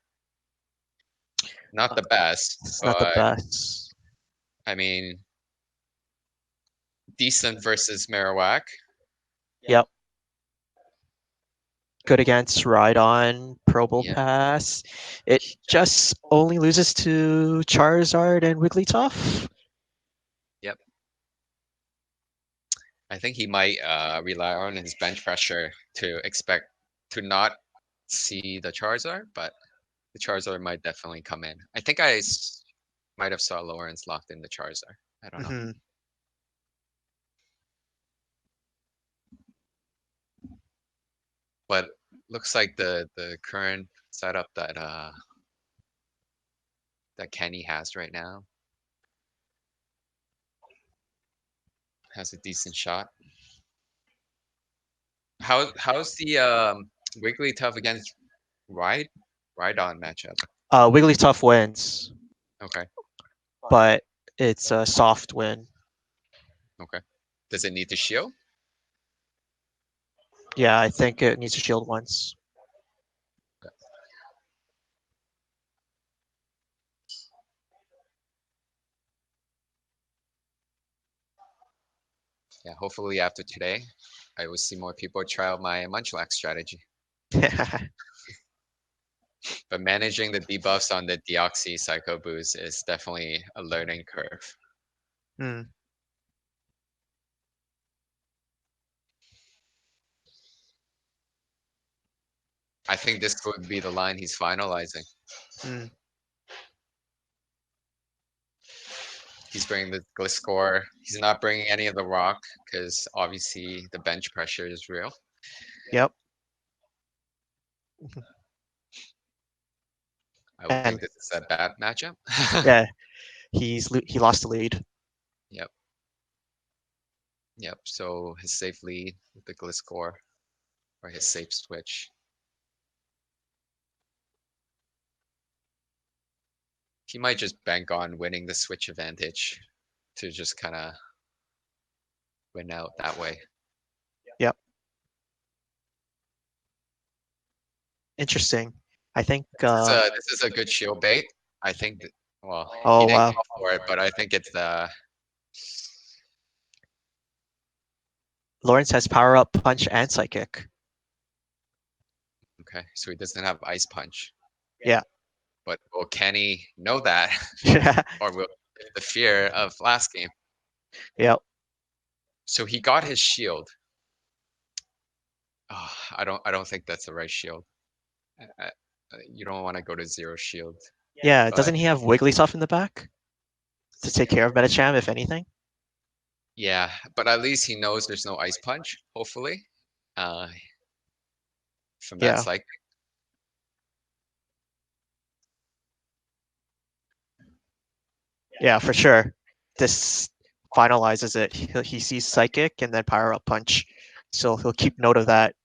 Not the best, It's not the but best. I mean decent versus Marowak. Yep. Good against Rhydon, Yeah, Probopass. It just only loses to Charizard and Wigglytuff. yep. I think he might rely on his bench pressure to expect to not see the Charizard, but the Charizard might definitely come in. I think might have saw Lawrence locked in the Charizard. I don't know. Hmm. But looks like the current setup that Kenny has right now has a decent shot. How's the Wigglytuff against Ride Rhydon matchup? Wigglytuff wins, Okay, but it's a soft win. okay. Does it need to shield? Yeah, I think it needs to shield once. Yeah, hopefully after today, I will see more people try out my Munchlax strategy. But managing the debuffs on the Deoxys Psycho Boost is definitely a learning curve. Hmm. I think this would be the line he's finalizing. Hmm. He's bringing the Gliscor. He's not bringing any of the rock because obviously the bench pressure is real. Yep. I would And think this is a bad matchup. yeah, he lost the lead. Yep, yep. So his safe lead with the Gliscor or his safe switch. He might just bank on winning the switch advantage to just kind of win out that way. Yep. Interesting. I think. This is a good shield bait. I think that, well, he Oh didn't wow. go for it, but I think it's the Lawrence has power up, punch, and psychic. okay. So he doesn't have ice punch, Yeah. but will Kenny know that, or will the fear of last game? Yep. So he got his shield. Oh, I don't think that's the right shield. You don't want to go to zero shield, Yeah. but Doesn't he have Wigglytuff in the back to take care of Metacham if anything? yeah, but at least he knows there's no ice punch. Hopefully, uh, from that Yeah. cycle. Yeah, for sure. This finalizes it. He sees psychic and then power up punch, so he'll keep note of that.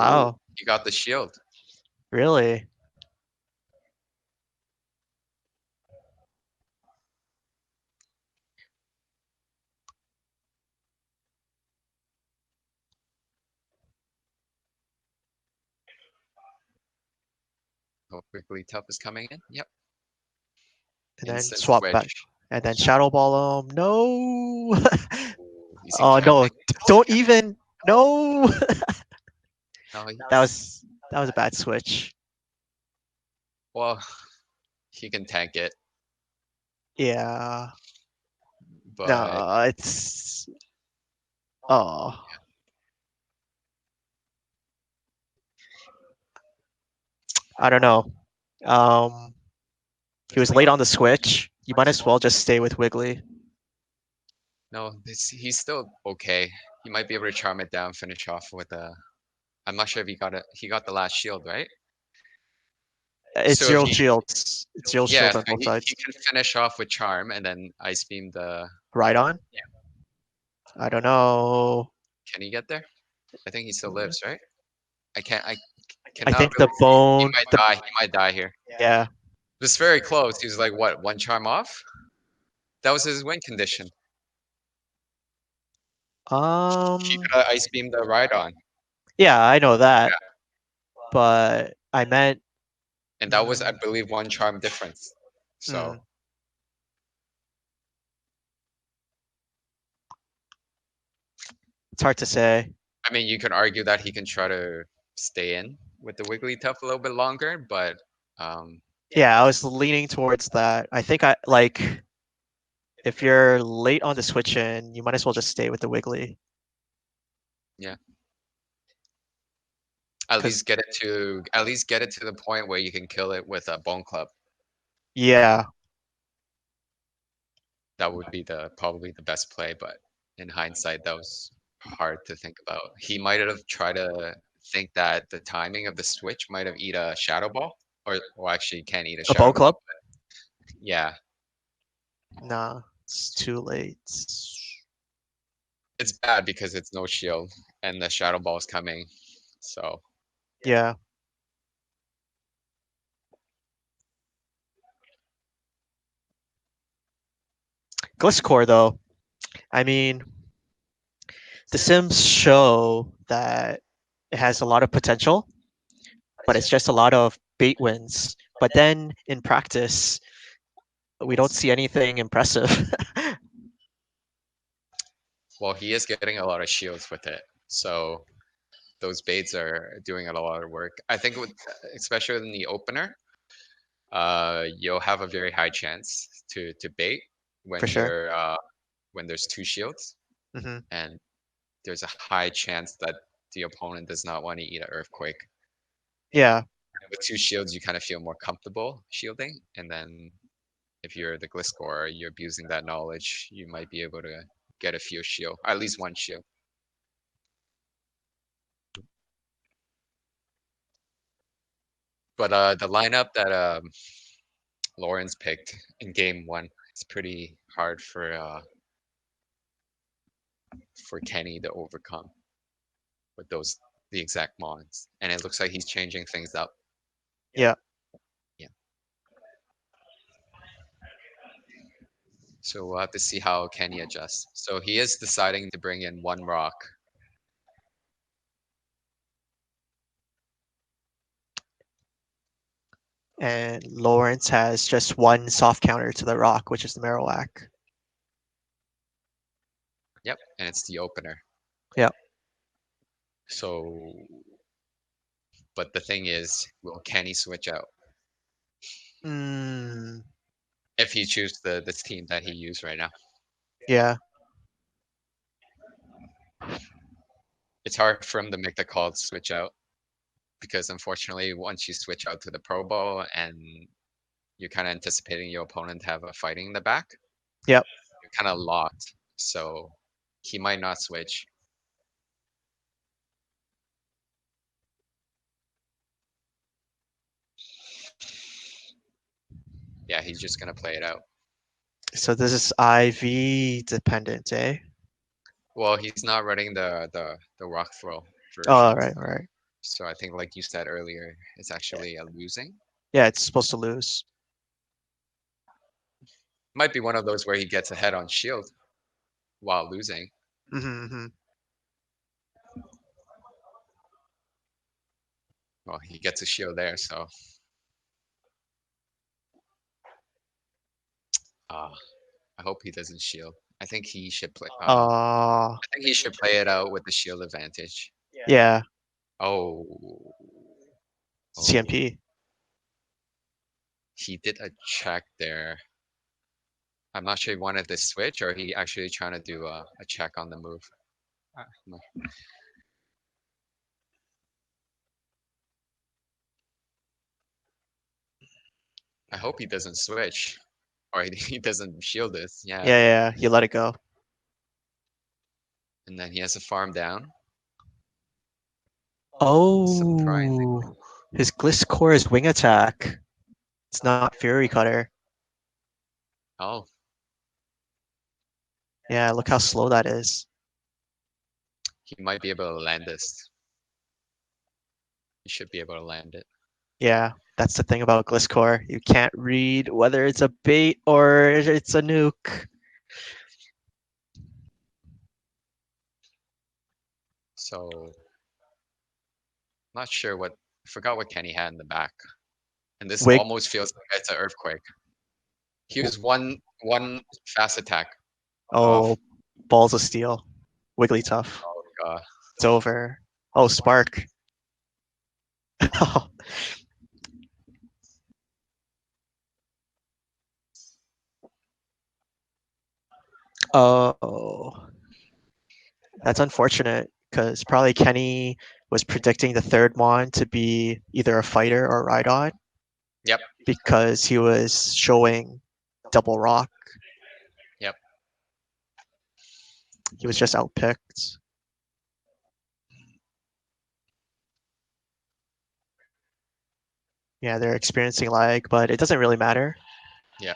Ooh, Wow, you got the shield. really? Oh, quickly Tough is coming in. Yep. And then Instant swap back. switch. And then Shadow Ball him. No. Ooh, is he Oh no! camping? Don't even. No. No, that he's was that was a bad switch. well, he can tank it, Yeah. but No, it's. Oh, I don't know. Um, he was late on the switch. You might as well just stay with Wiggly. no, he's still okay. He might be able to charm it down, finish off with a. I'm not sure if he got it. He got the last shield, right? It's So if zero he, shields. It's zero yeah, shields so on both he sides. can finish off with charm and then ice beam the. Right on. I don't know. Can he get there? I think he still lives, right? I can't. I I cannot think the really see. He bone. might The die. He might die here. yeah. This very close. He was like what, one charm off? That was his win condition. He Um. could ice beam the ride on, Yeah, I know that, but I meant. and that was, I Mm, believe, one charm difference. So mm, it's hard to say. I mean, you can argue that he can try to stay in with the Wigglytuff a little bit longer, but um, Yeah, I was leaning towards that. I think I like if you're late on the switch in, you might as well just stay with the Wiggly. yeah, Because at least get it to the point where you can kill it with a Bone Club. yeah, That would be the probably the best play, but in hindsight, that was hard to think about. He might have tried to think that the timing of the switch might have eat a Shadow Ball, or well, actually, you can't eat a a bow Shadow Ball. club. Yeah, Nah, it's too late. it's bad because it's no shield and the Shadow Ball is coming. So Yeah, Gliscor though. I mean, the Sims show that it has a lot of potential, but it's just a lot of bait wins. But then in practice, we don't see anything impressive. well, he is getting a lot of shields with it. So those baits are doing a lot of work. I think with especially in the opener, you'll have a very high chance to bait For when sure. you're when there's two shields, Hmm. and there's a high chance that the opponent does not want to eat an earthquake. Yeah, With two shields, you kind of feel more comfortable shielding, and then if you're the Gliscor, you're abusing that knowledge, you might be able to get a few shield, at least one shield. But the lineup that Lawrence picked in game one, it's pretty hard for Kenny to overcome with those the exact mons. And it looks like he's changing things up. yeah. Yeah. So we'll have to see how Kenny adjusts. So he is deciding to bring in one rock. And Lawrence has just one soft counter to the rock, which is the Marowak. Yep, and it's the opener. Yeah. So, but the thing is, will Kenny switch out Mm, if he chooses the team that he used right now? yeah. It's hard for him to make the call to switch out because unfortunately, once you switch out to the Pro Bowl and you're kind of anticipating your opponent to have a fighting in the back, Yep. you're kind of locked. So he might not switch. Yeah, he's just gonna play it out. So this is IV dependent, eh? Well, he's not running the rock throw Oh, version. all right, all right. So I think, like you said earlier, it's actually a losing. Yeah, it's supposed to lose. Might be one of those where he gets ahead on shield while losing. Hmm. Well, he gets a shield there, so uh, I hope he doesn't shield. I think he should play. Uh, I think he should play it out with the shield advantage. yeah, Oh, oh, CMP. he did a check there. I'm not sure he wanted to switch or he actually trying to do a check on the move. No. I hope he doesn't switch or he doesn't shield this. Yeah, Yeah, yeah, you let it go. and then he has to farm down. Oh, Surprisingly. his Gliscor is wing attack. It's not Fury Cutter. Oh, Yeah, look how slow that is. he might be able to land this. He should be able to land it. Yeah, that's the thing about Gliscor. You can't read whether it's a bait or it's a nuke. So not sure what. I forgot what Kenny had in the back, and this Wig. almost feels like it's an earthquake. He was one fast attack off. Oh, balls of steel. Wigglytuff. Oh god. It's over. Oh, Spark. Oh, that's unfortunate because probably Kenny was predicting the third Mon to be either a fighter or Rhydon Yep. because he was showing double rock. Yep. He was just outpicked. Yeah, they're experiencing lag, but it doesn't really matter. Yeah.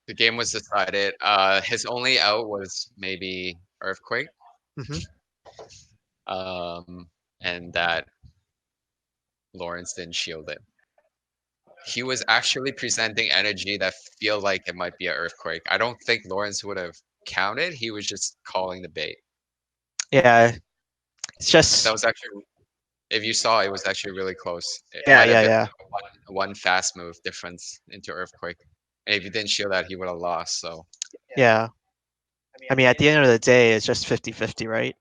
The game was decided. His only out was maybe earthquake. Hmm. Um, and that Lawrence didn't shield it. He was actually presenting energy that feel like it might be an earthquake. I don't think Lawrence would have counted. He was just calling the bait. Yeah, it's That just was actually, if you saw, it was actually really close. It yeah, might have yeah, been yeah, one fast move difference into earthquake. And if he didn't shield that, he would have lost. So yeah. I mean, at the end of the day, it's just 50-50, right?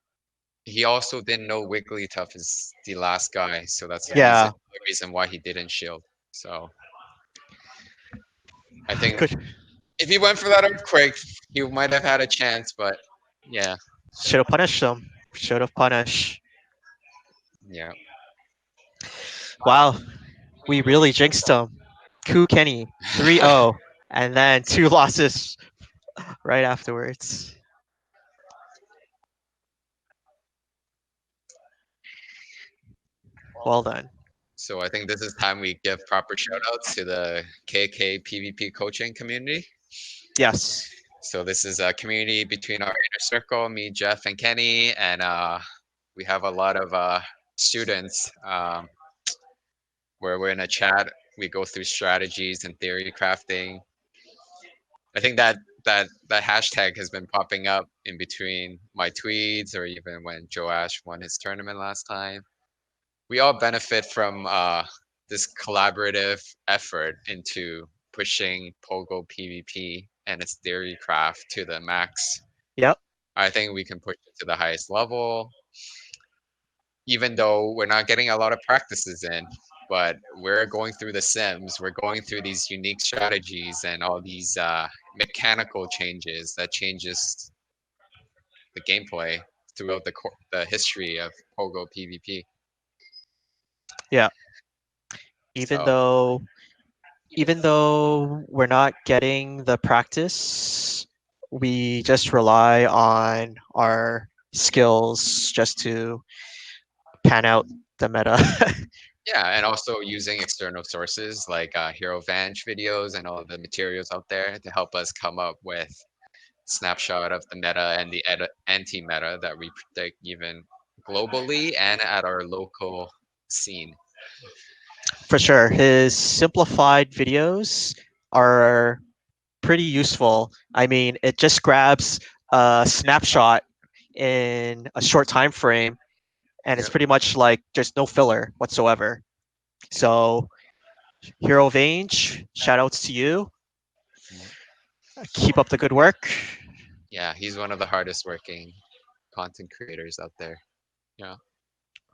he also didn't know Wigglytuff is the last guy, so that's Yeah, the reason why he didn't shield. So I think good. if he went for that earthquake, he might have had a chance. But yeah, Should have punished them. Should have punished. yeah. Wow, we really jinxed him. Ku Kenny 3-0, and then two losses right afterwards. Well done. So I think this is time we give proper shout outs to the KK PvP coaching community. Yes. So this is a community between our inner circle, me, Jeff, and Kenny, and we have a lot of students where we're in a chat. We go through strategies and theory crafting. I think that hashtag has been popping up in between my tweets or even when Joash won his tournament last time. We all benefit from this collaborative effort into pushing Pogo PvP and its theory craft to the max. Yep. I think we can push it to the highest level, even though we're not getting a lot of practices in. But we're going through the sims, we're going through these unique strategies and all these mechanical changes that changes the gameplay throughout the history of Pogo PvP. Yeah. Even So though even though we're not getting the practice, we just rely on our skills just to pan out the meta. yeah, and also using external sources like Hero Vanish videos and all the materials out there to help us come up with snapshot of the meta and the anti-meta that we predict even globally and at our local seen. For sure. His simplified videos are pretty useful. I mean, it just grabs a snapshot in a short time frame, and it's Yep. pretty much like there's no filler whatsoever. Yep. So, Hero Vange, shout outs to you. Mm. Keep up the good work. Yeah, he's one of the hardest working content creators out there. Yeah.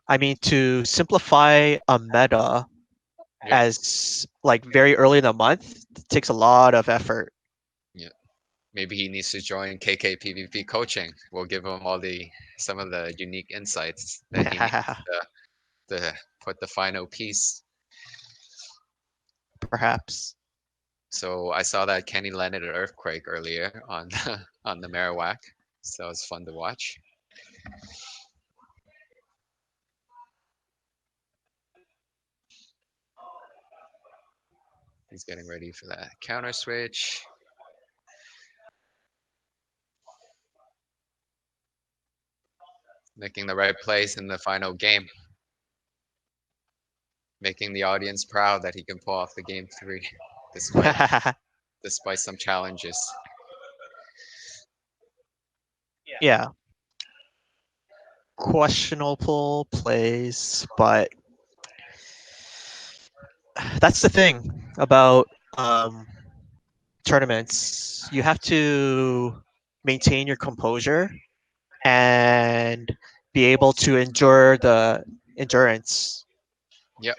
I mean, to simplify a meta Yep. as like very early in the month takes a lot of effort. Yeah. Maybe he needs to join KKPVP coaching. We'll give him all the some of the unique insights that he needs to put the final piece. Perhaps. So I saw that Kenny landed an earthquake earlier on on the Marowak, so it's fun to watch. He's getting ready for that counter switch, making the right plays in the final game, making the audience proud that he can pull off the game three, despite despite some challenges. Yeah, questionable plays, but that's the thing about tournaments. You have to maintain your composure and be able to endure the endurance. Yep,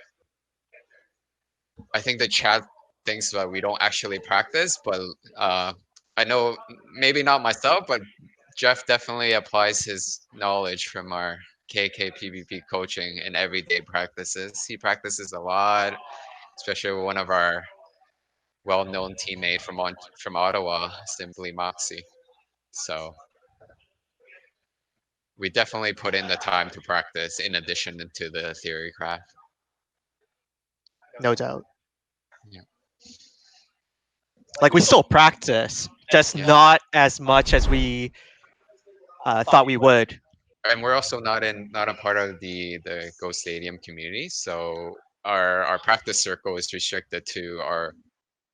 I think the chat thinks that we don't actually practice, but uh, I know maybe not myself, but Jeff definitely applies his knowledge from our KKPVP coaching in everyday practices. He practices a lot, especially with one of our well-known teammate from Ottawa, simply Moxie. So we definitely put in the time to practice in addition to the theory craft. No doubt. Yeah. Like we still practice, just Yeah. not as much as we thought we would. And we're also not a part of the Go Stadium community, so our practice circle is restricted to our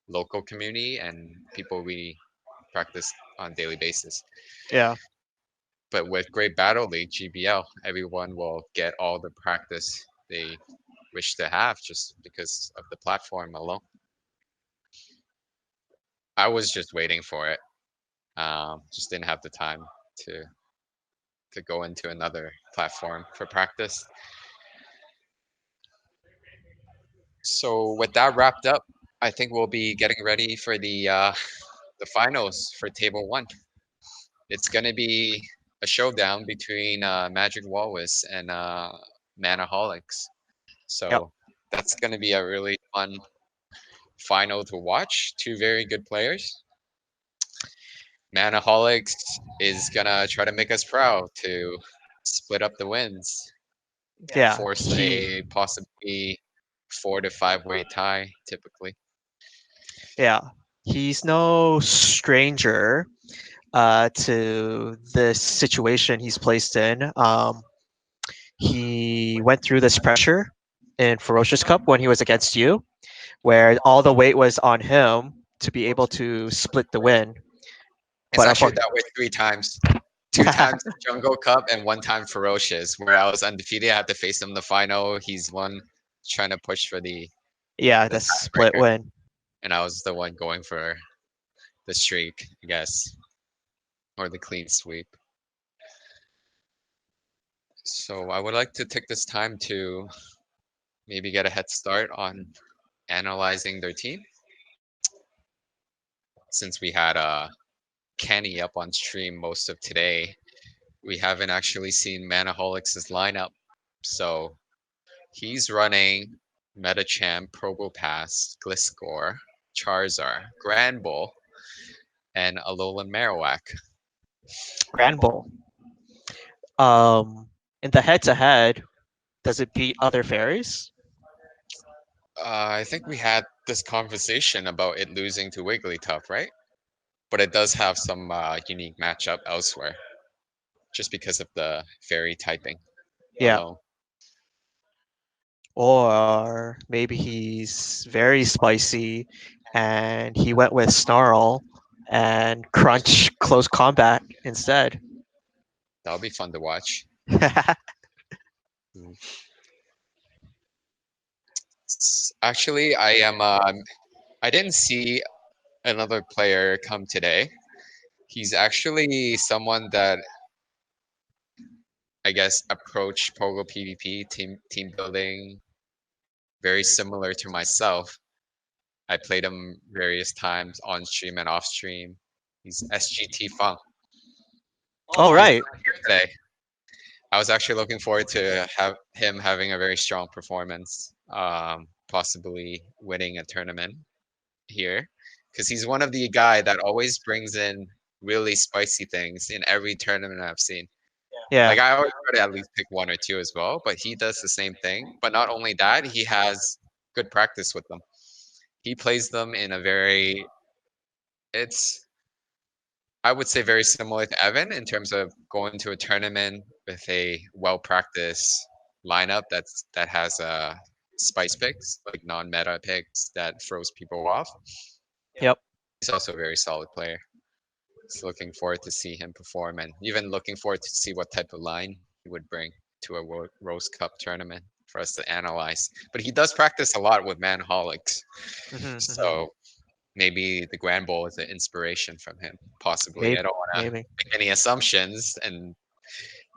local community and people we practice on a daily basis. Yeah, But with Great Battle League GBL, everyone will get all the practice they wish to have just because of the platform alone. I was just waiting for it. Just didn't have the time to to go into another platform for practice. So with that wrapped up, I think we'll be getting ready for the finals for Table One. It's gonna be a showdown between Magic Walrus and Manaholics. yep, So that's gonna be a really fun final to watch. Two very good players. Manaholics is gonna try to make us proud to split up the wins, yeah. force a possibly 4 to 5 way tie typically. Yeah, he's no stranger to this situation he's placed in. He went through this pressure in Ferocious Cup when he was against you, where all the weight was on him to be able to split the win. It's But actually unfortunately, that way 3 times. 2 times Jungle Cup and 1 time Ferocious, where I was undefeated. I had to face him in the final. He's one trying to push for yeah, the the split tiebreaker, win. and I was the one going for the streak, I guess, or the clean sweep. So I would like to take this time to maybe get a head start on analyzing their team, since we had Kenny up on stream most of today. We haven't actually seen Manaholics' lineup, so he's running Metachamp, Probopass, Gliscor, Charizard, Granbull, and Alolan Marowak. Grand Bull. In the head-to-head, does it beat other fairies? I think we had this conversation about it losing to Wigglytuff, right? But it does have some unique matchup elsewhere, just because of the fairy typing Yeah, alone. Or maybe he's very spicy and he went with Snarl and Crunch close combat instead. That'll be fun to watch. Mm. Actually, I didn't see another player come today. He's actually someone that I guess approach Pogo PvP team building very similar to myself. I played him various times on stream and off stream. He's SGT Funk. Oh, He's right. not here today. I was actually looking forward to have him having a very strong performance, possibly winning a tournament here, because he's one of the guy that always brings in really spicy things in every tournament I've seen. Yeah. Like I always try to at least pick one or two as well, but he does the same thing. But not only that, he has good practice with them. He plays them in a very it's I would say very similar to Evan in terms of going to a tournament with a well practiced lineup that has spice picks, like non meta picks that throws people off. Yep. He's also a very solid player. Just looking forward to see him perform and even looking forward to see what type of line he would bring to a Rose Cup tournament for us to analyze. But he does practice a lot with Manholics. Hmm. So maybe the Grand Bowl is an inspiration from him. Possibly. Maybe. I don't want to Maybe. make any assumptions and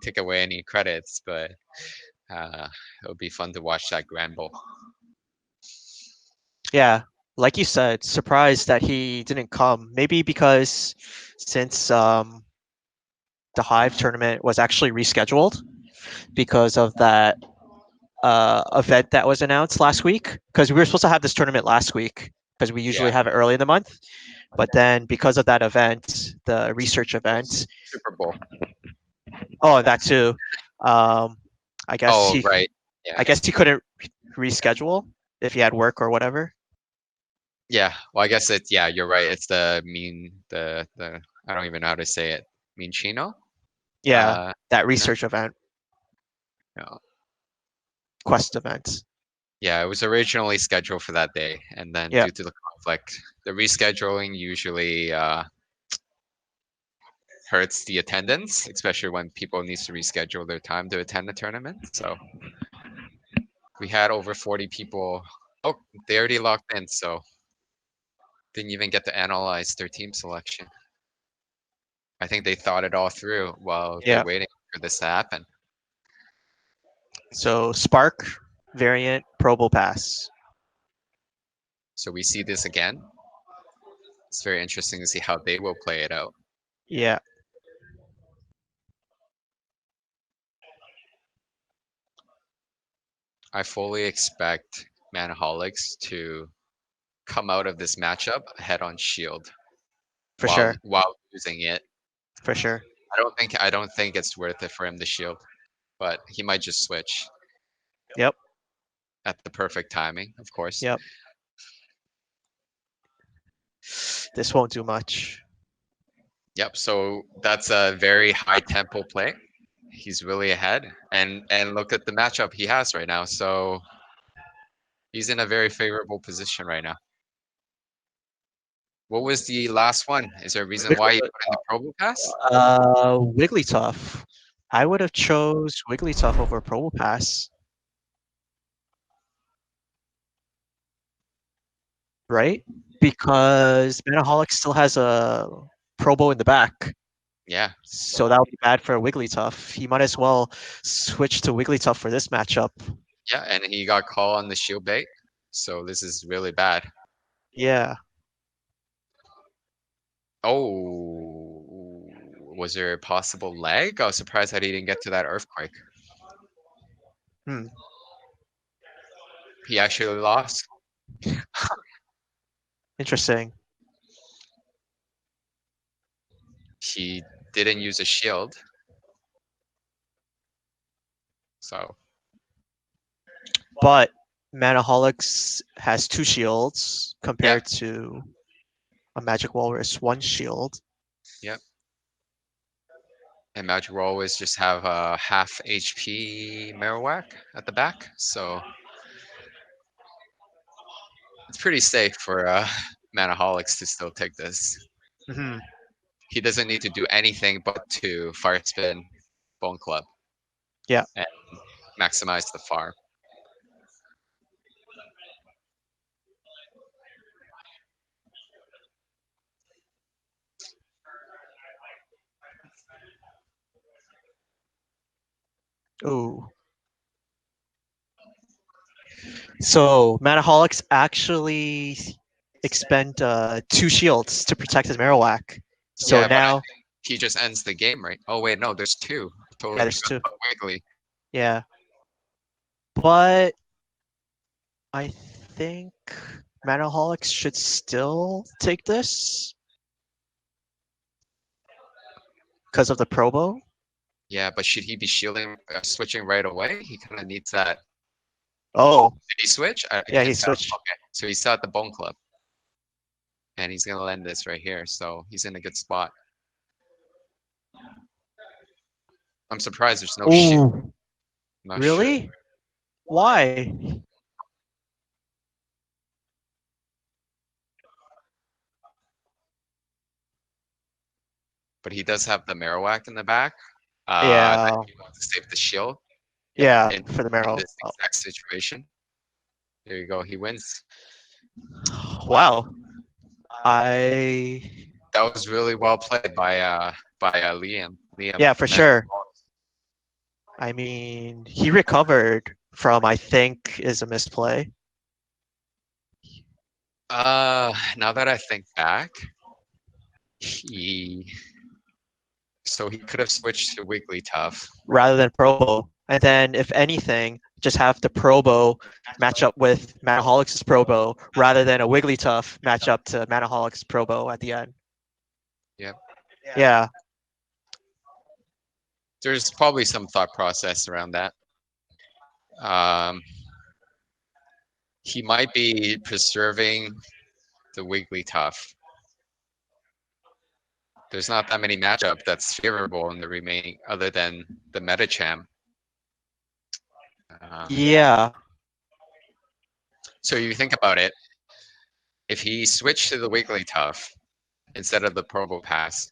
take away any credits, but it'll be fun to watch that Grand Bowl. Yeah. Like you said, surprised that he didn't come. Maybe because since the Hive tournament was actually rescheduled because of that event that was announced last week. Because we were supposed to have this tournament last week because we usually Yeah, have it early in the month. But then because of that event, the research event, Super Bowl. oh, that too. Um, I guess Oh, he, right. Yeah. I guess he couldn't reschedule if he had work or whatever. Yeah. Well, I guess it's yeah. You're right. It's the I don't even know how to say it. Mean Chino. Yeah, that Event. research event, No. quest event. Yeah, it was originally scheduled for that day, and then Yeah, due to the conflict, the rescheduling usually hurts the attendance, especially when people needs to reschedule their time to attend the tournament. So we had over 40 people. Oh, they already locked in, so didn't even get to analyze their team selection. I think they thought it all through while they're yeah. waiting for this to happen. So Spark variant Probo Pass. So we see this again. It's very interesting to see how they will play it out. Yeah, I fully expect Manaholics to come out of this matchup head on shield for sure, while losing it. for sure. I don't think it's worth it for him to shield, but he might just switch Yep, at the perfect timing, of course. yep. This won't do much. Yep. So that's a very high tempo play. He's really ahead, and look at the matchup he has right now. So he's in a very favorable position right now. What was the last one? Is there a reason why he put in the Probo Pass? Wigglytuff. I would have chose Wigglytuff over Probopass, right? Because Manaholic still has a Probo in the back, Yeah, so that would be bad for Wigglytuff. He might as well switch to Wigglytuff for this matchup. yeah, and he got call on the shield bait, so this is really bad. Yeah. Oh, was there a possible lag? I was surprised that he didn't get to that earthquake. Hmm. He actually lost. Interesting. He didn't use a shield, so But Manaholics has two shields yeah, compared to a Magic Walrus one shield. yeah. And Magic will always just have a half HP Marowak at the back, so It's pretty safe for Manaholics to still take this. Hmm. He doesn't need to do anything but to fire spin Bone Club Yeah. and maximize the farm. Ooh. So Manaholics actually expend two shields to protect his Marowak. So Yeah, but I now, think he just ends the game, right? Oh wait, no, there's two. I yeah, totally there's forgot two. about Wiggly. Yeah, but I think Manaholics should still take this because of the Probo. Yeah, but should he be shielding, switching right away? He kind of needs that. Oh, Oh, did he switch? I yeah, he can't tell. switched. Okay, so he's still at the Bone Club, and he's gonna land this right here. So he's in a good spot. I'm surprised there's no shield. Ooh, I'm not sure, really? Why? but he does have the Marowak in the back. That Yeah, he wants to save the shield yeah, in for the Marrow. this exact situation. There you go. He wins. Wow, I That was really well played by Liam. Liam yeah, for meant. sure. I mean, he recovered from I think is a misplay. Now that I think back, he he could have switched to Wigglytuff. Rather than Probo. And then, if anything, just have the Probo match up with Manaholics' Probo rather than a Wigglytuff match up to Manaholics' Probo at the end. Yep. Yeah, There's probably some thought process around that. Um, he might be preserving the Wigglytuff. There's not that many matchup that's favorable in the remaining, other than the Metacham. Um, yeah, so you think about it, if he switched to the Wigglytuff instead of the Probo Pass,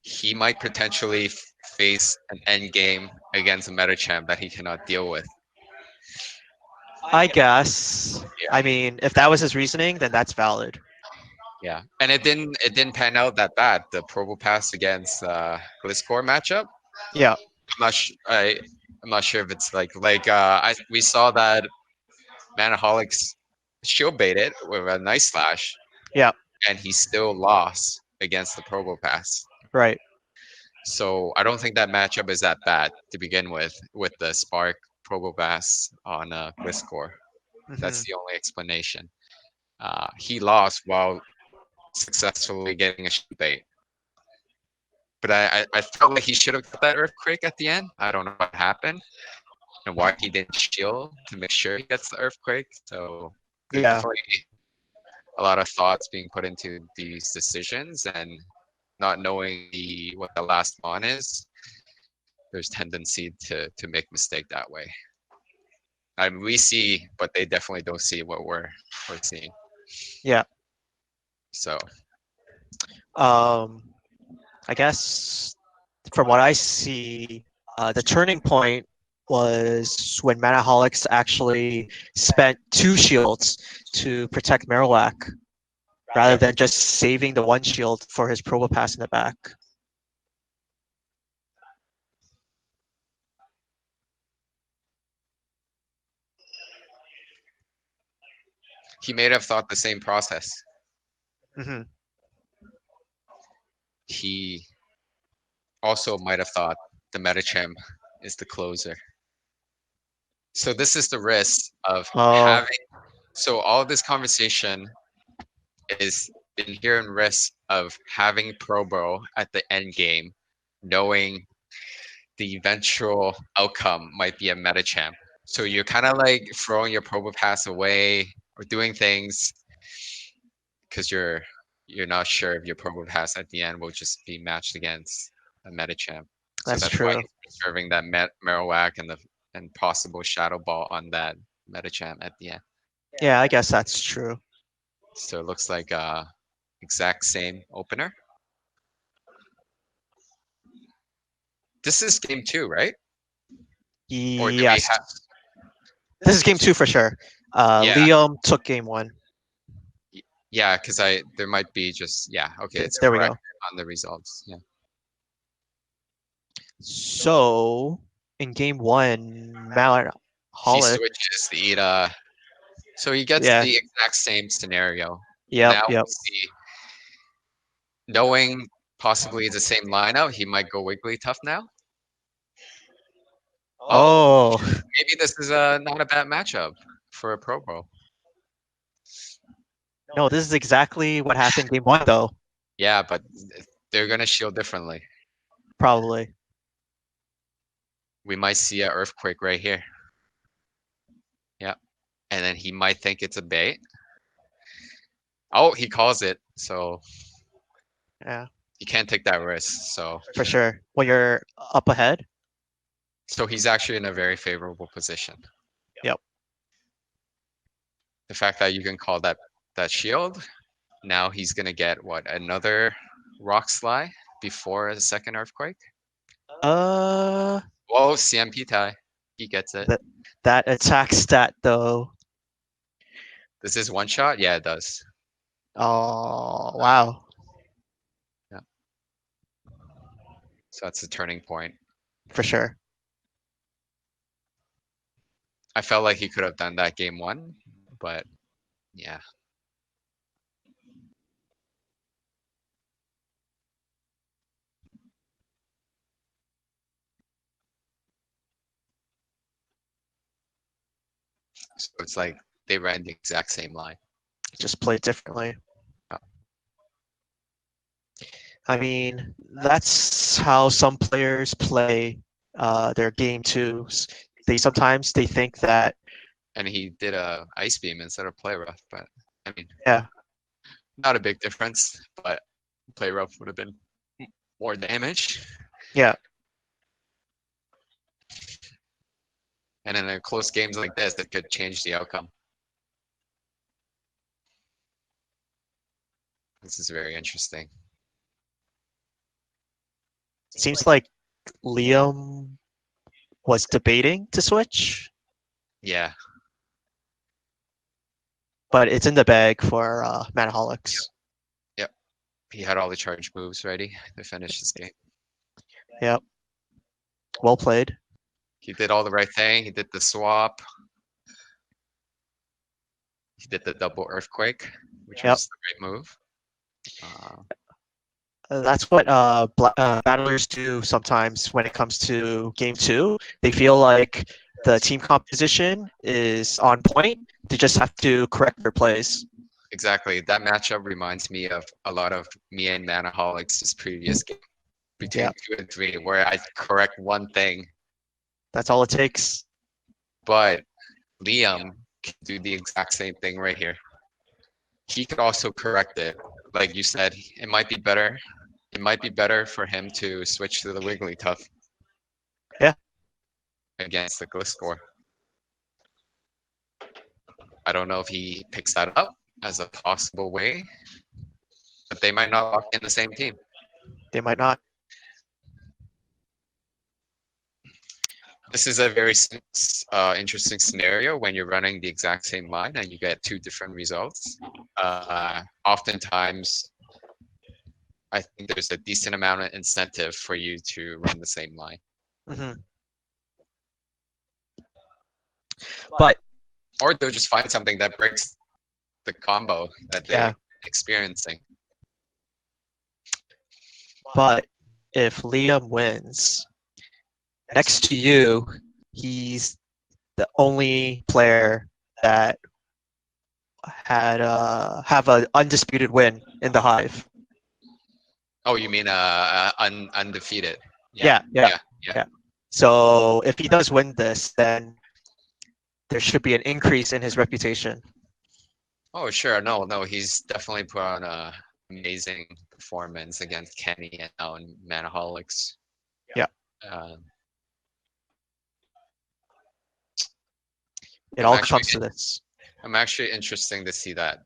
he might potentially face an end game against a Metacham that he cannot deal with. I guess. Yeah, I mean, if that was his reasoning, then that's valid. yeah, and it didn't pan out that bad. The Probo Pass against Gliscor matchup. Yeah, I'm not sure if it's we saw that Manaholics shield baited with a nice slash, yeah, and he still lost against the Probo Pass. right. So I don't think that matchup is that bad to begin with the Spark Probo Pass on Gliscor. Hmm. That's the only explanation. He lost while successfully getting a shield bait. But I felt like he should have got that Earthquake at the end. I don't know what happened and why he didn't shield to make sure he gets the Earthquake. So there's Yeah, definitely a lot of thoughts being put into these decisions, and not knowing what the last mon is, there's tendency to make mistake that way. I mean, we see, but they definitely don't see what we're seeing. yeah. So Um, I guess from what I see, the turning point was when Manaholics actually spent two shields to protect Marowak rather yep, than just saving the one shield for his Probopass in the back. he may have thought the same process. Hmm. He also might have thought the Metacham is the closer. So this is the risk of Oh, having. So all this conversation is the inherent risk of having Probo at the end game, knowing the eventual outcome might be a Metacham. So you're kind of like throwing your Probo Pass away or doing things because you're not sure if your Probo Pass at the end will just be matched against a Metacham. So that's that's why true. he's preserving that Marowak and possible Shadow Ball on that Metacham at the end. Yeah, I guess that's true. So it looks like exact same opener. This is game two, right? Or do we Yes, have? this is game two for sure. Yeah, Liam took game one. yeah, because I there might be just yeah. Okay, it's There we correct go. on the results. Yeah, So in game one, Mount he Holic. switches to eat so he gets Yeah. the exact same scenario. Yep. Now Yep. we see, knowing possibly the same lineup, he might go Wigglytuff now. Oh, Oh maybe this is not a bad matchup for a Pro Bowl. no, this is exactly what happened game one though. Yeah, but they're gonna shield differently. Probably. We might see an earthquake right here. Yeah, and then he might think it's a bait. Oh, he calls it, so Yeah, he can't take that risk. for sure. When you're up ahead. So he's actually in a very favorable position. Yep. The fact that you can call that shield, now he's gonna get what, another rock slide before a second earthquake. Uh, Whoa, CMP tie, he gets it. that that attack stat though. Does this one shot? Yeah, it does. Oh wow, Yeah, so that's the turning point. for sure. I felt like he could have done that game one, but yeah. So it's like they ran the exact same line. Just played differently. Uh, I mean, that's how some players play their game twos. They think that And he did a ice beam instead of play rough, but I mean, yeah, not a big difference, but play rough would have been more damage. yeah. And in a close games like this, it could change the outcome. This is very interesting. Seems like Liam was debating to switch, Yeah, but it's in the bag for Manaholics. yep. He had all the charge moves ready to finish this game. Yep. Well played. He did all the right thing. He did the swap. He did the double earthquake, which Yep. was the right move. Uh, That's what battlers do sometimes when it comes to game two. They feel like the team composition is on point. They just have to correct their plays. exactly. That matchup reminds me of a lot of me and Manaholics' previous game between Yeah, 2 and 3, where I correct one thing, that's all it takes. but Liam can do the exact same thing right here. He could also correct it. Like you said, it might be better. It might be better for him to switch to the Wigglytuff Yeah, against the Gliscor. I don't know if he picks that up as a possible way, but they might not lock in the same team. they might not. This is a very interesting scenario when you're running the exact same line and you get two different results. Oftentimes, I think there's a decent amount of incentive for you to run the same line. Hmm. But Or they'll just find something that breaks the combo that they're yeah, experiencing. but if Liam wins, next to you, he's the only player that had have an undisputed win in the hive. Oh, you mean undefeated? Yeah, yeah, yeah, yeah. yeah. So if he does win this, then there should be an increase in his reputation. Oh, sure. No, he's definitely put on a amazing performance against Kenny and now in Manaholics. Yeah, Uh, it I'm all actually comes to this. I'm actually interesting to see that.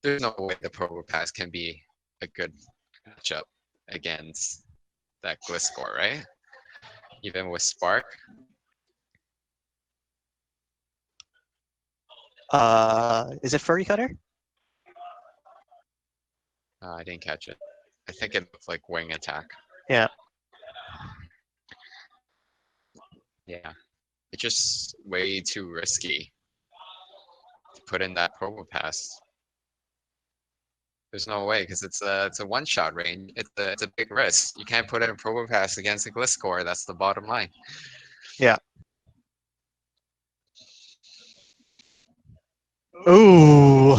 There's no way the Probopass can be a good matchup against that Gliscor, right? Even with Spark. Is it Furry Cutter? I didn't catch it. I think it looked like Wing Attack. Yeah. Yeah. It's just way too risky to put in that Probopass. There's no way because it's a one shot range. It's a big risk. You can't put in a Probopass against a Gliscor. That's the bottom line. Yeah. Ooh.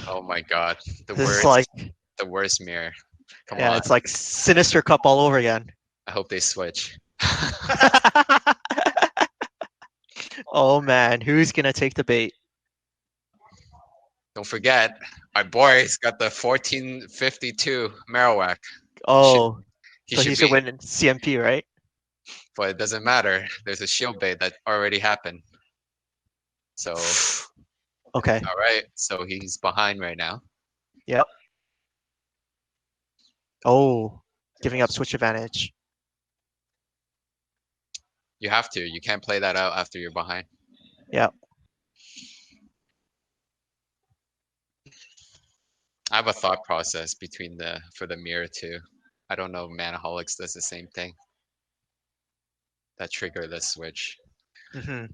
Oh my god, This is like, the worst mirror. Come yeah, on. it's like Sinister Cup all over again. I hope they switch. Oh man, who's gonna take the bait? Don't forget, my boy's got the 1452 Marowak. He should Oh, he so he should should be, win in CMP, right? but it doesn't matter. There's a shield bait that already happened. So Okay. all right, so he's behind right now. Yep. Oh, giving up switch advantage. You have to. You can't play that out after you're behind. Yep. I have a thought process between the for the mirror too. I don't know if Manaholics does the same thing. That trigger the switch. Hmm.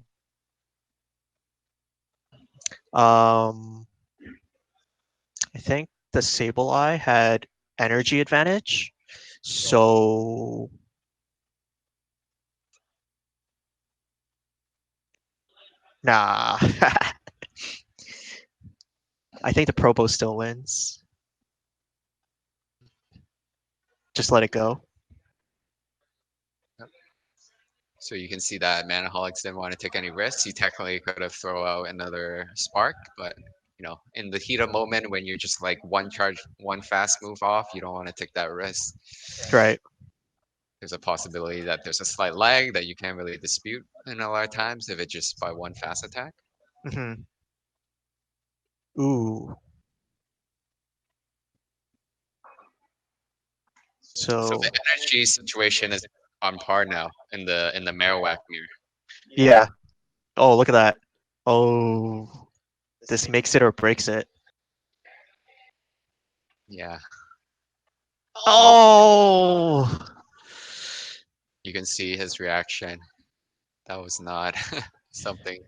Um, I think the Sableye had energy advantage, so nah. I think the Probo still wins. Just let it go. So you can see that Manaholics didn't want to take any risks. He technically could have thrown out another spark, but in the heat of moment when you're just like one charge, one fast move off, you don't want to take that risk. Right. There's a possibility that there's a slight lag that you can't really dispute in a lot of times if it's just by one fast attack. Hmm. Ooh. So So the energy situation is on par now in the Marowak mirror. yeah. Oh, look at that. Oh, this makes it or breaks it. Yeah. Nope. Oh, You can see his reaction. That was not something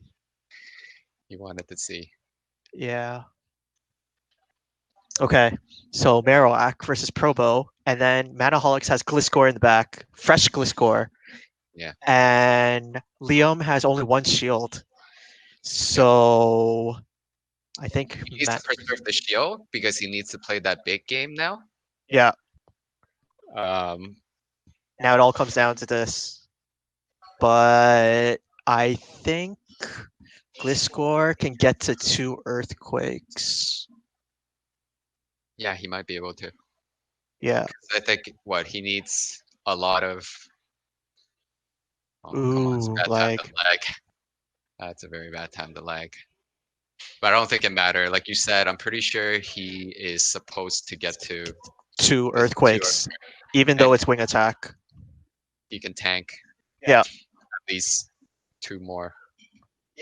you wanted to see. yeah. Okay. So Marowak versus Probo, and then Manaholics has Gliscor in the back, fresh Gliscor, Yeah. and Liam has only one shield. Yep. So I think He needs to preserve the shield because he needs to play that big game now. yeah. Um, Now it all comes down to this, but I think Gliscor can get to 2 earthquakes. yeah, he might be able to. Yeah. I think what he needs a lot of. Oh, come on, it's a Ooh, bad time to like lag. That's a very bad time to lag. But I don't think it matter. Like you said, I'm pretty sure he is supposed to get to two the two, earthquakes, even and though it's wing attack. he can tank Yeah. at least two more.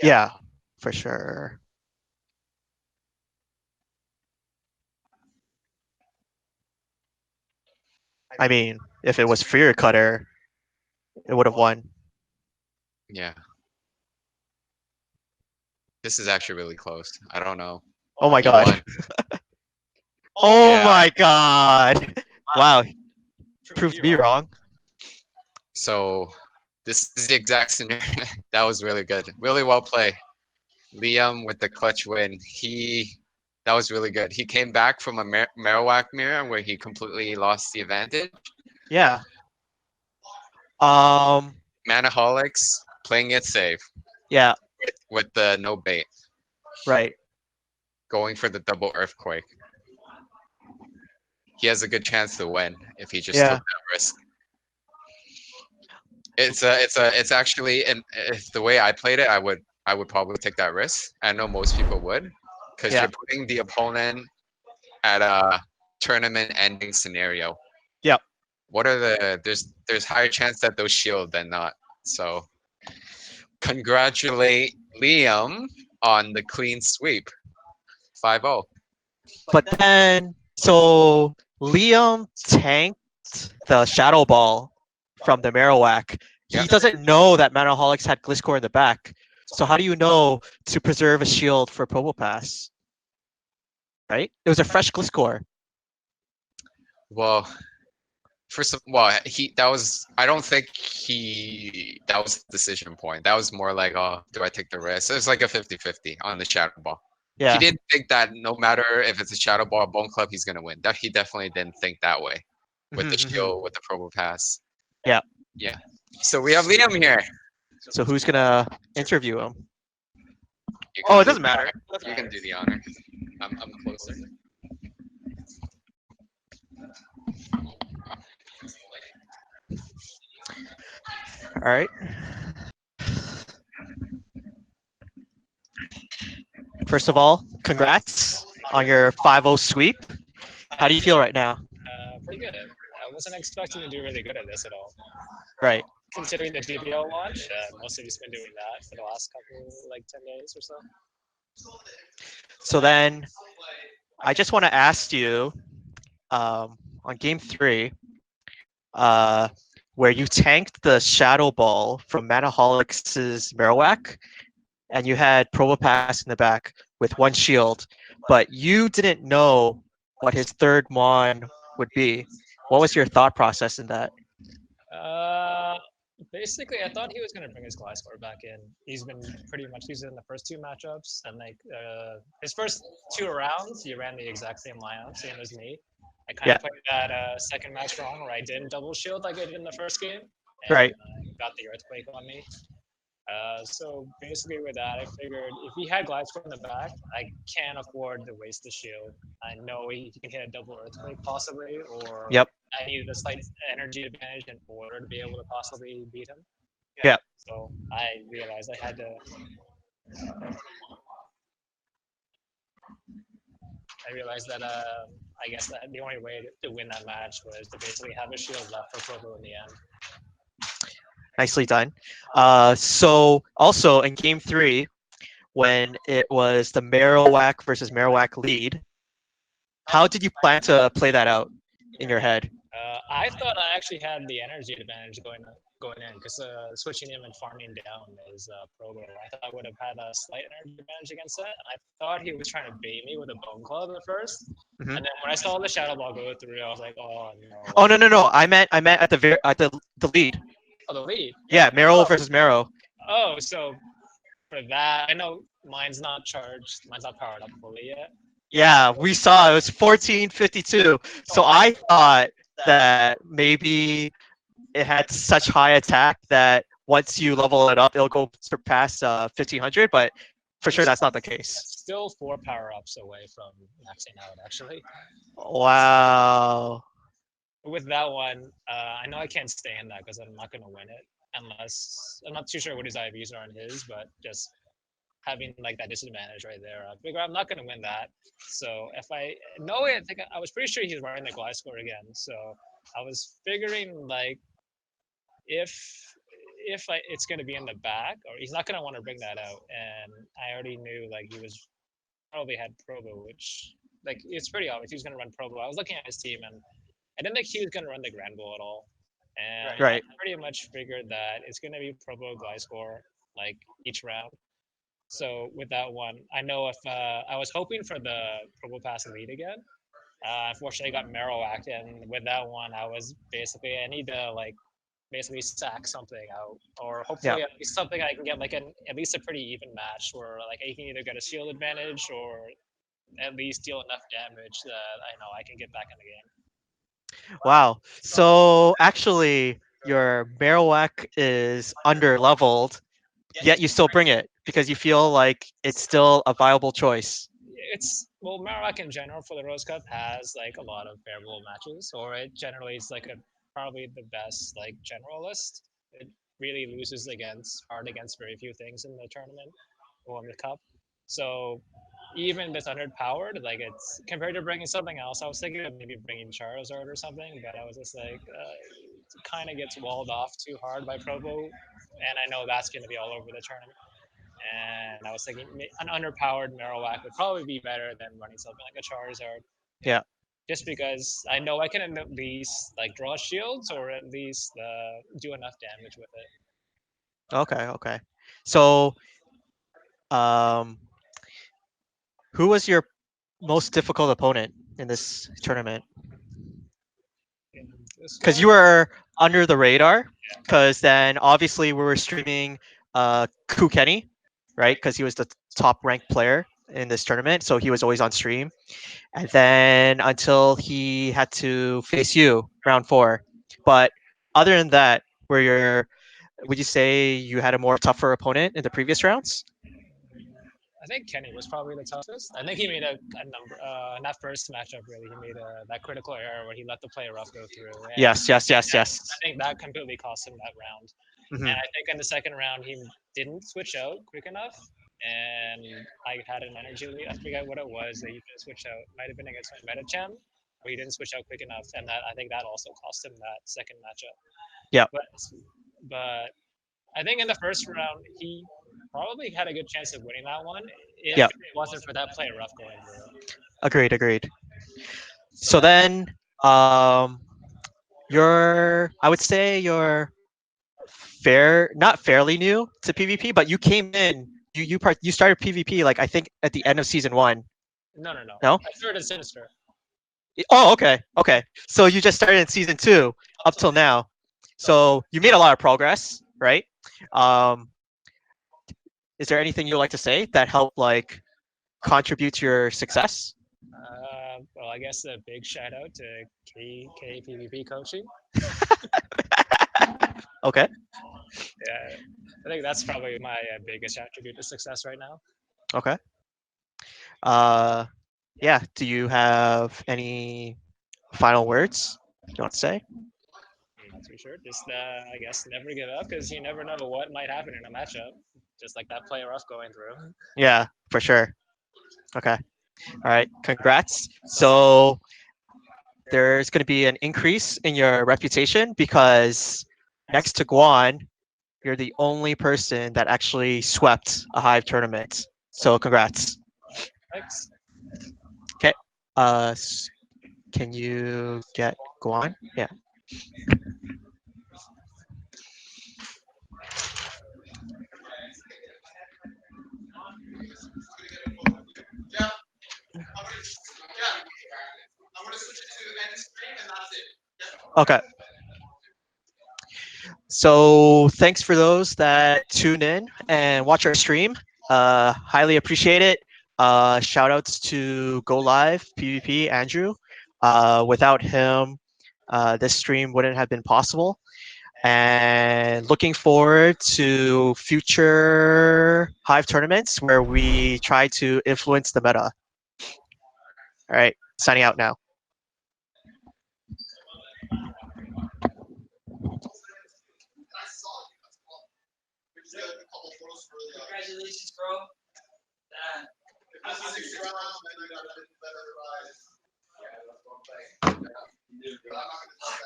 Yeah, for sure. I mean, if it was Fear Cutter, it would have won. Yeah, this is actually really close. I don't know. Oh my He won. god. Oh Yeah. my god. Wow, proved me wrong. So this is the exact scenario. That was really good. Really well played. Liam with the clutch win. That was really good. He came back from a Marowak mirror where he completely lost the advantage. Yeah. Um. Manaholics playing it safe Yeah. with the no bait, Right. going for the double earthquake. He has a good chance to win if he just Yeah. took that risk. It's actually, and if the way I played it, I would I would probably take that risk. I know most people would, because Yeah. you're putting the opponent at a tournament ending scenario. Yep. What are there's higher chance that they'll shield than not. So congratulate Liam on the clean sweep. 5-0. But then, so Liam tanked the Shadow Ball from the Marowak. Yeah. He doesn't know that Manaholics had Gliscor in the back. So how do you know to preserve a shield for Probopass? Right? It was a fresh Gliscor. Well, first of well, he that was I don't think he that was the decision point. That was more like, oh, do I take the risk? It was like a 50-50 on the shadow ball. He Yeah. didn't think that no matter if it's a shadow ball or bone club, he's gonna win. That he definitely didn't think that way with the shield, with the probo pass. Yeah. Yeah. So we have Liam here. So who's gonna interview him? You Oh, can it do doesn't the matter. honor. You can do the honor. I'm closer. All right. First of all, congrats on your 5-0 sweep. How do you feel right now? Pretty good. I wasn't expecting to do really good at this at all. Right. Considering the GPL launch, most of you's been doing that for the last couple, like 10 days or so. So then, I just want to ask you, on game 3, uh, where you tanked the Shadow Ball from Manaholics' Marowak, and you had Probopass in the back with one shield, but you didn't know what his third Mon would be. What was your thought process in that? Uh, Basically, I thought he was going to bring his Gliscor back in. He's been pretty much used in the first two matchups, and like his first two rounds, he ran the exact same lineup, same as me. I kind Yeah, of played that second match wrong, where I didn't double shield like I did in the first game, and right. got the earthquake on me. So basically, with that, I figured if he had Gliscor in the back, I can't afford to waste the shield. I know he can hit a double earthquake possibly, or Yep. I needed a slight energy advantage in order to be able to possibly beat him. Yeah. So I realized I had to. I realized that I guess that the only way to win that match was to basically have a shield left for Provo in the end. Nicely done. So also in game 3, when it was the Marowak versus Marowak lead, how did you plan to play that out in your head? I thought I actually had the energy advantage going in because switching him and farming down is Provo. I thought I would have had a slight energy advantage against that. And I thought he was trying to bait me with a bone club at first, Hmm. and then when I saw the shadow ball go through, I was like, oh no. Oh, no, no, no! I meant at the lead. Oh, the lead. Yeah, Mero Oh, versus Mero. oh, so for that, I know mine's not charged. Mine's not powered up fully yet. Yeah, we saw it was 1452. So I thought that maybe it had such high attack that once you level it up, it'll go surpass 1500. But for I'm sure, that's not the case. still 4 power ups away from maxing out, actually. Wow. With that one, I know I can't stay in that because I'm not going to win it unless I'm not too sure what his IVs are on his, but just having like that disadvantage right there, I figure I'm not going to win that. So if I know it, I think I was pretty sure he's running the Gliscor again. So I was figuring like if it's going to be in the back, or he's not going to want to bring that out, and I already knew like he was probably had Provo, which like it's pretty obvious he was going to run Provo. I was looking at his team and I didn't think he was going to run the Grand Bull at all. And I Right. pretty much figured that it's going to be Provo Gliscor like each round. So with that one, I know if I was hoping for the Provo Pass lead again. Unfortunately, I got Marowak, and with that one, I was basically I need to like basically sack something out, or Yeah. hopefully at least something I can get like at least a pretty even match where like I can either get a shield advantage or at least deal enough damage that I know I can get back in the game. Wow. So actually, your Marowak is under leveled, yet you still bring it because you feel like it's still a viable choice. It's well, Marowak in general for the Rose Cup has like a lot of favorable matches, or it generally is like a probably the best like generalist. It really loses against hard against very few things in the tournament. won the cup. So even if it's underpowered, like it's compared to bringing something else. I was thinking of maybe bringing Charizard or something, but I was just like, it kind of gets walled off too hard by Provo, and I know that's going to be all over the tournament. And I was thinking an underpowered Marowak would probably be better than running something like a Charizard, Yeah. just because I know I can at least like draw shields or at least do enough damage with it. Okay. Okay. So, um, who was your most difficult opponent in this tournament? In this Because one, you were under the radar. Because then obviously we were streaming Kenny, right? Because he was the top ranked player in this tournament, so he was always on stream. And then until he had to face you round four. But other than that, were your would you say you had a more tougher opponent in the previous rounds? I think Kenny was probably the toughest. I think he made a number in that first matchup. Really, he made that critical error where he let the player rough go through, and Yes, yes, yes, yes. I think that completely cost him that round. Hmm. And I think in the second round he didn't switch out quick enough, and I had an energy lead. I forget what it was that he didn't switch out. Might have been against my Metachan, where he didn't switch out quick enough, and that I think that also cost him that second matchup. Yeah, But I think in the first round he probably had a good chance of winning that one if yeah. it wasn't for that player rough going through. Agreed, agreed. So then, um, I would say you're not fairly new to PvP, but you came in, you started PvP like I think at the end of season one. No, no, no. No? I started Sinister. Oh, okay, okay. So you just started in season two up till now. So you made a lot of progress, right? Um, is there anything you'd like to say that helped like contribute to your success? Well, I guess a big shout out to KPVP coaching. Okay. Yeah, I think that's probably my biggest attribute to success right now. Okay. Uh, yeah. Do you have any final words you want to say? I'm not too sure. Just I guess never give up because you never know what might happen in a matchup. Just like that player off going through. Yeah, for sure. Okay. All right. Congrats. So there's going to be an increase in your reputation because next to Guan, you're the only person that actually swept a Hive tournament. So congrats. Thanks. Okay. Can you get Guan? Yeah. Okay. So thanks for those that tune in and watch our stream. Highly appreciate it. Shout outs to Go Live PvP Andrew. Without him, this stream wouldn't have been possible. And looking forward to future Hive tournaments where we try to influence the meta. All right, signing out now. Congratulations, bro. That,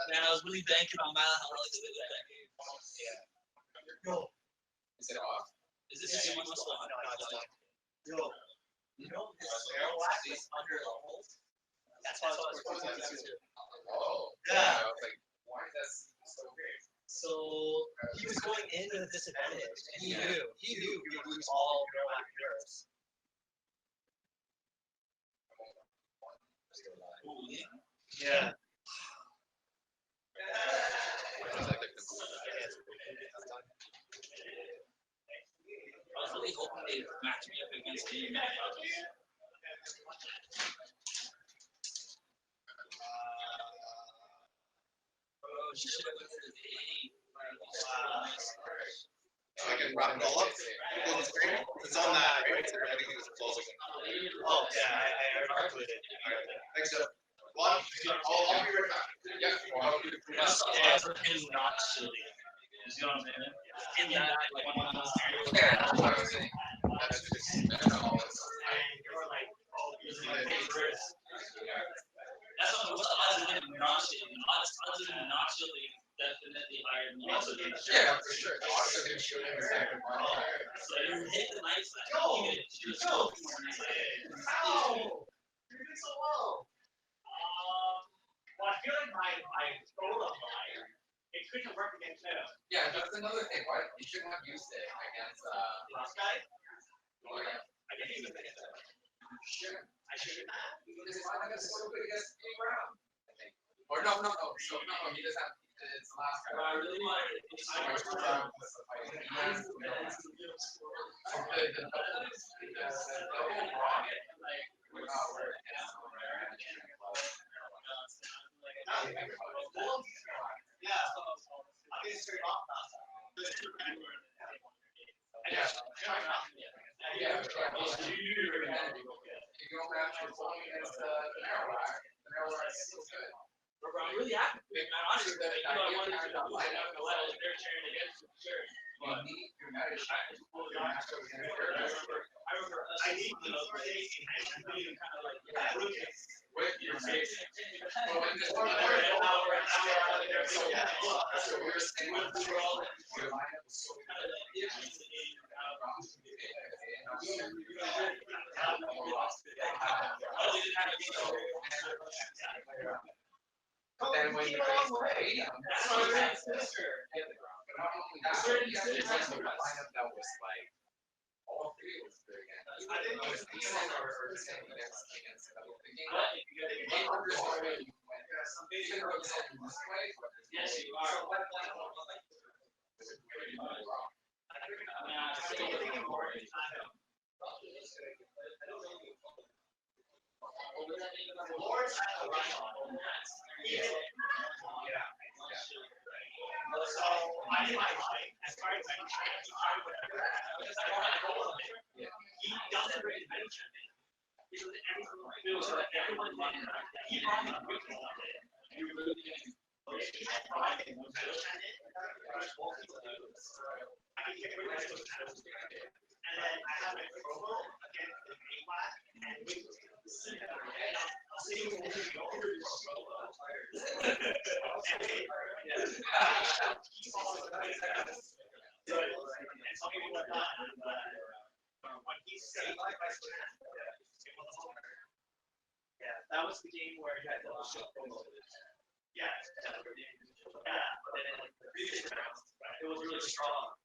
man, I was really banking on Mile High to win that game. Yeah. Yo, Is it off? is this a one plus one? No, it's done. Yo, you know this Marowak is under leveled. That's why I was putting that too. Oh. Yeah. I was like, why is that so great? So he was going in with a disadvantage, and he knew he would lose all Marowak heroes. Yeah. I was really hoping they'd match me up against the Oh, she should have went for the eight. I can wrap it all up. Full screen. It's on that, right? Everything is closing. Oh, yeah, I already did. Thanks, Jeff. Well, I'll be right back. Yeah. As for him not shielding. You see what I'm saying? In that, like, one That's just all it's and you're like, oh, these are my favorites. That's what what's the odds of him not shooting? Odds of him not shooting definitely higher than the odds of him shooting. Yeah, for sure. The odds of him shooting is like So you hit the night side. Go! Go! Ow! You're doing so well. Well, I feel like my goal of mine, it couldn't work against him. Yeah, that's another thing. Why you shouldn't have used it against Last guy? oh, yeah. I didn't use it against him. Shouldn't. I shouldn't have. Because Final is so good against any round, I think. Or no, so no, he doesn't have it's the last guy. But I really wanted to So much more round was the fight. He has the double rocket, like where it is rare and yeah, I think it's straight off last time. yeah, you go match with only against the Marowak is still good. I'm really happy with it, man. Honestly, I wanted to lose. I'm not gonna lie, I was very cheering against him, for sure. You need your match up against I remember I need the face and kind of like with your face. Well, when this an one hour out of there. so Yeah. so we were saying your lineup was so good. But then when you face the stadium, That's what I'm saying, sister. but not only that, you have to have a lineup that was like all three was good again. I think It was decent or the same against the game unders already you went. Even though it's in this way, but Yes, you are. Lord's had a rush on that. So I did my life as far as I can try whatever. Because I want to go with it. He doesn't really mention it. Because everyone feels like everyone did it. He brought me a quick one. You really didn't. He had pride in what I did. I can get rid of those titles. And then I have my promo against the main class and we I'll see you when you go over your promo. And some people are not, but when he saved my best friend, yeah, that was the game where he had the shot promo. Yeah, but then in the previous rounds, it was really strong.